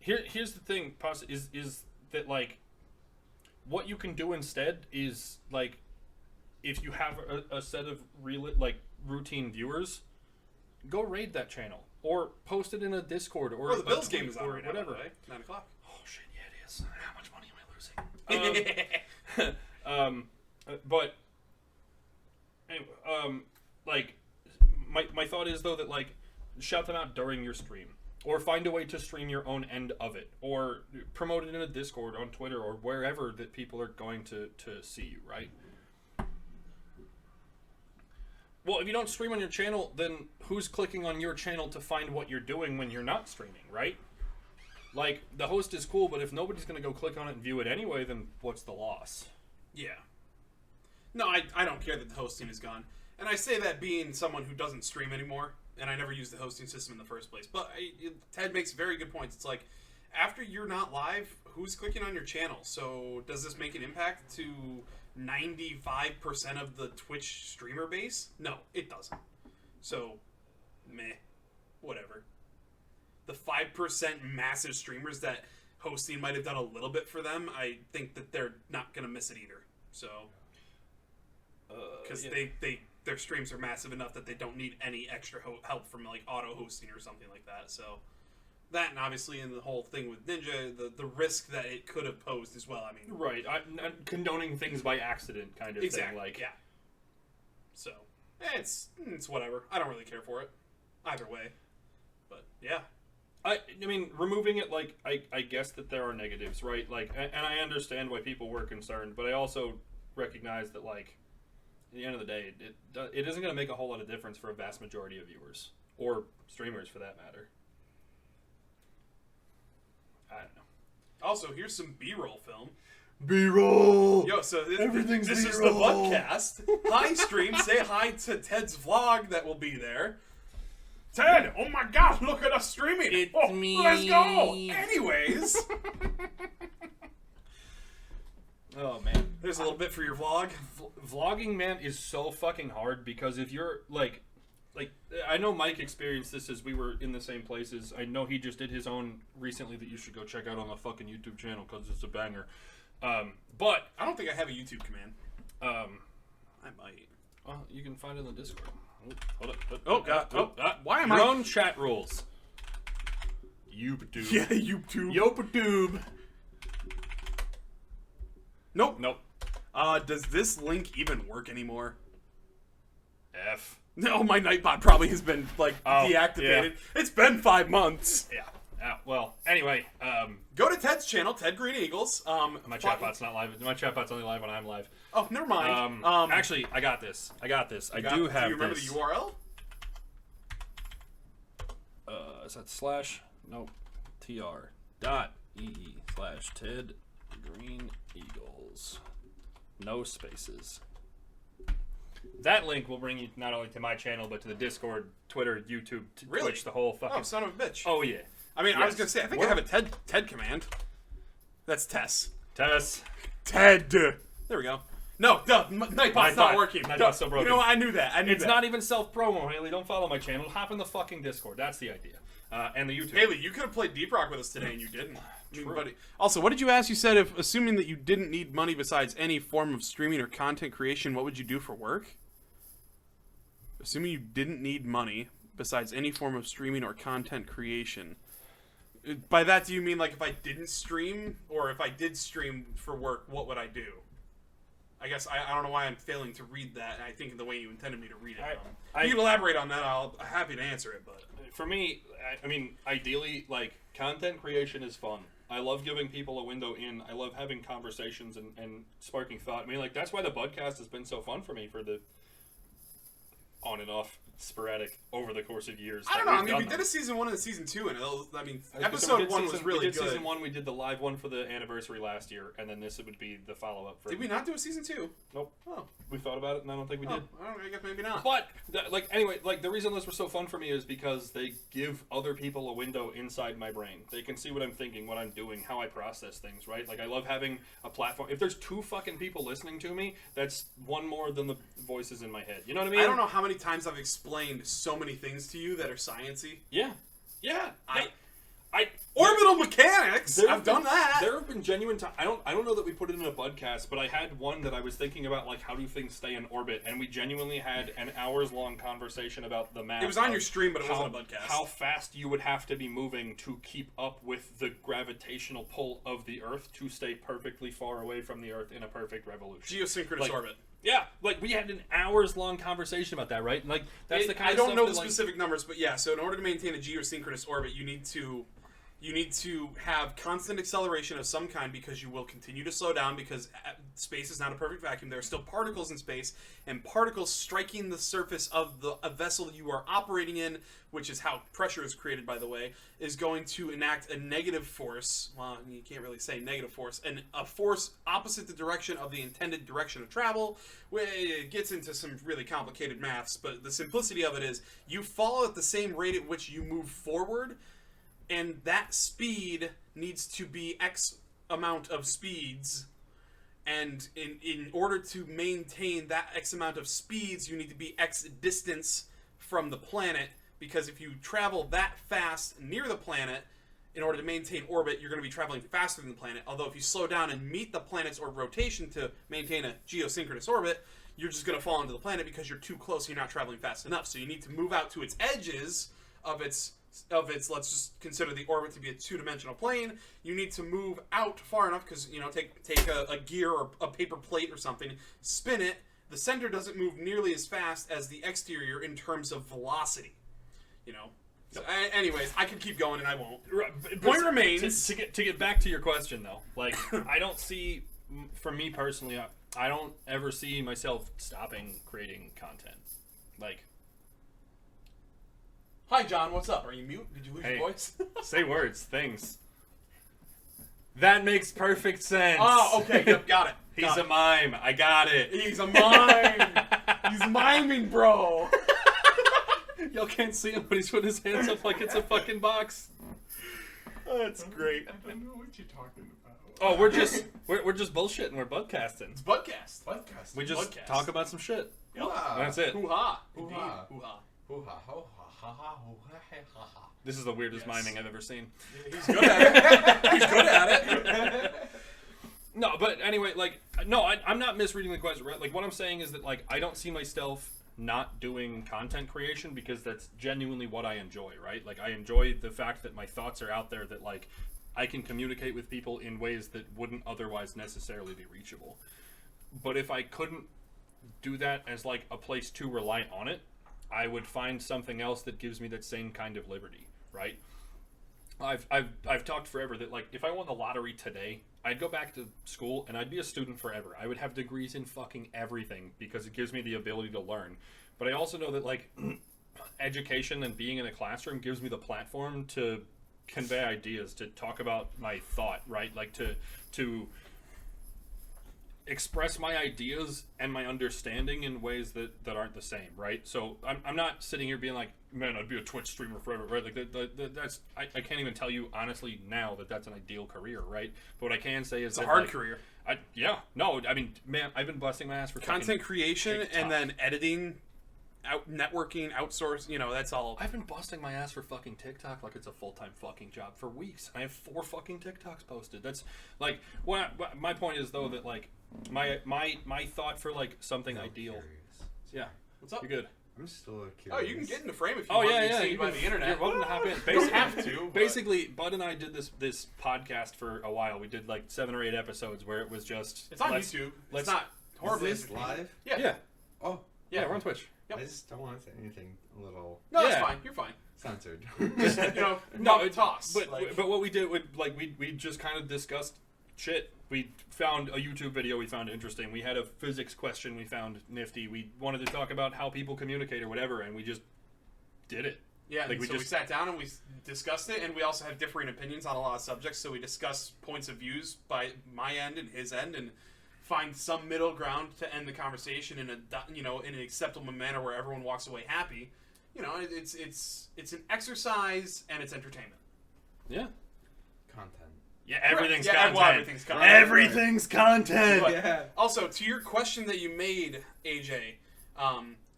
Here's the thing, is that, like, what you can do instead is, like, if you have a set of routine viewers, go raid that channel or post it in a Discord or the Bills game is on right whatever. Now, right? 9 o'clock. Oh shit, yeah, it is. How much money am I losing? But anyway, like, my thought is, though, that, like, shout them out during your stream, or find a way to stream your own end of it, or promote it in a Discord, on Twitter, or wherever that people are going to see you, right? Well, if you don't stream on your channel, then who's clicking on your channel to find what you're doing when you're not streaming, right? Like, the host is cool, but if nobody's going to go click on it and view it anyway, then what's the loss? Yeah. No, I don't care that the hosting is gone. And I say that being someone who doesn't stream anymore, and I never used the hosting system in the first place. But Ted makes very good points. It's like, after you're not live, who's clicking on your channel? So does this make an impact to 95% of the Twitch streamer base? No, it doesn't. So, meh. Whatever. The 5% massive streamers that hosting might have done a little bit for them, I think that they're not going to miss it either. So, because their streams are massive enough that they don't need any extra help from, like, auto hosting or something like that. So that, and obviously in the whole thing with Ninja, the risk that it could have posed as well. I mean, right, I'm condoning things by accident, kind of exactly, thing. Like, yeah. So it's whatever. I don't really care for it. either way. But yeah. I mean, removing it, like, I guess that there are negatives, right? Like, and I understand why people were concerned, but I also recognize that, like, at the end of the day, it isn't going to make a whole lot of difference for a vast majority of viewers. Or streamers, for that matter. I don't know. Also, here's some B-roll film. B-roll! Yo, so this Everything's is the Budcast. Hi, stream. Say hi to Ted's vlog that will be there. Ted, oh my god, look at us streaming. It's me. Let's go. Anyways. Oh, man. There's a little bit for your vlog. Vlogging, man, is so fucking hard because if you're, like, I know Mike experienced this as we were in the same places. I know he just did his own recently that you should go check out on the fucking YouTube channel because it's a banger. But I don't think I have a YouTube command. I might. Well, you can find it in the Discord. Hold up. Why am Your I? own chat rules. YouTube. Yeah, YouTube. Yopatube. Nope. Nope. Does this link even work anymore? F. No, my Nightbot probably has been, like, deactivated. Yeah. It's been 5 months. Yeah. Well, anyway, Go to Ted's channel, Ted Green Eagles. my chatbot's not live. My chatbot's only live when I'm live. Oh, never mind. Actually, I got this. I do have do you remember this. the URL? Is that / Nope. tr.ee/Ted Green Eagles. No spaces. That link will bring you not only to my channel, but to the Discord, Twitter, YouTube, Really? Twitch, the whole fucking... Oh, son of a bitch. Oh, yeah. I mean, I was Yes. going to say, I think I have a Ted command. That's Tess. Tess. Ted. There we go. No, Nightbot's not working. Nightbot's still broken. You know what? I knew that. It's not even self-promo, Haley. Don't follow my channel. Hop in the fucking Discord. That's the idea. And the YouTube. Haley, you could have played Deep Rock with us today, and you didn't. True. Buddy. Also, what did you ask? You said, if assuming that you didn't need money besides any form of streaming or content creation, what would you do for work? Assuming you didn't need money besides any form of streaming or content creation. By that, do you mean, like, if I didn't stream, or if I did stream for work, what would I do? I guess I don't know why I'm failing to read that, and I think the way you intended me to read it. You can elaborate on that. I'm happy to answer it, but... For me, I mean, ideally, like, content creation is fun. I love giving people a window in. I love having conversations and sparking thought. I mean, like, that's why the Budcast has been so fun for me for the on and off, sporadic, over the course of years. I don't know. I mean, we did a season 1 and a season 2, and episode 1 was really good. Season 1, we did the live one for the anniversary last year, and then this would be the follow-up. Did we not do a season 2? Nope. Oh. We thought about it, and I don't think we did. I guess maybe not. But, anyway, the reason those were so fun for me is because they give other people a window inside my brain. They can see what I'm thinking, what I'm doing, how I process things, right? Like, I love having a platform. If there's 2 fucking people listening to me, that's one more than the voices in my head. You know what I mean? I don't know how many times I've explained so many things to you that are sciencey. Yeah. Orbital mechanics. I've done that. There have been genuine times. I don't know that we put it in a Budcast, but I had one that I was thinking about, like, how do things stay in orbit, and we genuinely had an hours-long conversation about the math. It was on your stream, but it wasn't a Budcast. How fast you would have to be moving to keep up with the gravitational pull of the Earth to stay perfectly far away from the Earth in a perfect revolution. Geosynchronous orbit. Yeah, like, we had an hours-long conversation about that, right? And, like, that's the kind of stuff I don't know the that, specific numbers, but yeah. So in order to maintain a geosynchronous orbit, you need to have constant acceleration of some kind, because you will continue to slow down, because space is not a perfect vacuum. There are still particles in space, and particles striking the surface of a vessel you are operating in, which is how pressure is created, by the way, is going to enact a negative force. Well, you can't really say negative force, and a force opposite the direction of the intended direction of travel. It gets into some really complicated maths, but the simplicity of it is you fall at the same rate at which you move forward, and that speed needs to be X amount of speeds. And in order to maintain that X amount of speeds, you need to be X distance from the planet. Because if you travel that fast near the planet, in order to maintain orbit, you're going to be traveling faster than the planet. Although if you slow down and meet the planet's rotation to maintain a geosynchronous orbit, you're just going to fall into the planet because you're too close and you're not traveling fast enough. So you need to move out to its edges of its, let's just consider the orbit to be a 2-dimensional plane. You need to move out far enough, because, you know, take a gear or a paper plate or something, spin it. The center doesn't move nearly as fast as the exterior in terms of velocity. you know. So, anyways, I could keep going and I won't. But Point remains. To get back to your question though, like I don't see, for me personally, I don't ever see myself stopping creating content. Like, hi John, what's up? Are you mute? Did you lose hey, your voice? say words, things. That makes perfect sense. Oh, okay, yep, got it. He's a mime. I got it. He's a mime. He's miming, bro. Y'all can't see him, but he's putting his hands up like it's a fucking box. Oh, that's great. I don't know what you're talking about. Oh, we're just bullshitting. We're budcasting. It's Budcast. Podcast. We just Budcast. talk about some shit. Yep. That's it. Hoo-ha. Hoo-ha. Indeed. Hoo-ha. Hoo-ha, ho-ha, ha-ha, ho-ha, ha-ha. This is the weirdest Yes. miming I've ever seen. He's good at it. He's good at it. No, but anyway, like, no, I'm not misreading the question, right? Like, what I'm saying is that, like, I don't see myself not doing content creation because that's genuinely what I enjoy, right? Like, I enjoy the fact that my thoughts are out there, that, like, I can communicate with people in ways that wouldn't otherwise necessarily be reachable. But if I couldn't do that as, like, a place to rely on it, I would find something else that gives me that same kind of liberty, right? I've talked forever that, like, if I won the lottery today, I'd go back to school and I'd be a student forever. I would have degrees in fucking everything because it gives me the ability to learn. But I also know that, like, education and being in a classroom gives me the platform to convey ideas, to talk about my thought, right? Like, to express my ideas and my understanding in ways that aren't the same, right? So I'm not sitting here being like, man, I'd be a Twitch streamer forever, right? Like that's I can't even tell you honestly now that that's an ideal career, right? But what I can say is It's a that, hard like, career. I mean, man, I've been busting my ass for Content fucking creation TikTok. and then editing, networking, outsource, you know, that's all. I've been busting my ass for fucking TikTok like it's a full-time fucking job for weeks. I have 4 fucking TikToks posted. That's like my point is though that, like, my thought for, like, something ideal. Curious. Yeah, What's up? you're good. I'm still curious. Oh, you can get in the frame if you Oh want yeah, to be yeah. seen by the internet. You're welcome to hop in. You don't have to. but- Basically, Bud and I did this podcast for a while. We did like 7 or 8 episodes where it was just. It's on let's- YouTube. let's- It's not horribly. Is this live? Yeah. Yeah, Oh, yeah, we're on Twitch. Yep. I just don't want to say anything a little No, Yeah. that's fine. You're fine. censored. Just, you know, No, no toss. But like, but what we did, we just kind of discussed shit. We found a YouTube video we found interesting. We had a physics question we found nifty. We wanted to talk about how people communicate or whatever, and we just did it. yeah. like, And we we sat down and we discussed it, and we also have differing opinions on a lot of subjects. So we discuss points of views by my end and his end, and find some middle ground to end the conversation in in an acceptable manner where everyone walks away happy. You know, it's an exercise and it's entertainment. Yeah. Content. Yeah, everything's Yeah, content. well, everything's content. Everything's content. But Yeah. also, to your question that you made, AJ,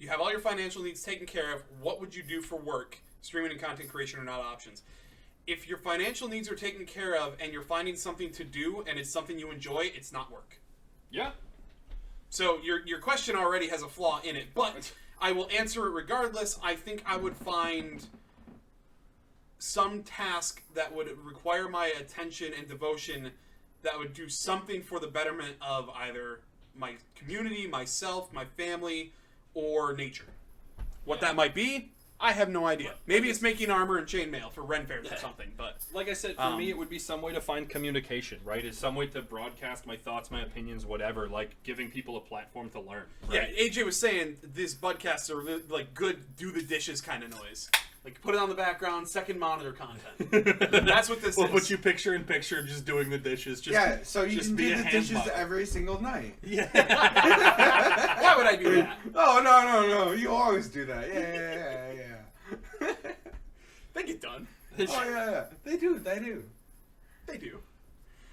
you have all your financial needs taken care of. What would you do for work? Streaming and content creation are not options. If your financial needs are taken care of and you're finding something to do and it's something you enjoy, it's not work. Yeah. So your question already has a flaw in it, but I will answer it regardless. I think I would find some task that would require my attention and devotion that would do something for the betterment of either my community, myself, my family, or nature. What that might be, I have no idea. Maybe it's making armor and chainmail for Ren fairs or something, but... Like I said, for me, it would be some way to find communication, right? It's some way to broadcast my thoughts, my opinions, whatever, like giving people a platform to learn. Right? Yeah, AJ was saying this Budcasts are really, like, good do the dishes kind of noise. Like, put it on the background, second monitor content. That's what this We'll is. put you picture in picture just doing the dishes. Just, Yeah, so you just can be do a the hand dishes model. every single night. Yeah. Why would I do that? Oh, no. You always do that. Yeah. They get done. Oh, yeah. They do. They do.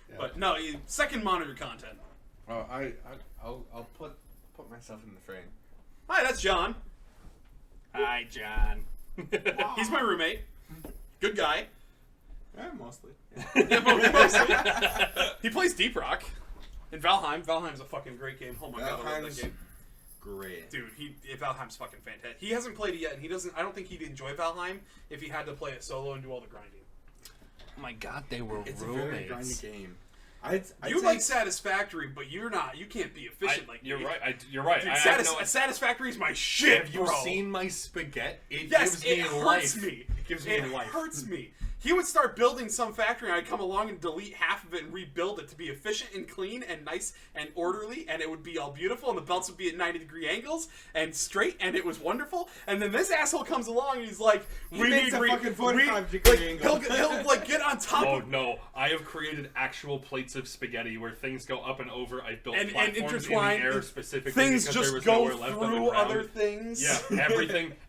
Yeah. But no, second monitor content. Oh, I'll put myself in the frame. Hi, that's John. Hi, John. He's my roommate. Good guy. Yeah, mostly. Yeah, mostly. He plays Deep Rock in Valheim. Valheim's a fucking great game. Oh my god, I love Valheim's that game. Great. Dude, Valheim's fucking fantastic. He hasn't played it yet, and he doesn't. I don't think he'd enjoy Valheim if he had to play it solo and do all the grinding. Oh my god, they were It's a very roommates. grindy game. You like Satisfactory, but you're not. You can't be efficient like you're me. right. You're right. Dude, Satisfactory is my shit. Have you bro. seen my spaghetti? It Yes, gives me it hurts life. me. It gives me life. It hurts me. He would start building some factory, and I'd come along and delete half of it and rebuild it to be efficient and clean and nice and orderly, and it would be all beautiful, and the belts would be at 90-degree angles and straight, and it was wonderful. And then this asshole comes along, and he's like, "We need a fucking 45-degree angle." He'll like get on top. Oh no! I have created actual plates of spaghetti where things go up and over. I built platforms intertwine in the air specifically things because just there was go nowhere left through other things. Yeah,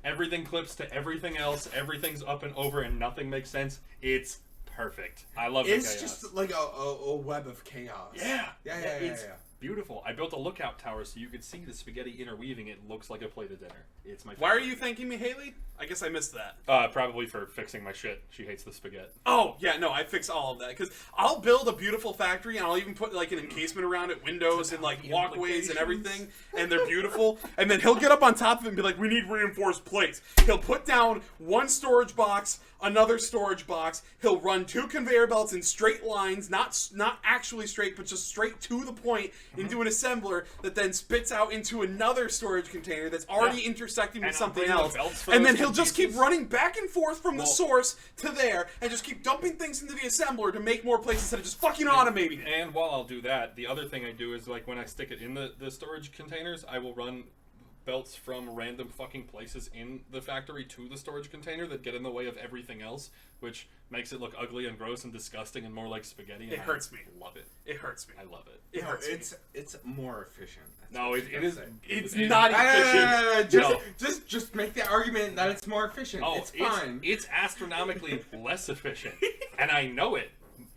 everything clips to everything else. Everything's up and over, and nothing makes sense. It's perfect. I love it. It's just like a web of chaos. Yeah. Yeah. Beautiful. I built a lookout tower so you could see the spaghetti interweaving. It looks like a plate of dinner. It's my favorite. Why are you thanking me, Haley? I guess I missed that. Probably for fixing my shit. She hates the spaghetti. Oh, yeah, no, I fix all of that. Because I'll build a beautiful factory, and I'll even put, like, an encasement around it, windows and, like, walkways and everything, and they're beautiful. And then he'll get up on top of it and be like, we need reinforced plates. He'll put down one storage box, another storage box. He'll run 2 conveyor belts in straight lines, not actually straight, but just straight to the point into an assembler that then spits out into another storage container that's already intersecting with something else. And then he'll just keep running back and forth from the source to there and just keep dumping things into the assembler to make more plates instead of just fucking automating it. And while I'll do that, the other thing I do is, like, when I stick it in the storage containers, I will run belts from random fucking places in the factory to the storage container that get in the way of everything else, which makes it look ugly and gross and disgusting and more like spaghetti. It hurts me. Love it. It hurts me. I love it. It hurts me. It's more efficient. No, it is. It's not efficient. Just make the argument that it's more efficient. Oh, it's fine. It's astronomically less efficient, and I know it.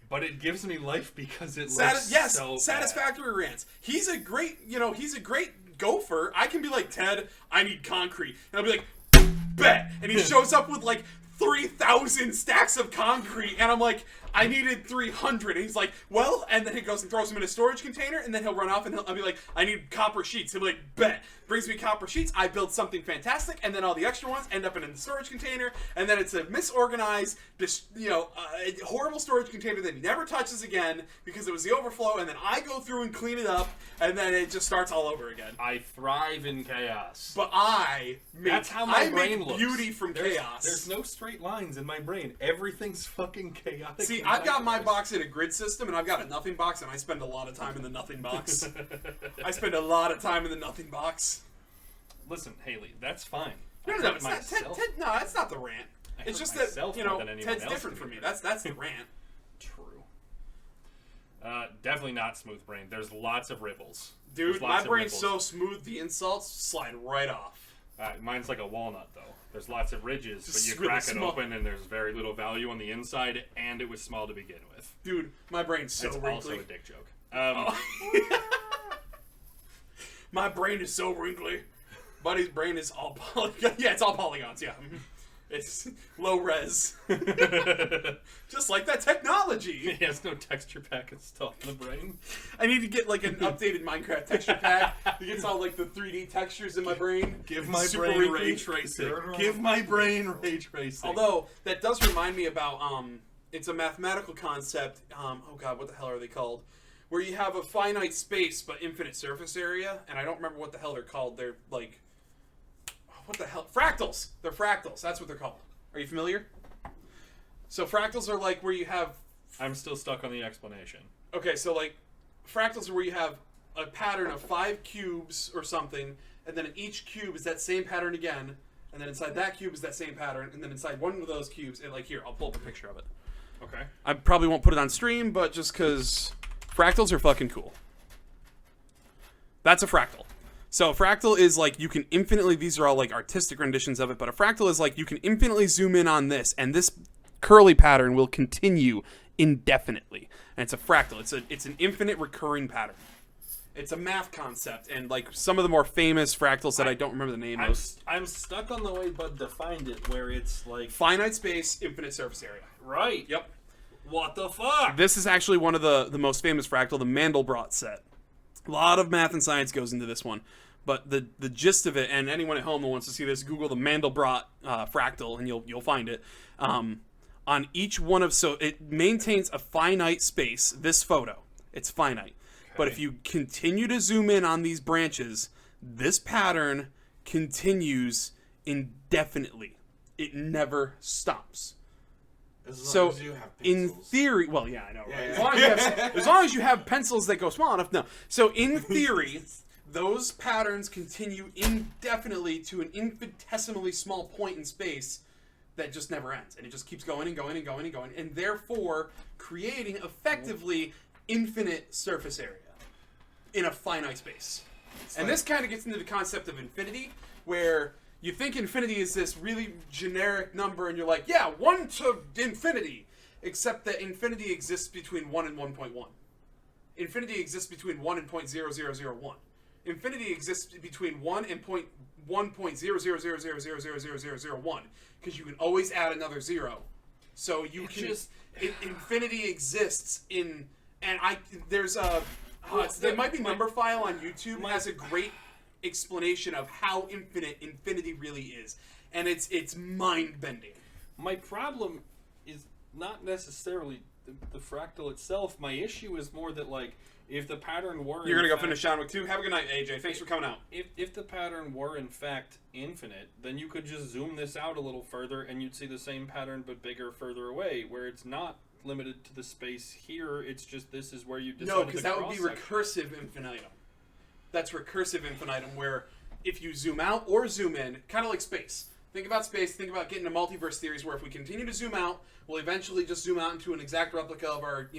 But it gives me life because it looks so bad. Satisfactory rants. He's a great gopher. I can be like, Ted, I need concrete. And I'll be like, bet. And he shows up with like 3,000 stacks of concrete. And I'm like, I needed 300. And he's like, well, and then he goes and throws them in a storage container. And then he'll run off and I'll be like, I need copper sheets. He'll be like, bet. Brings me copper sheets. I build something fantastic. And then all the extra ones end up in the storage container. And then it's a misorganized, horrible storage container that he never touches again because it was the overflow. And then I go through and clean it up. And then it just starts all over again. I thrive in chaos. But that's how my brain make looks. Beauty from chaos. There's no straight lines in my brain. Everything's fucking chaotic. See, I've got my box in a grid system, and I've got a nothing box, and I spend a lot of time in the nothing box. I spend a lot of time in the nothing box. Listen, Haley, that's fine. No, it's not. Ted, no, that's not the rant. It's just that Ted's different from me. That's the rant. True. Definitely not smooth brain. There's lots of ripples. Dude, my brain's so smooth, the insults slide right off. Mine's like a walnut, though. There's lots of ridges, but you really crack it open and there's very little value on the inside, and it was small to begin with. Dude, my brain's so wrinkly. That's also a dick joke. My brain is so wrinkly. Buddy's brain is all polygons. Yeah, it's all polygons, yeah. It's low res. Just like that technology. He has no texture pack installed in the brain. I need to get like an updated Minecraft texture pack. It gets all like the 3D textures in my brain. Give my brain ray tracing. Give my brain ray tracing. Although, that does remind me about, it's a mathematical concept. Oh god, what the hell are they called? Where you have a finite space but infinite surface area. And I don't remember what the hell they're called. They're like... What the hell? Fractals! They're fractals. That's what they're called. Are you familiar? So fractals are like where you have... I'm still stuck on the explanation. Okay, so like fractals are where you have a pattern of 5 cubes or something, and then in each cube is that same pattern again, and then inside that cube is that same pattern, and then inside one of those cubes, and like here, I'll pull up a picture of it. Okay. I probably won't put it on stream, but just because fractals are fucking cool. That's a fractal. So a fractal is like you can infinitely, these are all like artistic renditions of it, but a fractal is like you can infinitely zoom in on this, and this curly pattern will continue indefinitely. And it's a fractal. It's an infinite recurring pattern. It's a math concept, and like some of the more famous fractals that I don't remember the name of. I'm stuck on the way Bud defined it, where it's like... Finite space, infinite surface area. Right. Yep. What the fuck? This is actually one of the most famous fractal, the Mandelbrot set. A lot of math and science goes into this one. But the gist of it, and anyone at home that wants to see this, Google the Mandelbrot fractal, and you'll find it. On each one of... So it maintains a finite space, this photo. It's finite. But if you continue to zoom in on these branches, this pattern continues indefinitely. It never stops. As long as you have in pencils. theory, well, yeah, I know, right? Yeah. As long as you have pencils that go small enough, no. So in theory, those patterns continue indefinitely to an infinitesimally small point in space that just never ends, and it just keeps going and going and going and going, and therefore creating effectively infinite surface area in a finite space. And this kind of gets into the concept of infinity, where you think infinity is this really generic number, and you're like, yeah, 1 to infinity, except that infinity exists between 1 and 1.1. Infinity exists between 1 and 0.0001. Infinity exists between 1 and 1.00000000001, because you can always add another 0. So you infinity exists in, and there's a, there might be Numberphile on YouTube has a great explanation of how infinite infinity really is, and it's mind-bending. My problem is not necessarily the fractal itself. My issue is more that, like, if the pattern were... You're going to go finish John Wick 2? Have a good night, AJ. Thanks for coming out. If the pattern were, in fact, infinite, then you could just zoom this out a little further, and you'd see the same pattern, but bigger, further away, where it's not limited to the space here. It's just this is where you decide. No, because that would be recursive infinitum. That's recursive infinitum, where if you zoom out or zoom in, kind of like space. Think about space, think about getting to multiverse theories, where if we continue to zoom out, we'll eventually just zoom out into an exact replica of our,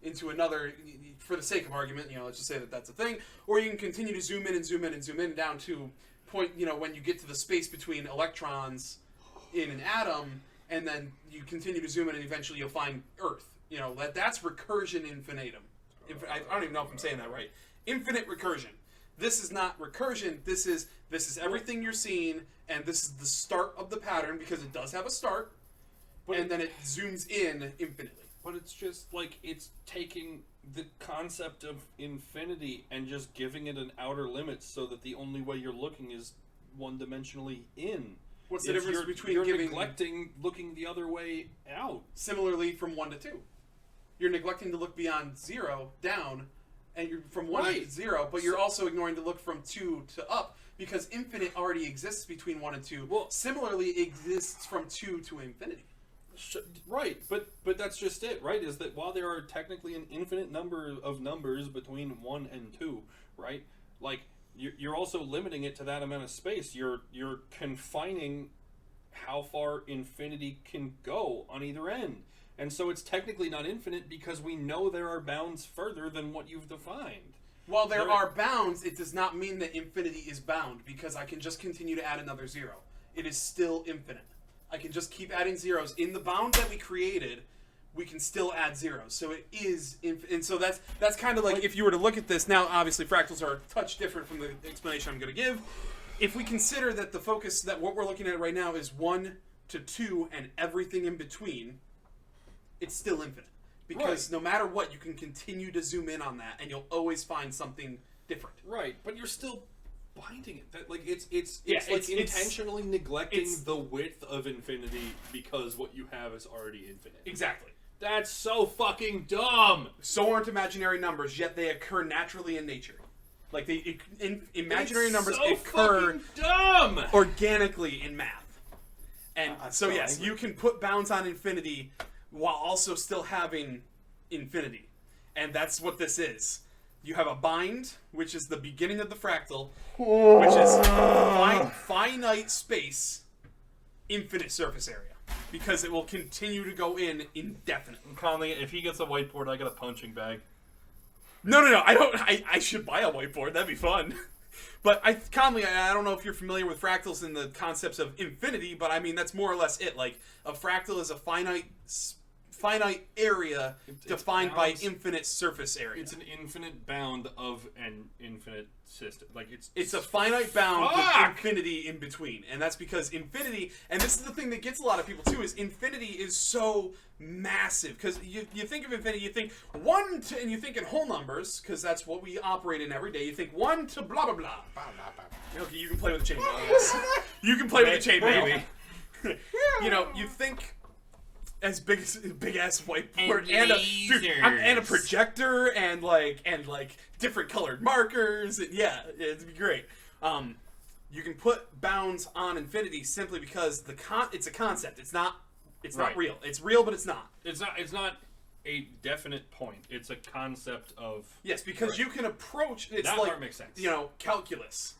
into another, for the sake of argument, let's just say that that's a thing. Or you can continue to zoom in and zoom in and zoom in down to point, when you get to the space between electrons in an atom, and then you continue to zoom in and eventually you'll find Earth. That's recursion infinitum. I don't even know if I'm saying that right. Infinite recursion. This is not recursion. This is everything you're seeing, and this is the start of the pattern, because it does have a start, and then it zooms in infinitely. But it's just like it's taking the concept of infinity and just giving it an outer limit, so that the only way you're looking is one-dimensionally in. What's the difference between you're neglecting looking the other way out? Similarly, from 1 to 2, you're neglecting to look beyond 0 down. And you're from 1 to 0, but you're also ignoring to look from 2 to up, because infinite already exists between 1 and 2. Well, similarly exists from 2 to infinity. Right, but that's just it, right? Is that while there are technically an infinite number of numbers between 1 and 2, right? Like, you're also limiting it to that amount of space. You're confining how far infinity can go on either end. And so it's technically not infinite, because we know there are bounds further than what you've defined. While there are bounds, it does not mean that infinity is bound, because I can just continue to add another 0. It is still infinite. I can just keep adding zeros. In the bound that we created, we can still add zeros. So it is infinite. And so that's kind of like, if you were to look at this, now obviously fractals are a touch different from the explanation I'm going to give. If we consider that the focus, that what we're looking at right now is 1 to 2 and everything in between, it's still infinite, because no matter what, you can continue to zoom in on that, and you'll always find something different. Right, but you're still binding it. That, like, it's intentionally neglecting the width of infinity, because what you have is already infinite. Exactly. That's so fucking dumb. So aren't imaginary numbers, yet they occur naturally in nature. Like imaginary numbers occur dumb organically in math. And so yes, you can put bounds on infinity while also still having infinity. And that's what this is. You have a bind, which is the beginning of the fractal, which is finite space, infinite surface area. Because it will continue to go in indefinitely. Conley, if he gets a whiteboard, I get a punching bag. No, I should buy a whiteboard. That'd be fun. But Conley, I don't know if you're familiar with fractals and the concepts of infinity, but I mean, that's more or less it. Like, a fractal is a finite area defined by infinite surface area. It's an infinite bound of an infinite system. Like, it's a finite bound with infinity in between. And that's because infinity, and this is the thing that gets a lot of people too, is infinity is so massive. Because you think of infinity, you think 1 to, and you think in whole numbers, because that's what we operate in every day. You think 1 to blah, blah, blah. Okay, you can play with the chain, baby. You can play with the chain, baby. You think as big as big ass whiteboard And and a lasers. projector and different colored markers. Yeah, it'd be great. You can put bounds on infinity simply because it's a concept. It's not Right. real. It's real, but it's not. It's not a definite point. It's a concept of... Yes, because Right. you can approach. It's That like part makes sense. Calculus.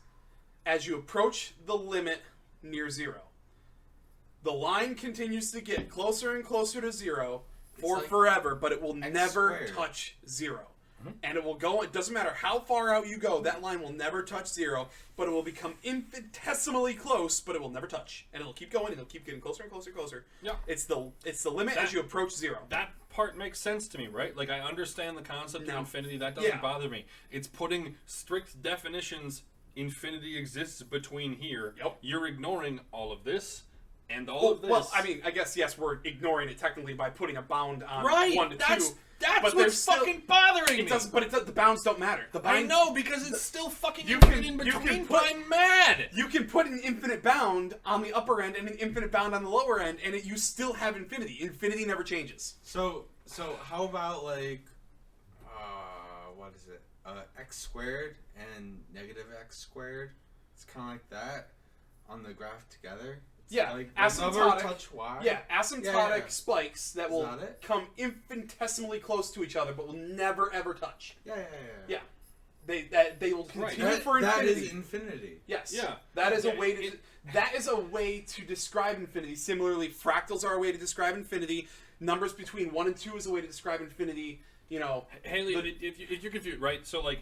As you approach the limit near zero, the line continues to get closer and closer to zero for like forever, but it will never squared. touch zero. And it will go. It doesn't matter how far out you go. That line will never touch zero, but it will become infinitesimally close. But it will never touch, and it'll keep going. And it'll keep getting closer and closer and closer. Yeah. It's the limit as you approach zero. That part makes sense to me, right? Like, I understand the concept No. of infinity. That doesn't Yeah. bother me. It's putting strict definitions. Infinity exists between here. Yep. You're ignoring all of this and all of this. Well, I mean, I guess yes, we're ignoring it technically by putting a bound on right. 1 to 2. That's but what's there's still- fucking bothering It me. doesn't, but the bounds don't matter. The I bounds, know, because it's still fucking you infinite can- in you can between. put- I'm mad. You can put an infinite bound on the upper end and an infinite bound on the lower end, and you still have infinity. Infinity never changes. So how about what is it? X squared and negative x squared. It's kind of like that on the graph together. It's Yeah, like asymptotic. never touch y. Yeah, asymptotic Yeah. spikes that Is will that it? come infinitesimally close to each other, but will never ever touch. Yeah. Yeah, they will continue That, for that infinity. is infinity. Yes. Yeah. That is a Yeah, way to. That is a way to describe infinity. Similarly, fractals are a way to describe infinity. Numbers between 1 and 2 is a way to describe infinity. Haley, if you're confused, right? So, like,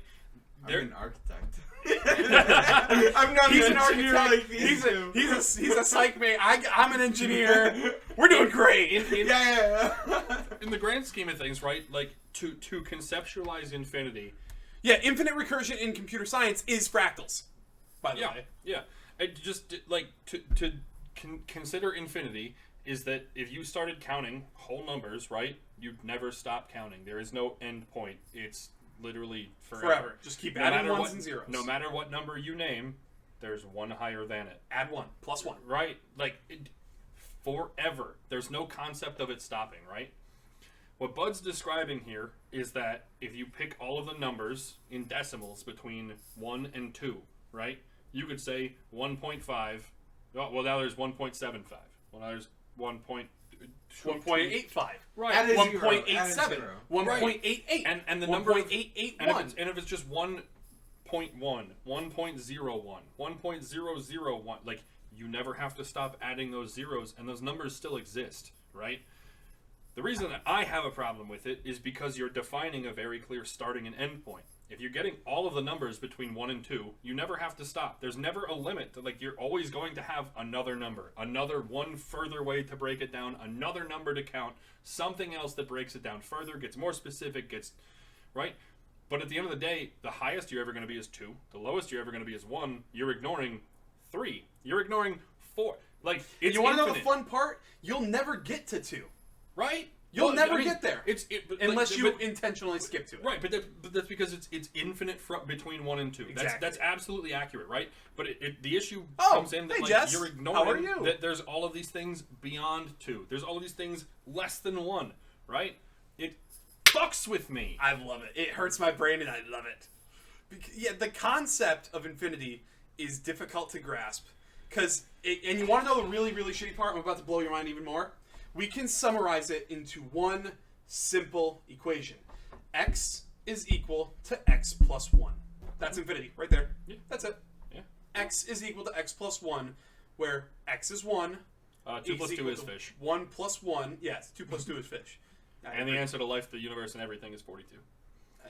I'm there, an architect. I'm not He's an an engineer architect. like these two. He's a psych mate. I'm an engineer. We're doing great. Yeah. in the grand scheme of things, right? Like, to conceptualize infinity. Yeah, infinite recursion in computer science is fractals. By the Yeah, way. yeah. It just like to consider infinity is that if you started counting whole numbers, right, you'd never stop counting. There is no end point. It's literally forever. Just keep No adding matter ones what, and zeros. no matter what number you name, there's one higher than it. Add 1 plus 1. Right? Like, forever. There's no concept of it stopping, right? What Bud's describing here is that if you pick all of the numbers in decimals between 1 and 2, right? You could say 1.5. Well, now there's 1.75. Well, now there's 1.85. Right. Add a zero. 1.87. 1.88. And the number of, 1.881. and if it's just 1.1, 1.01, 1.001, like, you never have to stop adding those zeros, and those numbers still exist, right? The reason that I have a problem with it is because you're defining a very clear starting and end point. If you're getting all of the numbers between 1 and 2, you never have to stop. There's never a limit. Like, you're always going to have another number, another one further way to break it down, another number to count, something else that breaks it down further, gets more specific, right? But at the end of the day, the highest you're ever going to be is 2. The lowest you're ever going to be is 1. You're ignoring 3. You're ignoring 4. Like, it's You want to know the infinite, fun part? You'll never get to 2. right? You'll Well, never I mean, get there. But, Unless like, you but- intentionally skip to it. Right, but that's because it's infinite between 1 and 2. Exactly. That's absolutely accurate, right? But the issue Oh, comes in that hey, like, Jess. you're How ignoring are you? that there's all of these things beyond 2. There's all of these things less than 1, right? It fucks with me. I love it. It hurts my brain and I love it. Yeah, the concept of infinity is difficult to grasp. And you want to know the really, really shitty part? I'm about to blow your mind even more. We can summarize it into one simple equation. X is equal to x plus 1. That's infinity, right there. Yeah. That's it. Yeah. X is equal to x plus 1, where x is 1. 2 plus 2 equal is to fish. 1 plus 1. Yes, 2 plus 2 is fish. And the answer to life, the universe, and everything is 42.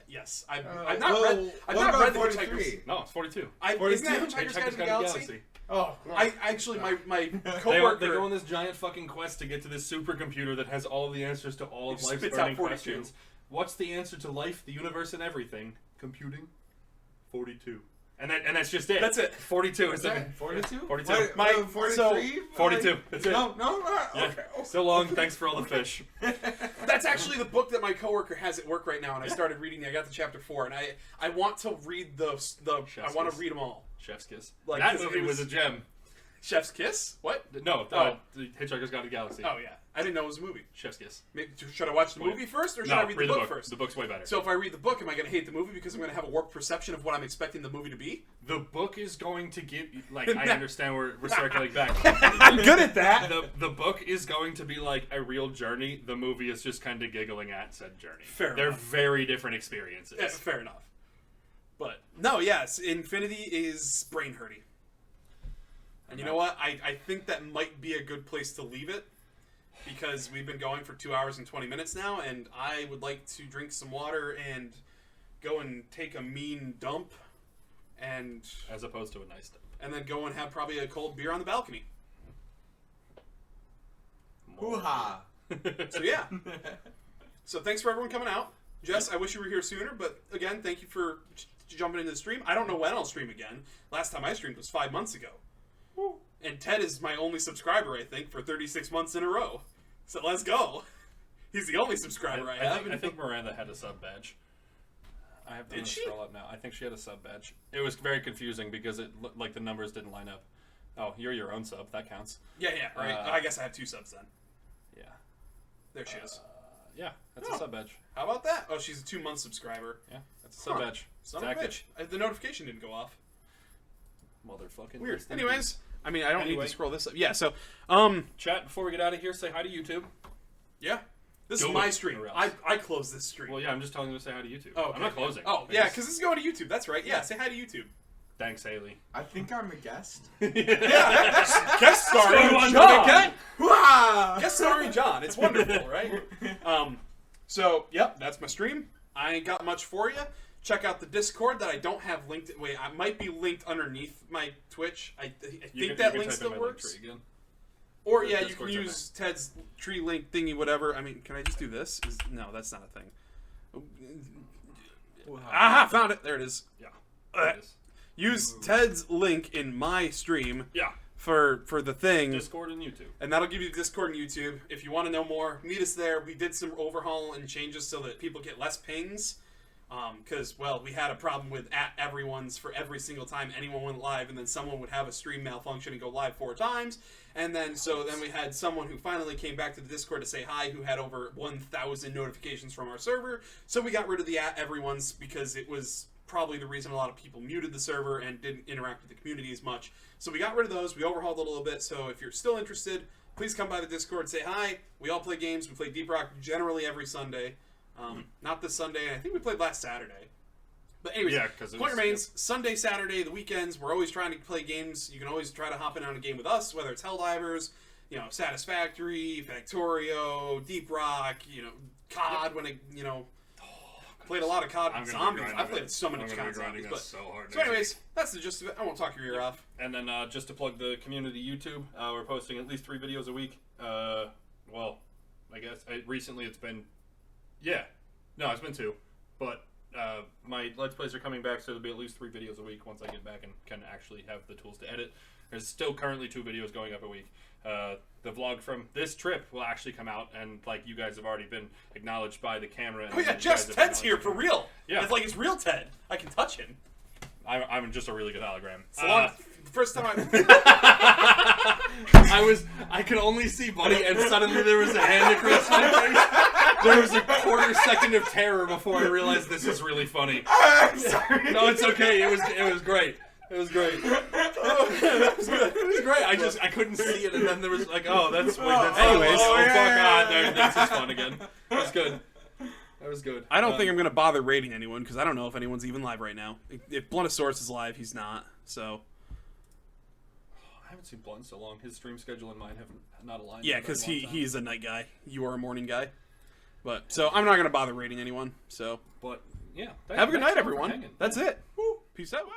Yes. I've not read the Hitchhiker's. 43? No, it's 42. Isn't that 42? Hitchhiker's Guide to the Galaxy? Oh, I actually, my They coworker go on this giant fucking quest to get to this supercomputer that has all of the answers to all of It life's spits out burning 42. questions. What's the answer to life, the universe, and everything? Computing? 42. And that's just it. That's it. 42 is that it. 42? 42. My- 43? 42. That's it. No. Yeah. Okay. So long. Thanks for all the fish. That's actually the book that my coworker has at work right now, and I started reading it. I got to chapter 4, and I want to read I want to read them all. Chef's Kiss. Like, That movie was a gem. Chef's Kiss? What? No, Oh. The Hitchhiker's Guide to the Galaxy. Oh yeah, I didn't know it was a movie. Chef's kiss. Should I watch the movie first, or should I read the book first? The book's way better. So if I read the book, am I going to hate the movie because I'm going to have a warped perception of what I'm expecting the movie to be? The book is going to give I understand we're circling back. I'm good at that. The book is going to be like a real journey. The movie is just kind of giggling at said journey. They're very different experiences. Yeah, fair enough. But no, yes, Infinity is brain hurty. And you know what? I think that might be a good place to leave it. Because we've been going for 2 hours and 20 minutes now, and I would like to drink some water and go and take a mean dump, and as opposed to a nice dump, and then go and have probably a cold beer on the balcony. Hoo-ha! So yeah. So thanks for everyone coming out. Jess, I wish you were here sooner, but again, thank you for jumping into the stream. I don't know when I'll stream again. Last time I streamed was 5 months ago. Woo. And Ted is my only subscriber, I think, for 36 months in a row. So let's go. He's the only subscriber I have. I think Miranda had a sub badge. I have to scroll up now. I think she had a sub badge. It was very confusing because it looked like the numbers didn't line up. Oh, you're your own sub. That counts. Yeah, right. I guess I have 2 subs then. Yeah. There she is. Yeah, that's a sub badge. How about that? Oh, she's a 2-month subscriber. Yeah, that's a sub badge. Son of a bitch. The notification didn't go off. Motherfucking weird. Anyways, I mean, I don't need to scroll this up. Yeah, so, chat, before we get out of here, say hi to YouTube. Yeah. This is my stream. I close this stream. Well, yeah, I'm just telling you to say hi to YouTube. Oh, okay. I'm not closing. Oh, yeah, because this is going to YouTube. That's right. Yeah, say hi to YouTube. Thanks, Haley. I think I'm a guest. Yeah, guest starring John. Okay. Guest starring John. It's wonderful, right? So, yep, that's my stream. I ain't got much for you. Check out the Discord that I don't have linked. Wait, I might be linked underneath my Twitch. I think that link still works. Or, yeah, you can use Ted's tree link thingy, whatever. I mean, can I just do this? No, that's not a thing. Aha, found it. There it is. Yeah. There it is. Use Ted's link in my stream. Yeah. For the thing. Discord and YouTube. And that'll give you Discord and YouTube. If you want to know more, meet us there. We did some overhaul and changes so that people get less pings. Because, well, we had a problem with @everyone's for every single time anyone went live, and then someone would have a stream malfunction and go live 4 times. And then, then we had someone who finally came back to the Discord to say hi, who had over 1,000 notifications from our server. So we got rid of the @everyone's because it was probably the reason a lot of people muted the server and didn't interact with the community as much. So we got rid of those. We overhauled it a little bit. So if you're still interested, please come by the Discord, say hi. We all play games. We play Deep Rock generally every Sunday. Not this Sunday. I think we played last Saturday. But anyways, yeah, point remains, Sunday, Saturday, the weekends, we're always trying to play games. You can always try to hop in on a game with us, whether it's Helldivers, Satisfactory, Factorio, Deep Rock, COD, when it, played a lot of COD and Zombies. I've played so many COD Zombies. But, so anyways, that's the gist of it. I won't talk your ear off. And then just to plug the community YouTube, we're posting at least 3 videos a week. Well, I guess recently it's been... Yeah. No, it's been 2. But my Let's Plays are coming back, so there'll be at least 3 videos a week once I get back and can actually have the tools to edit. There's still currently 2 videos going up a week. The vlog from this trip will actually come out, and you guys have already been acknowledged by the camera. Oh yeah, just Ted's here for real. Yeah. It's like it's real Ted. I can touch him. I'm just a really good hologram. First time I could only see Buddy, and suddenly there was a hand across my face. There was a quarter second of terror before I realized this is really funny. I'm sorry. No, it's okay. It was great. It was great. That was good. It was great. I couldn't see it, and then there was anyways. That's just fun again. That was good. That was good. I don't think I'm gonna bother rating anyone because I don't know if anyone's even live right now. If Bluntosaurus is live, he's not. So. I haven't seen Blunt in so long. His stream schedule and mine have not aligned. Yeah, because he's a night guy. You are a morning guy. But so I'm not gonna bother rating anyone. So. But yeah. Have a good night, everyone. That's it. Woo. Peace out.